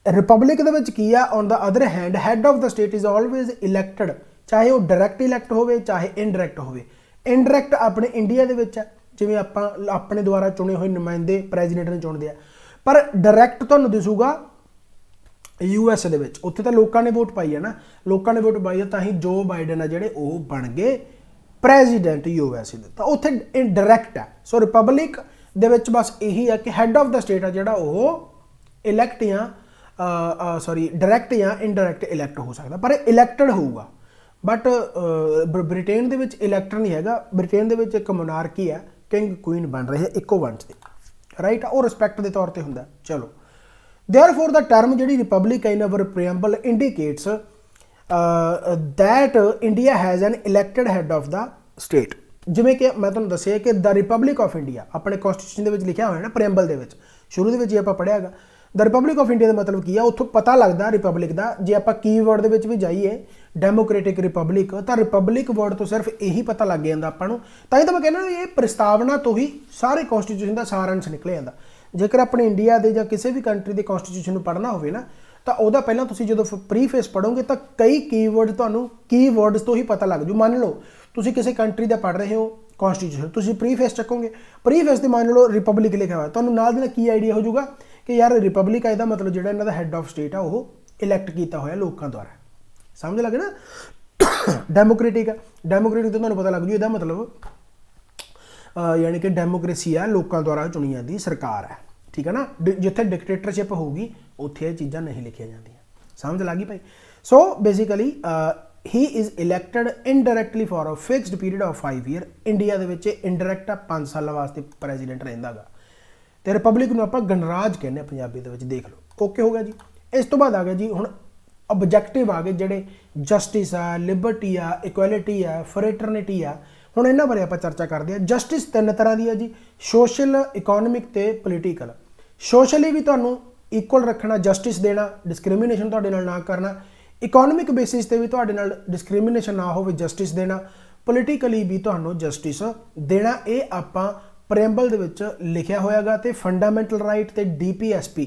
ਰਿਪਬਲਿਕ ਦੇ ਵਿੱਚ ਕੀ ਆ, on the other hand head of the state is always elected, ਚਾਹੇ ਉਹ ਡਾਇਰੈਕਟ ਇਲੈਕਟ ਹੋਵੇ ਚਾਹੇ ਇਨਡਾਇਰੈਕਟ ਹੋਵੇ। ਇਨਡਾਇਰੈਕਟ ਆਪਣੇ ਇੰਡੀਆ ਦੇ ਵਿੱਚ ਆ, ਜਿਵੇਂ ਆਪਾਂ ਆਪਣੇ ਦੁਆਰਾ ਚੁਣੇ ਹੋਏ ਨੁਮਾਇੰਦੇ ਪ੍ਰੈਜ਼ੀਡੈਂਟ ਨੂੰ ਚੁਣਦੇ ਆ, ਪਰ ਡਾਇਰੈਕਟ ਤੁਹਾਨੂੰ ਦਿਸੂਗਾ US ਦੇ ਵਿੱਚ। ਉੱਥੇ ਤਾਂ ਲੋਕਾਂ ਨੇ ਵੋਟ ਪਾਈ ਹੈ ਨਾ, ਲੋਕਾਂ ਨੇ ਵੋਟ ਪਾਈ ਹੈ ਤਾਂ ਹੀ ਜੋ ਬਾਈਡਨ ਆ ਜਿਹੜੇ ਉਹ ਬਣ ਗਏ ਪ੍ਰੈਜ਼ੀਡੈਂਟ USA ਦੇ, ਤਾਂ ਉੱਥੇ ਇਨਡਾਇਰੈਕਟ ਆ। ਸੋ ਰਿਪਬਲਿਕ ਦੇ ਵਿੱਚ ਬਸ ਇਹੀ ਆ ਕਿ ਹੈਡ ਆਫ ਦਾ ਸਟੇਟ ਆ ਜਿਹੜਾ ਉਹ ਇਲੈਕਟ ਜਾਂ ਡਾਇਰੈਕਟ ਜਾਂ ਇਨਡਾਇਰੈਕਟ ਇਲੈਕਟ ਹੋ ਸਕਦਾ, ਪਰ ਇਲੈਕਟਡ ਹੋਊਗਾ। ਬਟ ਬ੍ਰਿਟੇਨ ਦੇ ਵਿੱਚ ਇਲੈਕਟਡ ਨਹੀਂ ਹੈਗਾ। ਬ੍ਰਿਟੇਨ ਦੇ ਵਿੱਚ ਇੱਕ ਮੋਨਾਰਕੀ ਹੈ, ਕਿੰਗ ਕੁਈਨ ਬਣ ਰਹੇ ਇੱਕੋ ਵੰਸ਼ ਦੇ, ਰਾਈਟ। ਉਹ ਰਿਸਪੈਕਟ ਦੇ ਤੌਰ ਤੇ ਹੁੰਦਾ। ਚਲੋ, therefore the term ਜਿਹੜੀ republic in our preamble indicates that India has an elected head of the state। ਜਿਵੇਂ ਕਿ ਮੈਂ ਤੁਹਾਨੂੰ ਦੱਸਿਆ ਕਿ ਦ ਰਿਪਬਲਿਕ ਆਫ ਇੰਡੀਆ ਆਪਣੇ ਕਨਸਟੀਟਿਊਸ਼ਨ ਦੇ ਵਿੱਚ ਲਿਖਿਆ ਹੋਇਆ ਨਾ, ਪ੍ਰੈਂਬਲ ਦੇ ਵਿੱਚ ਸ਼ੁਰੂ ਦੇ ਵਿੱਚ ਹੀ ਆਪਾਂ ਪੜ੍ਹਿਆ ਹੈਗਾ। ਦ ਰਿਪਬਲਿਕ ਆਫ ਇੰਡੀਆ ਦਾ ਮਤਲਬ ਕੀ ਆ, ਉੱਥੋਂ ਪਤਾ ਲੱਗਦਾ ਰਿਪਬਲਿਕ ਦਾ। ਜੇ ਆਪਾਂ ਕੀਵਰਡ ਦੇ ਵਿੱਚ ਵੀ ਜਾਈਏ ਡੈਮੋਕ੍ਰੈਟਿਕ ਰਿਪਬਲਿਕ, ਤਾਂ ਰਿਪਬਲਿਕ ਵਰਡ ਤੋਂ ਸਿਰਫ ਇਹੀ ਪਤਾ ਲੱਗ ਜਾਂਦਾ ਆਪਾਂ ਨੂੰ। ਤਾਂ ਹੀ ਤਾਂ ਮੈਂ ਕਹਿੰਦਾ ਇਹ ਪ੍ਰਸਤਾਵਨਾ ਤੋਂ ਹੀ ਸਾਰੇ ਕਨਸਟੀਟਿਊਸ਼ਨ ਦਾ ਸਾਰਾਂਸ਼ ਨਿਕਲ ਜਾਂਦਾ। ਜੇਕਰ ਆਪਣੇ ਇੰਡੀਆ ਦੇ ਜਾਂ ਕਿਸੇ ਵੀ ਕੰਟਰੀ ਦੇ ਕਨਸਟੀਟਿਊਸ਼ਨ ਨੂੰ ਪੜ੍ਹਨਾ ਹੋਵੇ ਨਾ, ਤਾਂ ਉਹਦਾ ਪਹਿਲਾਂ ਤੁਸੀਂ ਜਦੋਂ ਪ੍ਰੀਫੇਸ ਪੜ੍ਹੋਗੇ ਤਾਂ ਕਈ ਕੀਵਰਡ ਤੁਹਾਨੂੰ ਕੀਵਰਡਸ ਤੋਂ ਹੀ ਪਤਾ ਲੱਗ ਜੂ। ਮੰਨ ਲਓ ਤੁਸੀਂ ਕਿਸੇ ਕੰਟਰੀ ਦਾ ਪੜ੍ਹ ਰਹੇ ਹੋ ਕਨਸਟੀਟਿਊਸ਼ਨ, ਤੁਸੀਂ ਪ੍ਰੀਫੇਸ ਚੱਕੋਗੇ, ਪ੍ਰੀਫੇਸ ਤੇ ਮੰਨ ਲਓ ਰਿਪਬਲਿਕ ਲਿਖਿਆ ਹੋਇਆ, ਤੁਹਾਨੂੰ ਨਾਲ ਦੀ ਨਾਲ ਕੀ ਆਈਡੀਆ ਹੋ ਜਾਊਗਾ ਕਿ ਯਾਰ ਰਿਪਬਲਿਕ ਆ, ਇਹਦਾ ਮਤਲਬ ਜਿਹੜਾ ਇਹਨਾਂ ਦਾ ਹੈੱਡ ਆਫ ਸਟੇਟ ਆ ਉਹ ਇਲੈਕਟ ਕੀਤਾ ਹੋਇਆ ਲੋਕਾਂ ਦੁਆਰਾ। ਸਮਝ ਲੱਗੇ ਨਾ? ਡੈਮੋਕ੍ਰੈਟਿਕ ਆ, ਡੈਮੋਕ੍ਰੈਟਿਕ ਤੋਂ ਤੁਹਾਨੂੰ ਪਤਾ ਲੱਗ ਜੂ ਇਹਦਾ ਮਤਲਬ ਯਾਨੀ ਕਿ ਡੈਮੋਕ੍ਰੇਸੀ ਆ, ਲੋਕਾਂ ਦੁਆਰਾ ਚੁਣੀ ਜਾਂਦੀ ਸਰਕਾਰ ਹੈ, ਠੀਕ ਹੈ ਨਾ। ਜਿੱਥੇ ਡਿਕਟੇਟਰਸ਼ਿਪ ਹੋਊਗੀ ਉੱਥੇ ਇਹ ਚੀਜ਼ਾਂ ਨਹੀਂ ਲਿਖੀਆਂ ਜਾਂਦੀਆਂ। ਸਮਝ ਲੱਗੀ ਭਾਈ? So basically he is elected indirectly for a fixed period of 5 year. India ਦੇ ਵਿੱਚ ਇੰਡਾਇਰੈਕਟ ਆ 5 ਸਾਲਾਂ ਵਾਸਤੇ ਪ੍ਰੈਜ਼ੀਡੈਂਟ ਰਹਿੰਦਾ ਗਾ। ਤੇ ਰਿਪਬਲਿਕ ਨੂੰ ਆਪਾਂ ਗਣਰਾਜ ਕਹਿੰਦੇ ਆ ਪੰਜਾਬੀ ਦੇ ਵਿੱਚ, ਦੇਖ ਲਓ। ਓਕੇ ਹੋ ਗਿਆ ਜੀ। ਇਸ ਤੋਂ ਬਾਅਦ ਆ ਗਿਆ ਜੀ ਹੁਣ ਆਬਜੈਕਟਿਵ ਆ ਗਏ ਜਿਹੜੇ ਜਸਟਿਸ ਆ, ਲਿਬਰਟੀ ਆ, ਇਕੁਐਲਿਟੀ ਆ, ਫਰੇਟਰਨਿਟੀ ਆ। ਹੁਣ ਇਹਨਾਂ ਬਾਰੇ ਆਪਾਂ ਚਰਚਾ ਕਰਦੇ ਹਾਂ। ਜਸਟਿਸ 3 ਤਰ੍ਹਾਂ ਦੀ ਹੈ ਜੀ, ਸੋਸ਼ਲ, ਇਕੋਨੋਮਿਕ ਤੇ ਪੋਲੀਟੀਕਲ। ਸੋਸ਼ਲੀ ਵੀ ਤੁਹਾਨੂੰ ਇਕੁਅਲ ਰੱਖਣਾ, ਜਸਟਿਸ ਦੇਣਾ, ਡਿਸਕ੍ਰਿਮੀਨੇਸ਼ਨ ਤੁਹਾਡੇ ਨਾਲ ਨਾ ਕਰਨਾ। ਇਕੋਨੋਮਿਕ ਬੇਸਿਸ ਤੇ ਵੀ ਤੁਹਾਡੇ ਨਾਲ ਡਿਸਕ੍ਰਿਮੀਨੇਸ਼ਨ ਨਾ ਹੋਵੇ, ਜਸਟਿਸ ਦੇਣਾ। ਪੋਲੀਟੀਕਲੀ ਵੀ ਤੁਹਾਨੂੰ ਜਸਟਿਸ ਦੇਣਾ। ਇਹ ਆਪਾਂ ਪ੍ਰੈਂਬਲ ਦੇ ਵਿੱਚ ਲਿਖਿਆ ਹੋਇਆਗਾ। ਤੇ ਫੰਡਾਮੈਂਟਲ ਰਾਈਟ ਤੇ DPSP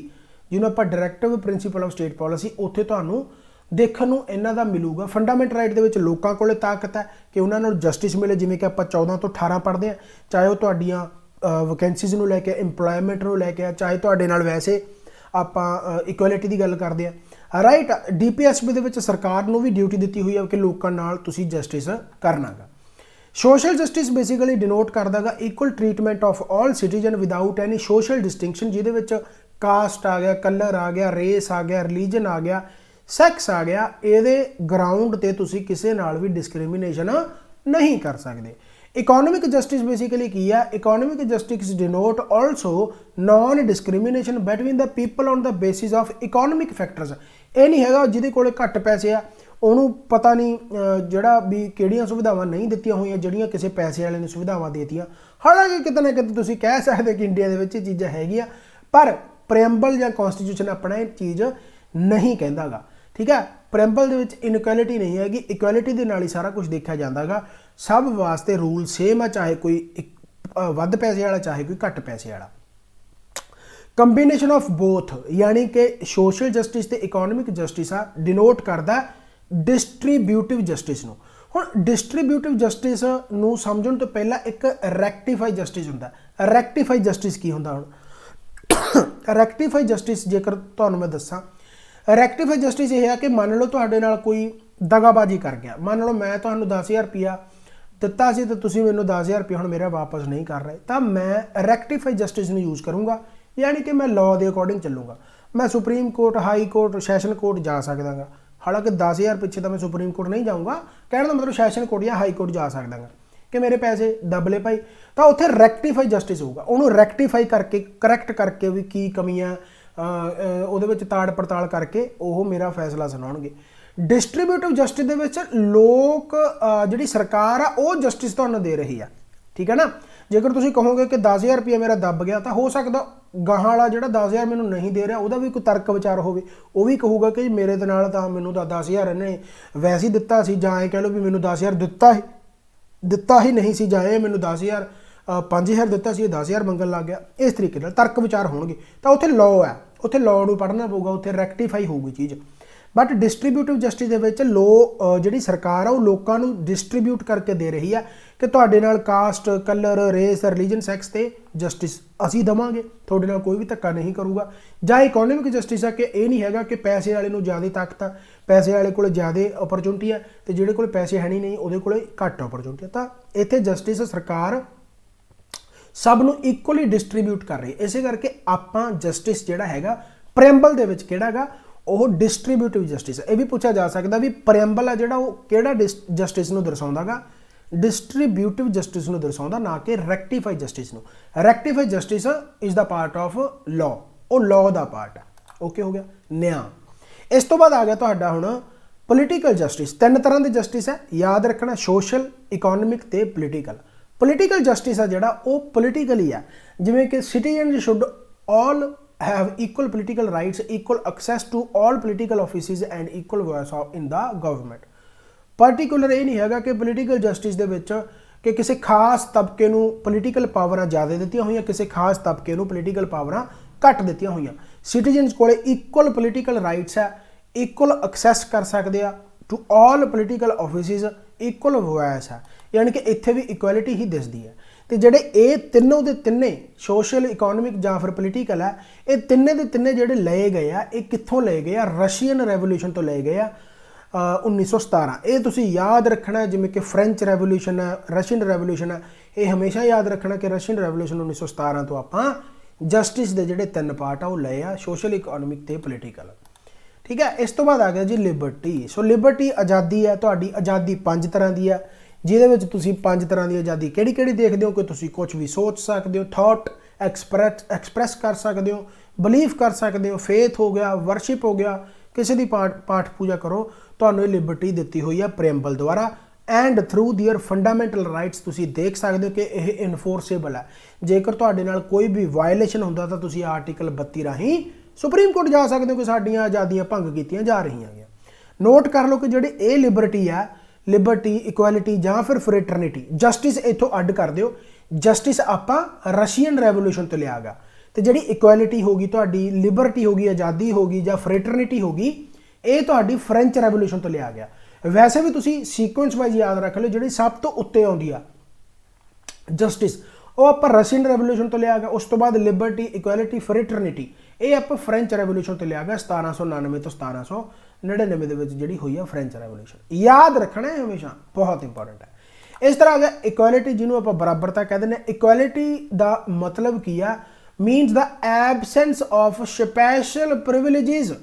ਜਿਹਨੂੰ ਆਪਾਂ directive principal of state policy, ਉੱਥੇ ਤੁਹਾਨੂੰ ਦੇਖਣ ਨੂੰ ਇਹਨਾਂ ਦਾ ਮਿਲੂਗਾ। ਫੰਡਾਮੈਂਟਲ ਰਾਈਟ ਦੇ ਵਿੱਚ ਲੋਕਾਂ ਕੋਲੇ ਤਾਕਤ ਹੈ ਕਿ ਉਹਨਾਂ ਨੂੰ ਜਸਟਿਸ ਮਿਲੇ, ਜਿਵੇਂ ਕਿ ਆਪਾਂ 14 ਤੋਂ 18 ਪੜ੍ਹਦੇ ਹਾਂ, ਚਾਹੇ ਉਹ ਤੁਹਾਡੀਆਂ ਵੈਕੈਂਸੀਜ਼ ਨੂੰ ਲੈ ਕੇ, ਇੰਪਲੋਇਮੈਂਟ ਨੂੰ ਲੈ ਕੇ, ਚਾਹੇ ਤੁਹਾਡੇ ਨਾਲ ਵੈਸੇ ਆਪਾਂ ਇਕੁਐਲਿਟੀ ਦੀ ਗੱਲ ਕਰਦੇ ਹਾਂ, ਰਾਈਟ। DPSP ਦੇ ਵਿੱਚ ਸਰਕਾਰ ਨੂੰ ਵੀ ਡਿਊਟੀ ਦਿੱਤੀ ਹੋਈ ਹੈ ਕਿ ਲੋਕਾਂ ਨਾਲ ਤੁਸੀਂ ਜਸਟਿਸ ਕਰਨਾਗਾ। ਸੋਸ਼ਲ ਜਸਟਿਸ ਬੇਸਿਕਲੀ ਡਿਨੋਟ ਕਰਦਾ ਗਾ equal treatment of all citizen without any social distinction, ਜਿਹਦੇ ਵਿੱਚ ਕਾਸਟ ਆ ਗਿਆ, ਕਲਰ ਆ ਗਿਆ, ਰੇਸ ਆ ਗਿਆ, ਰਿਲੀਜਨ ਆ ਗਿਆ, ਸੈਕਸ ਆ ਗਿਆ। ਇਹਦੇ ਗਰਾਊਂਡ ਤੇ ਤੁਸੀਂ ਕਿਸੇ ਨਾਲ ਵੀ ਡਿਸਕ੍ਰਿਮੀਨੇਸ਼ਨ ਨਹੀਂ ਕਰ ਸਕਦੇ। ਇਕੋਨੋਮਿਕ ਜਸਟਿਸ ਬੇਸਿਕਲੀ ਕੀ ਆ? Economic justice denote also non discrimination between the people on the basis of economic factors. ਇਹ ਨਹੀਂ ਹੈਗਾ ਜਿਹਦੇ ਕੋਲੇ ਘੱਟ ਪੈਸੇ ਆ ਉਹਨੂੰ ਪਤਾ ਨਹੀਂ ਜਿਹੜਾ ਵੀ ਕਿਹੜੀਆਂ ਸੁਵਿਧਾਵਾਂ ਨਹੀਂ ਦਿੱਤੀਆਂ ਹੋਈਆਂ ਜਿਹੜੀਆਂ ਕਿਸੇ ਪੈਸੇ ਵਾਲੇ ਨੇ ਸੁਵਿਧਾਵਾਂ ਦੇਤੀਆਂ। ਹਾਲਾਂਕਿ ਕਿਤੇ ਨਾ ਕਿਤੇ ਤੁਸੀਂ ਕਹਿ ਸਕਦੇ ਕਿ ਇੰਡੀਆ ਦੇ ਵਿੱਚ ਇਹ ਚੀਜ਼ਾਂ ਹੈਗੀਆਂ, ਪਰ ਪ੍ਰੈਂਬਲ ਜਾਂ ਕਨਸਟੀਟਿਊਸ਼ਨ ਆਪਣਾ ਇਹ ਚੀਜ਼ ਨਹੀਂ ਕਹਿੰਦਾ ਗਾ, ਠੀਕ ਹੈ। ਪ੍ਰੈਂਬਲ ਦੇ ਵਿੱਚ ਇਨਇਕੁਐਲਿਟੀ ਨਹੀਂ ਹੈਗੀ, ਇਕੁਐਲਿਟੀ ਦੇ ਨਾਲ ਹੀ ਸਾਰਾ ਕੁਝ ਦੇਖਿਆ ਜਾਂਦਾ ਗਾ। ਸਭ ਵਾਸਤੇ ਰੂਲ ਸੇਮ ਆ, ਚਾਹੇ ਕੋਈ ਵੱਧ ਪੈਸੇ ਵਾਲਾ ਚਾਹੇ ਕੋਈ ਘੱਟ ਪੈਸੇ ਵਾਲਾ। ਕੰਬੀਨੇਸ਼ਨ ਆਫ ਬੋਥ ਯਾਨੀ ਕਿ ਸੋਸ਼ਲ ਜਸਟਿਸ ਤੇ ਇਕੋਨੋਮਿਕ ਜਸਟਿਸ ਆ ਡਿਨੋਟ ਕਰਦਾ ਡਿਸਟ੍ਰੀਬਿਊਟਿਵ ਜਸਟਿਸ ਨੂੰ। ਹੁਣ ਡਿਸਟ੍ਰੀਬਿਊਟਿਵ ਜਸਟਿਸ ਨੂੰ ਸਮਝਣ ਤੋਂ ਪਹਿਲਾਂ ਇੱਕ ਰੈਕਟੀਫਾਈ ਜਸਟਿਸ ਹੁੰਦਾ। ਰੈਕਟੀਫਾਈ ਜਸਟਿਸ ਕੀ ਹੁੰਦਾ? ਹੁਣ ਰੈਕਟੀਫਾਈ ਜਸਟਿਸ ਜੇਕਰ ਤੁਹਾਨੂੰ ਮੈਂ ਦੱਸਾਂ, ਰੈਕਟੀਫਾਈ ਜਸਟਿਸ ਇਹ ਹੈ ਕਿ ਮੰਨ ਲਓ ਤੁਹਾਡੇ ਨਾਲ ਕੋਈ ਦਗਾਬਾਜੀ ਕਰ ਗਿਆ। ਮੰਨ ਲਓ ਮੈਂ ਤੁਹਾਨੂੰ 10,000 ਰੁਪਇਆ ਦਿੱਤਾ ਸੀ ਤੇ ਤੁਸੀਂ ਮੈਨੂੰ 10,000 ਰੁਪਇਆ ਹੁਣ ਮੇਰਾ ਵਾਪਸ ਨਹੀਂ ਕਰ ਰਹੇ, ਤਾਂ ਮੈਂ ਰੈਕਟੀਫਾਈ ਜਸਟਿਸ ਨੂੰ ਯੂਜ਼ ਕਰੂੰਗਾ। ਯਾਨੀ ਕਿ ਮੈਂ ਲਾਅ ਦੇ ਅਕੋਰਡਿੰਗ ਚੱਲੂੰਗਾ। ਮੈਂ supreme court, high court, session court ਜਾ ਸਕਦਾ ਗਾ। ਹਾਲਾਂਕਿ 10,000 ਪਿੱਛੇ ਤਾਂ ਮੈਂ ਸੁਪਰੀਮ ਕੋਰਟ ਨਹੀਂ ਜਾਊਂਗਾ, ਕਹਿਣ ਦਾ ਮਤਲਬ ਸੈਸ਼ਨ ਕੋਰਟ ਜਾਂ ਹਾਈ ਕੋਰਟ ਜਾ ਸਕਦਾ ਗਾ ਕਿ ਮੇਰੇ ਪੈਸੇ ਦੱਬ ਲਏ ਭਾਈ। ਤਾਂ ਉੱਥੇ ਰੈਕਟੀਫਾਈ ਜਸਟਿਸ ਹੋਊਗਾ। ਉਹਨੂੰ ਰੈਕਟੀਫਾਈ ਕਰਕੇ, ਕਰੈਕਟ ਕਰਕੇ ਵੀ ਕੀ ਕਮੀਆਂ ਉਹਦੇ ਵਿੱਚ ਤਾੜ ਪੜਤਾਲ ਕਰਕੇ ਉਹ ਮੇਰਾ ਫੈਸਲਾ ਸੁਣਾਉਣਗੇ। ਡਿਸਟ੍ਰੀਬਿਊਟਿਵ ਜਸਟਿਸ ਦੇ ਵਿੱਚ ਲੋਕ ਜਿਹੜੀ ਸਰਕਾਰ ਆ ਉਹ ਜਸਟਿਸ ਤੁਹਾਨੂੰ ਦੇ ਰਹੀ ਆ, ਠੀਕ ਹੈ ਨਾ। ਜੇਕਰ ਤੁਸੀਂ ਕਹੋਗੇ ਕਿ 10,000 ਰੁਪਇਆ ਮੇਰਾ ਦੱਬ ਗਿਆ, ਤਾਂ ਹੋ ਸਕਦਾ ਗਾਹਾਂ ਵਾਲਾ ਜਿਹੜਾ 10,000 ਮੈਨੂੰ ਨਹੀਂ ਦੇ ਰਿਹਾ ਉਹਦਾ ਵੀ ਕੋਈ ਤਰਕ ਵਿਚਾਰ ਹੋਵੇ। ਉਹ ਵੀ ਕਹੂਗਾ ਕਿ ਮੇਰੇ ਦੇ ਨਾਲ ਤਾਂ ਮੈਨੂੰ ਤਾਂ 10,000 ਇਹਨੇ ਵੈਸੇ ਹੀ ਦਿੱਤਾ ਸੀ, ਜਾਂ ਇਹ ਕਹਿ ਲਓ ਵੀ ਮੈਨੂੰ 10,000 ਦਿੱਤਾ ਹੀ ਨਹੀਂ ਸੀ, ਜਾਂ ਇਹ ਮੈਨੂੰ 10,000 5000 ਦਿੱਤਾ ਸੀ, 10,000 ਮੰਗਣ ਲੱਗ ਗਿਆ। ਇਸ ਤਰੀਕੇ ਨਾਲ ਤਰਕ ਵਿਚਾਰ ਹੋਣਗੇ। ਤਾਂ ਉੱਥੇ ਲਾਅ ਹੈ, ਉੱਥੇ ਲਾਅ ਨੂੰ ਪੜ੍ਹਨਾ ਪਊਗਾ, ਉੱਥੇ ਰੈਕਟੀਫਾਈ ਹੋਊਗੀ ਚੀਜ਼। ਬਟ ਡਿਸਟਰੀਬਿਊਟਿਵ ਜਸਟਿਸ ਦੇ ਵਿੱਚ ਜਿਹੜੀ ਸਰਕਾਰ ਆ ਉਹ ਲੋਕਾਂ ਨੂੰ ਡਿਸਟਰੀਬਿਊਟ ਕਰਕੇ ਦੇ ਰਹੀ ਹੈ ਕਿ ਤੁਹਾਡੇ ਨਾਲ caste, colour, race, religion, sex ਤੇ ਜਸਟਿਸ ਅਸੀਂ ਦੇਵਾਂਗੇ, ਤੁਹਾਡੇ ਨਾਲ ਕੋਈ ਵੀ ਧੱਕਾ ਨਹੀਂ ਕਰੂਗਾ। ਜਾਂ ਇਕੋਨੋਮਿਕ ਜਸਟਿਸ ਆ ਕਿ ਇਹ ਨਹੀਂ ਹੈਗਾ ਕਿ ਪੈਸੇ ਵਾਲੇ ਨੂੰ ਜ਼ਿਆਦਾ ਤਾਕਤ ਆ, ਪੈਸੇ ਵਾਲੇ ਕੋਲ ਜ਼ਿਆਦਾ ਓਪਰਚੁਨਿਟੀ ਹੈ ਤੇ ਜਿਹੜੇ ਕੋਲ ਪੈਸੇ ਹੈ ਨਹੀਂ ਉਹਦੇ ਕੋਲ ਘੱਟ ਓਪਰਚੁਨਿਟੀ ਹੈ। ਤਾਂ ਇੱਥੇ ਜਸਟਿਸ ਸਰਕਾਰ ਸਭ ਨੂੰ ਇਕੁਅਲੀ ਡਿਸਟਰੀਬਿਊਟ ਕਰ ਰਹੀ ਹੈ। ਇਸੇ ਕਰਕੇ ਆਪਾਂ ਜਸਟਿਸ ਜਿਹੜਾ ਹੈਗਾ ਪ੍ਰੈਂਬਲ ਦੇ ਵਿੱਚ ਕਿਹੜਾ ਹੈਗਾ ਉਹ ਡਿਸਟਰੀਬਿਊਟਿਵ ਜਸਟਿਸ ਹੈ। ਇਹ ਵੀ ਪੁੱਛਿਆ ਜਾ ਸਕਦਾ ਵੀ ਪ੍ਰੈਂਬਲ ਆ ਜਿਹੜਾ ਉਹ ਕਿਹੜਾ ਜਸਟਿਸ ਨੂੰ ਦਰਸਾਉਂਦਾਗਾ, ਡਿਸਟਰੀਬਿਊਟਿਵ ਜਸਟਿਸ ਨੂੰ ਦਰਸਾਉਂਦਾ, ਨਾ ਕਿ ਰੈਕਟੀਫਾਈ ਜਸਟਿਸ ਨੂੰ। Rectify justice is the part of law, ਉਹ ਲਾਅ ਦਾ ਪਾਰਟ ਹੈ। ਓਕੇ ਹੋ ਗਿਆ ਨਿਆਂ। ਇਸ ਤੋਂ ਬਾਅਦ ਆ ਗਿਆ ਤੁਹਾਡਾ ਹੁਣ ਪੋਲੀਟੀਕਲ ਜਸਟਿਸ। ਤਿੰਨ ਤਰ੍ਹਾਂ ਦੇ ਜਸਟਿਸ ਹੈ, ਯਾਦ ਰੱਖਣਾ, ਸੋਸ਼ਲ, ਇਕੋਨੋਮਿਕ ਤੇ ਪੋਲੀਟੀਕਲ। ਪੋਲੀਟੀਕਲ ਜਸਟਿਸ ਆ ਜਿਹੜਾ ਉਹ ਪੋਲੀਟੀਕਲੀ ਆ, ਜਿਵੇਂ ਕਿ citizen should all have equal political rights, equal access to all political offices and equal voice in the government। Particular ਇਹ ਨਹੀਂ ਹੈਗਾ ਕਿ ਪੋਲੀਟੀਕਲ ਜਸਟਿਸ ਦੇ ਵਿੱਚ ਕਿ ਕਿਸੇ ਖਾਸ ਤਬਕੇ ਨੂੰ ਪੋਲੀਟੀਕਲ ਪਾਵਰਾਂ ਜ਼ਿਆਦਾ ਦਿੱਤੀਆਂ ਹੋਈਆਂ, ਕਿਸੇ ਖਾਸ ਤਬਕੇ ਨੂੰ ਪੋਲੀਟੀਕਲ ਪਾਵਰਾਂ ਘੱਟ ਦਿੱਤੀਆਂ ਹੋਈਆਂ। ਸਿਟੀਜ਼ਨਸ ਕੋਲੇ ਇਕੁਅਲ ਪੋਲੀਟੀਕਲ ਰਾਈਟਸ ਹੈ, ਇਕੁਅਲ ਐਕਸੈਸ ਕਰ ਸਕਦੇ ਆ to all political offices, equal voice ਹੈ, ਯਾਨੀ ਕਿ ਇੱਥੇ ਵੀ ਇਕੁਐਲਿਟੀ ਹੀ ਦਿਸਦੀ ਹੈ। ਤੇ ਜਿਹੜੇ ਇਹ ਤਿੰਨੋਂ ਦੇ ਤਿੰਨੇ ਸੋਸ਼ਲ, ਇਕੋਨੋਮਿਕ ਜਾਂ ਫਿਰ ਪੋਲੀਟੀਕਲ ਹੈ, ਇਹ ਤਿੰਨੇ ਦੇ ਤਿੰਨੇ ਜਿਹੜੇ ਲਏ ਗਏ ਆ ਇਹ ਕਿੱਥੋਂ ਲਏ ਗਏ ਆ? ਰਸ਼ੀਅਨ ਰੈਵੋਲੂਸ਼ਨ ਤੋਂ ਲਏ ਗਏ ਆ 1917। ਇਹ ਤੁਸੀਂ ਯਾਦ ਰੱਖਣਾ, ਜਿਵੇਂ ਕਿ ਫ੍ਰੈਂਚ ਰੈਵੋਲੂਸ਼ਨ ਹੈ, ਰਸ਼ੀਅਨ ਰੈਵੋਲੂਸ਼ਨ ਹੈ, ਇਹ ਹਮੇਸ਼ਾ ਯਾਦ ਰੱਖਣਾ ਕਿ ਰਸ਼ੀਅਨ ਰੈਵੋਲੂਸ਼ਨ 1917 ਤੋਂ ਆਪਾਂ ਜਸਟਿਸ ਦੇ ਜਿਹੜੇ ਤਿੰਨ ਪਾਰਟ ਆ ਉਹ ਲਏ ਆ, ਸੋਸ਼ਲ, ਇਕੋਨੋਮਿਕ ਤੇ ਪੋਲੀਟੀਕਲ। ਠੀਕ ਹੈ। ਇਸ ਤੋਂ ਬਾਅਦ ਆ ਗਿਆ ਜੀ ਲਿਬਰਟੀ। ਸੋ ਲਿਬਰਟੀ ਆਜ਼ਾਦੀ ਹੈ, ਤੁਹਾਡੀ ਆਜ਼ਾਦੀ 5 ਤਰ੍ਹਾਂ ਦੀ ਹੈ, ਜਿਹਦੇ ਵਿੱਚ ਤੁਸੀਂ 5 ਤਰ੍ਹਾਂ ਦੀ ਆਜ਼ਾਦੀ ਕਿਹੜੀ ਕਿਹੜੀ ਦੇਖਦੇ ਹੋ ਕਿ ਤੁਸੀਂ ਕੁਝ ਵੀ ਸੋਚ ਸਕਦੇ ਹੋ, ਥਾਟ ਐਕਸਪ੍ਰੈਸ ਕਰ ਸਕਦੇ ਹੋ, ਬਲੀਫ ਕਰ ਸਕਦੇ ਹੋ, ਫੇਥ ਹੋ ਗਿਆ, ਵਰਸ਼ਿਪ ਹੋ ਗਿਆ, ਕਿਸੇ ਦੀ ਪਾਠ ਪੂਜਾ ਕਰੋ। ਤੁਹਾਨੂੰ ਇਹ ਲਿਬਰਟੀ ਦਿੱਤੀ ਹੋਈ ਹੈ ਪ੍ਰੈਂਬਲ ਦੁਆਰਾ। ਐਂਡ ਥਰੂ ਦੀਅਰ ਫੰਡਾਮੈਂਟਲ ਰਾਈਟਸ ਤੁਸੀਂ ਦੇਖ ਸਕਦੇ ਹੋ ਕਿ ਇਹ ਇਨਫੋਰਸੇਬਲ ਹੈ। ਜੇਕਰ ਤੁਹਾਡੇ ਨਾਲ ਕੋਈ ਵੀ ਵਾਇਲੇਸ਼ਨ ਹੁੰਦਾ ਤਾਂ ਤੁਸੀਂ ਆਰਟੀਕਲ 32 ਰਾਹੀਂ ਸੁਪਰੀਮ ਕੋਰਟ ਜਾ ਸਕਦੇ ਹੋ ਕਿ ਸਾਡੀਆਂ ਆਜ਼ਾਦੀਆਂ ਭੰਗ ਕੀਤੀਆਂ ਜਾ ਰਹੀਆਂ ਹੈਗੀਆਂ। ਨੋਟ ਕਰ ਲਓ ਕਿ ਜਿਹੜੀ ਇਹ ਲਿਬਰਟੀ ਹੈ, ਲਿਬਰਟੀ, ਇਕੁਐਲਿਟੀ ਜਾਂ ਫਿਰ ਫਰੇਟਰਨਿਟੀ, ਜਸਟਿਸ ਇੱਥੋਂ ਅੱਡ ਕਰ ਦਿਓ। ਜਸਟਿਸ ਆਪਾਂ ਰਸ਼ੀਅਨ ਰੈਵੋਲੂਸ਼ਨ ਤੋਂ ਲਿਆ ਗਾ, ਤੇ ਜਿਹੜੀ ਇਕੁਐਲਿਟੀ ਹੋਗੀ ਤੁਹਾਡੀ, ਲਿਬਰਟੀ ਹੋਗੀ, ਆਜ਼ਾਦੀ ਹੋਗੀ ਜਾਂ ਫਰੇਟਰਨਿਟੀ ਹੋਗੀ, ਇਹ ਤੁਹਾਡੀ ਫ੍ਰੈਂਚ ਰੈਵੋਲੂਸ਼ਨ ਤੋਂ ਲਿਆ ਗਿਆ। ਵੈਸੇ ਵੀ ਤੁਸੀਂ ਸੀਕੁਐਂਸ ਵਾਈਜ਼ ਯਾਦ ਰੱਖ ਲਓ, ਜਿਹੜੀ ਸਭ ਤੋਂ ਉੱਤੇ ਆਉਂਦੀ ਆ ਜਸਟਿਸ ਉਹ ਆਪਾਂ ਰਸ਼ੀਅਨ ਰੈਵੋਲੂਸ਼ਨ ਤੋਂ ਲਿਆ ਗਿਆ। ਉਸ ਤੋਂ ਬਾਅਦ ਲਿਬਰਟੀ, ਇਕੁਐਲਿਟੀ, ਫਰੇਟਰਨਿਟੀ ਇਹ ਆਪਾਂ ਫ੍ਰੈਂਚ ਰੈਵੋਲੂਸ਼ਨ ਤੋਂ ਲਿਆ ਗਿਆ 1799 ਤੋਂ 1799 ਦੇ ਵਿੱਚ ਜਿਹੜੀ ਹੋਈ ਆ ਫ੍ਰੈਂਚ ਰੈਵੋਲੂਸ਼ਨ। ਯਾਦ ਰੱਖਣਾ ਹੈ ਹਮੇਸ਼ਾ, ਬਹੁਤ ਇੰਪੋਰਟੈਂਟ ਹੈ। ਇਸ ਤਰ੍ਹਾਂ ਆ ਗਿਆ ਇਕੁਐਲਿਟੀ, ਜਿਹਨੂੰ ਆਪਾਂ ਬਰਾਬਰਤਾ ਕਹਿ ਦਿੰਦੇ ਹਾਂ। ਇਕੁਐਲਿਟੀ ਦਾ ਮਤਲਬ ਕੀ ਆ? Means the absence of special privileges.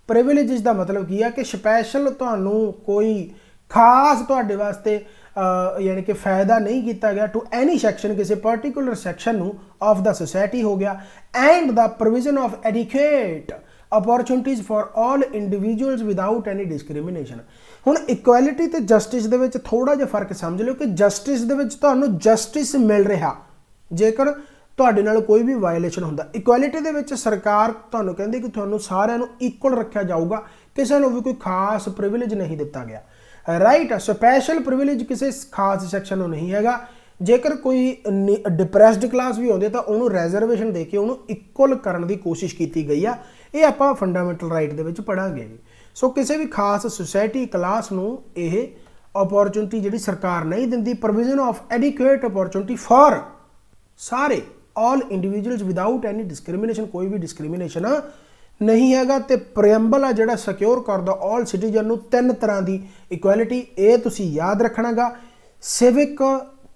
Privileges ਦਾ ਮਤਲਬ ਕੀ ਆ ਕਿ ਸਪੈਸ਼ਲ ਤੁਹਾਨੂੰ ਕੋਈ ਖਾਸ ਤੁਹਾਡੇ ਵਾਸਤੇ यानी कि फ़ायदा नहीं किया गया टू एनी सैक्शन, किसी particular section of the society हो गया। And the provision of adequate opportunities for all individuals without any discrimination. हुण इक्वैलिटी ते जस्टिस दे विच थोड़ा जिहा फर्क समझ लो कि जस्टिस दे विच तुहानूं जस्टिस मिल रहा जेकर तुहाडे नाल कोई भी वायलेशन हुंदा। इक्वैलिटी दे विच सरकार तुहानूं कहंदी कि तुहानूं सारिआं नूं इक्वल रखिया जाऊगा, किसी नूं भी कोई खास प्रिविलेज नहीं दिता गया। राइट, स्पैशल प्रिविलेज किसी खास सैक्शन में नहीं है। जेकर कोई डिप्रैसड क्लास भी होंदे तो उन्होंने रिजर्वेशन दे के उन्होंने इक्वल करने की कोशिश की गई है। ये आप फंडामेंटल राइट दे विच पढ़ांगे भी। सो किसी भी खास सोसाइटी क्लास नूं ये अपॉर्चुनिटी जिहड़ी सरकार नहीं दिंदी। Provision of adequate opportunity for सारे all individuals without any discrimination, कोई भी डिस्क्रिमिनेशन नहीं हैगा। ते प्रीएम्बल आ जिहड़ा सिक्योर करदा ऑल सिटीजन नूं 3 तरह की इक्वैलिटी। ये तुसीं याद रखना गा, सिविक,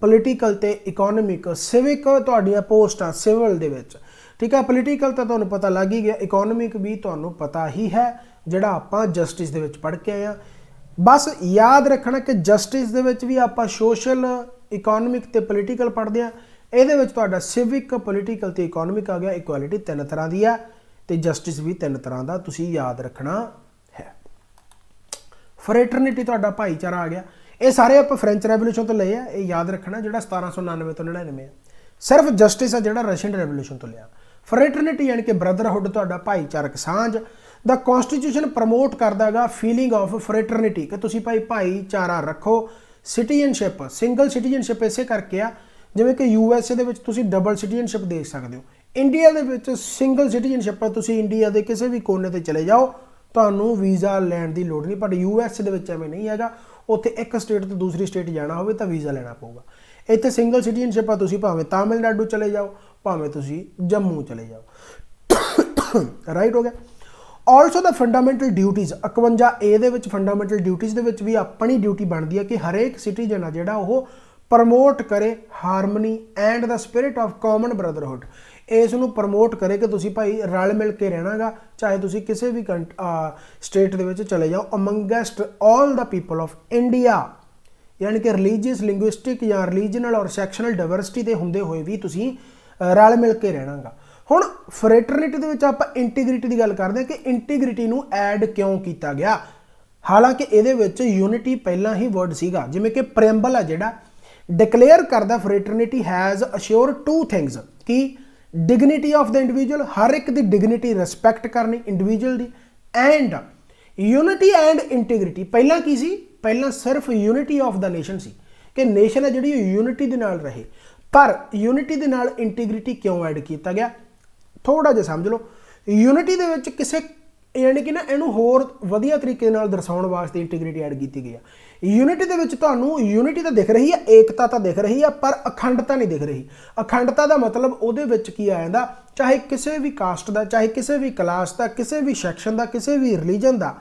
पोलीटिकल ते इकोनॉमिक। सिविक तुहाडीआं पोस्टां सिविल दे विच, ठीक है। पोलीटिकल तो तुहानूं पता लग ही गया, इकोनॉमिक भी तुहानूं पता ही है जिहड़ा आपां जस्टिस दे विच पढ़ के आए हां। बस याद रखना कि जस्टिस दे विच भी आपां सोशल, इकोनॉमिक ते पोलीटिकल पढ़दे हां। इहदे विच तुहाडा सिविक, पोलीटिकल ते इकोनॉमिक आ गया। इक्वैलिटी 3 तरह की है ते जस्टिस भी 3 तरह का तुसीं याद रखना है। फ्रेटरनिटी तुहाडा भाईचारा आ गया। ये सारे आप फ्रेंच रेवोल्यूशन तो लिए ये याद रखना, जिहड़ा 1799 तो 99 है। सिर्फ जस्टिस है जिहड़ा रशियन रेवोल्यूशन तो लिया। फ्रेटरनिटी यानी कि ब्रदरहुड, तुहाडा भाईचारक सांझ। द कॉन्स्टिट्यूशन प्रमोट करदा गा फीलिंग ऑफ फ्रेटरनिटी कि तुसीं भाईचारा रखो। सिटीजनशिप, सिंगल सिटीजनशिप इसे करके आ ਜਿਵੇਂ ਕਿ USA ਦੇ ਵਿੱਚ ਤੁਸੀਂ ਡਬਲ ਸਿਟੀਜ਼ਨਸ਼ਿਪ ਦੇਖ ਸਕਦੇ ਹੋ। ਇੰਡੀਆ ਦੇ ਵਿੱਚ ਸਿੰਗਲ ਸਿਟੀਜ਼ਨਸ਼ਿਪ ਹੈ, ਤੁਸੀਂ ਇੰਡੀਆ ਦੇ ਕਿਸੇ ਵੀ ਕੋਨੇ ਤੇ ਚਲੇ ਜਾਓ ਤੁਹਾਨੂੰ ਵੀਜ਼ਾ ਲੈਣ ਦੀ ਲੋੜ ਨਹੀਂ, ਪਰ USA ਦੇ ਵਿੱਚ ਐਵੇਂ ਨਹੀਂ ਹੈਗਾ। ਉੱਥੇ ਇੱਕ ਸਟੇਟ ਤੋਂ ਦੂਸਰੀ ਸਟੇਟ ਜਾਣਾ ਹੋਵੇ ਤਾਂ ਵੀਜ਼ਾ ਲੈਣਾ ਪਊਗਾ। ਇੱਥੇ ਸਿੰਗਲ ਸਿਟੀਜ਼ਨਸ਼ਿਪ ਆ, ਤੁਸੀਂ ਭਾਵੇਂ ਤਾਮਿਲਨਾਡੂ ਚਲੇ ਜਾਓ, ਭਾਵੇਂ ਤੁਸੀਂ ਜੰਮੂ ਚਲੇ ਜਾਓ। ਰਾਈਟ ਹੋ ਗਿਆ। ਆਲਸੋ ਦਾ ਫੰਡਾਮੈਂਟਲ ਡਿਊਟੀਜ਼ 51A ਦੇ ਵਿੱਚ ਫੰਡਾਮੈਂਟਲ ਡਿਊਟੀਜ਼ ਦੇ ਵਿੱਚ ਵੀ ਆਪਣੀ ਡਿਊਟੀ ਬਣਦੀ ਹੈ ਕਿ ਹਰੇਕ ਸਿਟੀਜ਼ਨ ਆ ਜਿਹੜਾ ਉਹ ਪ੍ਰਮੋਟ ਕਰੇ harmony and the spirit of common brotherhood. ਇਸ ਨੂੰ ਪ੍ਰਮੋਟ ਕਰੇ ਕਿ ਤੁਸੀਂ ਭਾਈ ਰਲ ਮਿਲ ਕੇ ਰਹਿਣਾਗਾ, ਚਾਹੇ ਤੁਸੀਂ ਕਿਸੇ ਵੀ ਸਟੇਟ ਦੇ ਵਿੱਚ ਚਲੇ ਜਾਓ। ਅਮੰਗੈਸਟ ਆਲ ਦਾ ਪੀਪਲ ਆਫ ਇੰਡੀਆ, ਯਾਨੀ ਕਿ ਰਿਲੀਜੀਅਸ, ਲਿੰਗੁਇਸਟਿਕ ਜਾਂ ਰਿਲੀਜਨਲ ਔਰ ਸੈਕਸ਼ਨਲ ਡਾਇਵਰਸਿਟੀ ਦੇ ਹੁੰਦੇ ਹੋਏ ਵੀ ਤੁਸੀਂ ਰਲ ਮਿਲ ਕੇ ਰਹਿਣਾਗਾ। ਹੁਣ ਫਰੈਟਰਨਿਟੀ ਦੇ ਵਿੱਚ ਆਪਾਂ ਇੰਟੀਗ੍ਰਿਟੀ ਦੀ ਗੱਲ ਕਰਦੇ ਹਾਂ ਕਿ ਇੰਟੀਗ੍ਰਿਟੀ ਨੂੰ ਐਡ ਕਿਉਂ ਕੀਤਾ ਗਿਆ। ਹਾਲਾਂਕਿ ਇਹਦੇ ਵਿੱਚ ਯੂਨਿਟੀ ਪਹਿਲਾਂ ਹੀ ਵਰਡ ਸੀਗਾ, ਜਿਵੇਂ ਕਿ ਪ੍ਰੀਐਮਬਲ ਆ ਜਿਹੜਾ ਡਿਕਲੇਅਰ ਕਰਦਾ ਫਰੈਟਰਨਿਟੀ ਹੈਜ਼ ਅਸ਼ੋਰ ਟੂ ਥਿੰਗਸ ਕਿ ਡਿਗਨਿਟੀ ਆਫ ਦ ਇੰਡੀਵਿਜੂਅਲ, ਹਰ ਇੱਕ ਦੀ ਡਿਗਨਿਟੀ ਰਿਸਪੈਕਟ ਕਰਨੀ individual the, and unity and integrity. ਪਹਿਲਾਂ ਕੀ ਸੀ? ਪਹਿਲਾਂ ਸਿਰਫ ਯੂਨਿਟੀ ਆਫ ਦਾ ਨੇਸ਼ਨ ਸੀ ਕਿ ਨੇਸ਼ਨ ਹੈ ਜਿਹੜੀ ਯੂਨਿਟੀ ਦੇ ਨਾਲ ਰਹੇ, ਪਰ ਯੂਨਿਟੀ ਦੇ ਨਾਲ ਇੰਟੀਗ੍ਰਿਟੀ ਕਿਉਂ ਐਡ ਕੀਤਾ ਗਿਆ ਥੋੜਾ ਜਿਹਾ ਸਮਝ ਲਓ। ਯੂਨਿਟੀ ਦੇ ਵਿੱਚ ਕਿਸੇ ਯਾਨੀ ਕਿ ਨਾ ਇਹਨੂੰ ਹੋਰ ਵਧੀਆ ਤਰੀਕੇ ਨਾਲ ਦਰਸਾਉਣ ਵਾਸਤੇ ਇੰਟੀਗ੍ਰਿਟੀ ਐਡ ਕੀਤੀ ਗਈ ਆ। ਯੂਨਿਟੀ ਦੇ ਵਿੱਚ ਤੁਹਾਨੂੰ ਯੂਨਿਟੀ ਤਾਂ ਦਿਖ ਰਹੀ ਹੈ, ਏਕਤਾ ਤਾਂ ਦਿਖ ਰਹੀ ਹੈ, ਪਰ ਅਖੰਡਤਾ ਨਹੀਂ ਦਿਖ ਰਹੀ। ਅਖੰਡਤਾ ਦਾ ਮਤਲਬ ਉਹਦੇ ਵਿੱਚ ਕੀ ਆ ਜਾਂਦਾ, ਚਾਹੇ ਕਿਸੇ ਵੀ ਕਾਸਟ ਦਾ, ਚਾਹੇ ਕਿਸੇ ਵੀ ਕਲਾਸ ਦਾ, ਕਿਸੇ ਵੀ ਸੈਕਸ਼ਨ ਦਾ, ਕਿਸੇ ਵੀ ਰਿਲੀਜਨ ਦਾ,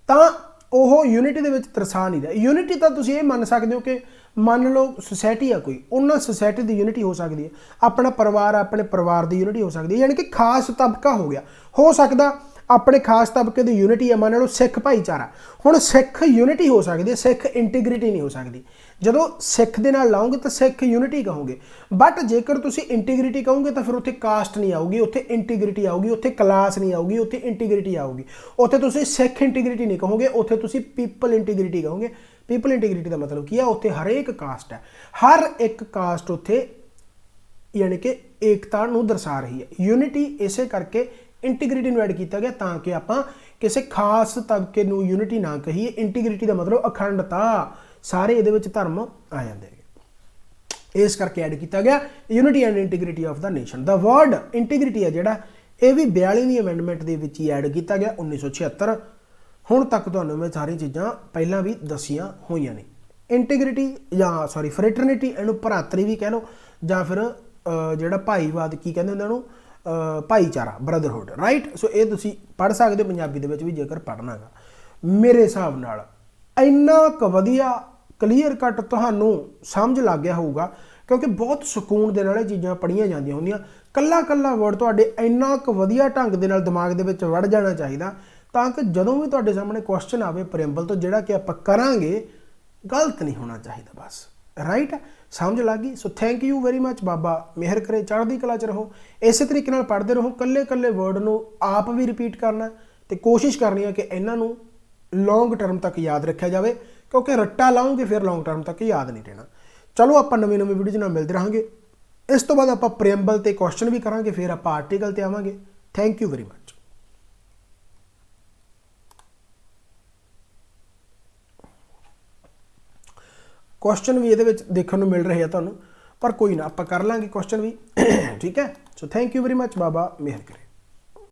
ਤਾਂ ਉਹ ਯੂਨਿਟੀ ਦੇ ਵਿੱਚ ਦਰਸਾ ਨਹੀਂ ਰਿਹਾ। ਯੂਨਿਟੀ ਤਾਂ ਤੁਸੀਂ ਇਹ ਮੰਨ ਸਕਦੇ ਹੋ ਕਿ ਮੰਨ ਲਓ ਸੁਸਾਇਟੀ ਆ ਕੋਈ, ਉਹਨਾਂ ਸੁਸਾਇਟੀ ਦੀ ਯੂਨਿਟੀ ਹੋ ਸਕਦੀ ਹੈ, ਆਪਣਾ ਪਰਿਵਾਰ ਆਪਣੇ ਪਰਿਵਾਰ ਦੀ ਯੂਨਿਟੀ ਹੋ ਸਕਦੀ ਹੈ, ਯਾਨੀ ਕਿ ਖਾਸ ਤਬਕਾ ਹੋ ਗਿਆ, ਹੋ ਸਕਦਾ ਆਪਣੇ ਖਾਸ ਤਬਕੇ ਦੀ ਯੂਨਿਟੀ ਹੈ। ਮੰਨ ਲਓ ਸਿੱਖ ਭਾਈਚਾਰਾ, ਹੁਣ ਸਿੱਖ ਯੂਨਿਟੀ ਹੋ ਸਕਦੀ ਹੈ, ਸਿੱਖ ਇੰਟੀਗ੍ਰਿਟੀ ਨਹੀਂ ਹੋ ਸਕਦੀ। ਜਦੋਂ ਸਿੱਖ ਦੇ ਨਾਲ ਲਾਓਗੇ ਤਾਂ ਸਿੱਖ ਯੂਨਿਟੀ ਕਹੋਗੇ, ਬਟ ਜੇਕਰ ਤੁਸੀਂ ਇੰਟੀਗ੍ਰਿਟੀ ਕਹੋਗੇ ਤਾਂ ਫਿਰ ਉੱਥੇ ਕਾਸਟ ਨਹੀਂ ਆਊਗੀ, ਉੱਥੇ ਇੰਟੀਗ੍ਰਿਟੀ ਆਊਗੀ, ਉੱਥੇ ਕਲਾਸ ਨਹੀਂ ਆਊਗੀ, ਉੱਥੇ ਇੰਟੀਗ੍ਰਿਟੀ ਆਊਗੀ। ਉੱਥੇ ਤੁਸੀਂ ਸਿੱਖ ਇੰਟੀਗ੍ਰਿਟੀ ਨਹੀਂ ਕਹੋਗੇ, ਉੱਥੇ ਤੁਸੀਂ ਪੀਪਲ ਇੰਟੀਗ੍ਰਿਟੀ ਕਹੋਗੇ। ਪੀਪਲ ਇੰਟੀਗ੍ਰਿਟੀ ਦਾ ਮਤਲਬ ਕੀ ਆ, ਉੱਥੇ ਹਰੇਕ ਕਾਸਟ ਹੈ, ਹਰ ਇੱਕ ਕਾਸਟ ਉੱਥੇ ਯਾਨੀ ਕਿ ਏਕਤਾ ਨੂੰ ਦਰਸਾ ਰਹੀ ਹੈ। ਯੂਨਿਟੀ ਇਸੇ ਕਰਕੇ ਇੰਟੀਗ੍ਰਿਟੀ ਨੂੰ ਐਡ ਕੀਤਾ ਗਿਆ ਤਾਂ ਕਿ ਆਪਾਂ ਕਿਸੇ ਖਾਸ ਤਬਕੇ ਨੂੰ ਯੂਨਿਟੀ ਨਾ ਕਹੀਏ। ਇੰਟੀਗ੍ਰਿਟੀ ਦਾ ਮਤਲਬ ਅਖੰਡਤਾ, ਸਾਰੇ ਇਹਦੇ ਵਿੱਚ ਧਰਮ ਆ ਜਾਂਦੇ ਨੇ, ਇਸ ਕਰਕੇ ਐਡ ਕੀਤਾ ਗਿਆ unity and integrity of the nation. The word integrity ਆ ਜਿਹੜਾ ਇਹ ਵੀ 42ਵੀਂ ਅਮੈਂਡਮੈਂਟ ਦੇ ਵਿੱਚ ਹੀ ਐਡ ਕੀਤਾ ਗਿਆ 1976। ਹੁਣ ਤੱਕ ਤੁਹਾਨੂੰ ਮੈਂ ਸਾਰੀਆਂ ਚੀਜ਼ਾਂ ਪਹਿਲਾਂ ਵੀ ਦੱਸੀਆਂ ਹੋਈਆਂ ਨੇ। ਇੰਟੀਗ੍ਰਿਟੀ ਜਾਂ ਸੌਰੀ ਫਰੈਟਰਨਿਟੀ, ਇਹਨੂੰ ਭਰਾਤਰੀ ਵੀ ਕਹਿ ਲਓ, ਜਾਂ ਫਿਰ ਜਿਹੜਾ ਭਾਈਵਾਦ ਕੀ ਕਹਿੰਦੇ ਹੁੰਦੇ ਉਹਨੂੰ, ਭਾਈਚਾਰਾ, ਬ੍ਰਦਰਹੁੱਡ। ਰਾਈਟ, ਸੋ ਇਹ ਤੁਸੀਂ ਪੜ੍ਹ ਸਕਦੇ ਹੋ ਪੰਜਾਬੀ ਦੇ ਵਿੱਚ ਵੀ ਜੇਕਰ ਪੜ੍ਹਨਾ ਗਾ। ਮੇਰੇ ਹਿਸਾਬ ਨਾਲ ਇੰਨਾ ਕੁ ਵਧੀਆ ਕਲੀਅਰ ਕੱਟ ਤੁਹਾਨੂੰ ਸਮਝ ਲੱਗ ਗਿਆ ਹੋਊਗਾ, ਕਿਉਂਕਿ ਬਹੁਤ ਸਕੂਨ ਦੇ ਨਾਲ ਇਹ ਚੀਜ਼ਾਂ ਪੜ੍ਹੀਆਂ ਜਾਂਦੀਆਂ ਹੁੰਦੀਆਂ। ਕੱਲਾ ਕੱਲਾ ਵਰਡ ਤੁਹਾਡੇ ਇੰਨਾ ਕੁ ਵਧੀਆ ਢੰਗ ਦੇ ਨਾਲ ਦਿਮਾਗ ਦੇ ਵਿੱਚ ਵੜ ਜਾਣਾ ਚਾਹੀਦਾ ਤਾਂ ਕਿ ਜਦੋਂ ਵੀ ਤੁਹਾਡੇ ਸਾਹਮਣੇ ਕੁਐਸਚਨ ਆਵੇ ਪ੍ਰੀਐਮਬਲ ਤੋਂ, ਜਿਹੜਾ ਕਿ ਆਪਾਂ ਕਰਾਂਗੇ, ਗਲਤ ਨਹੀਂ ਹੋਣਾ ਚਾਹੀਦਾ ਬਸ। ਰਾਈਟ, ਸਮਝ ਲੱਗ ਗਈ? So thank you very much. ਬਾਬਾ ਮਿਹਰ ਕਰੇ, ਚੜ੍ਹਦੀ ਕਲਾ 'ਚ ਰਹੋ, ਇਸੇ ਤਰੀਕੇ ਨਾਲ ਪੜ੍ਹਦੇ ਰਹੋ। ਕੱਲੇ ਕੱਲੇ ਵਰਡ ਨੂੰ ਆਪ ਵੀ ਰਿਪੀਟ ਕਰਨਾ ਤੇ ਕੋਸ਼ਿਸ਼ ਕਰਨੀ ਹੈ ਕਿ ਇਹਨਾਂ ਨੂੰ ਲੌਂਗ ਟਰਮ ਤੱਕ ਯਾਦ ਰੱਖਿਆ ਜਾਵੇ, ਕਿਉਂਕਿ ਰੱਟਾ ਲਾਉਂਗੇ ਫਿਰ ਲੌਂਗ ਟਰਮ ਤੱਕ ਯਾਦ ਨਹੀਂ ਰਹਿਣਾ। ਚਲੋ ਆਪਾਂ ਨਵੇਂ ਵੀਡੀਓ ਨਾਲ ਮਿਲਦੇ ਰਹਾਂਗੇ। ਇਸ ਤੋਂ ਬਾਅਦ ਆਪਾਂ ਪ੍ਰੀਐਮਬਲ ਤੇ ਕੁਐਸਚਨ ਵੀ ਕਰਾਂਗੇ, ਫਿਰ ਆਪਾਂ ਆਰਟੀਕਲ ਤੇ ਆਵਾਂਗੇ। Thank you very much. Question ਵੀ ਇਹਦੇ ਵਿੱਚ ਦੇਖਣ ਨੂੰ ਮਿਲ ਰਹੇ ਆ ਤੁਹਾਨੂੰ, ਪਰ ਕੋਈ ਨਾ, ਆਪਾਂ ਕਰ ਲਾਂਗੇ ਕੁਐਸਚਨ ਵੀ। ਠੀਕ ਹੈ, so thank you very much. ਬਾਬਾ ਮਿਹਰ ਕਰੇ।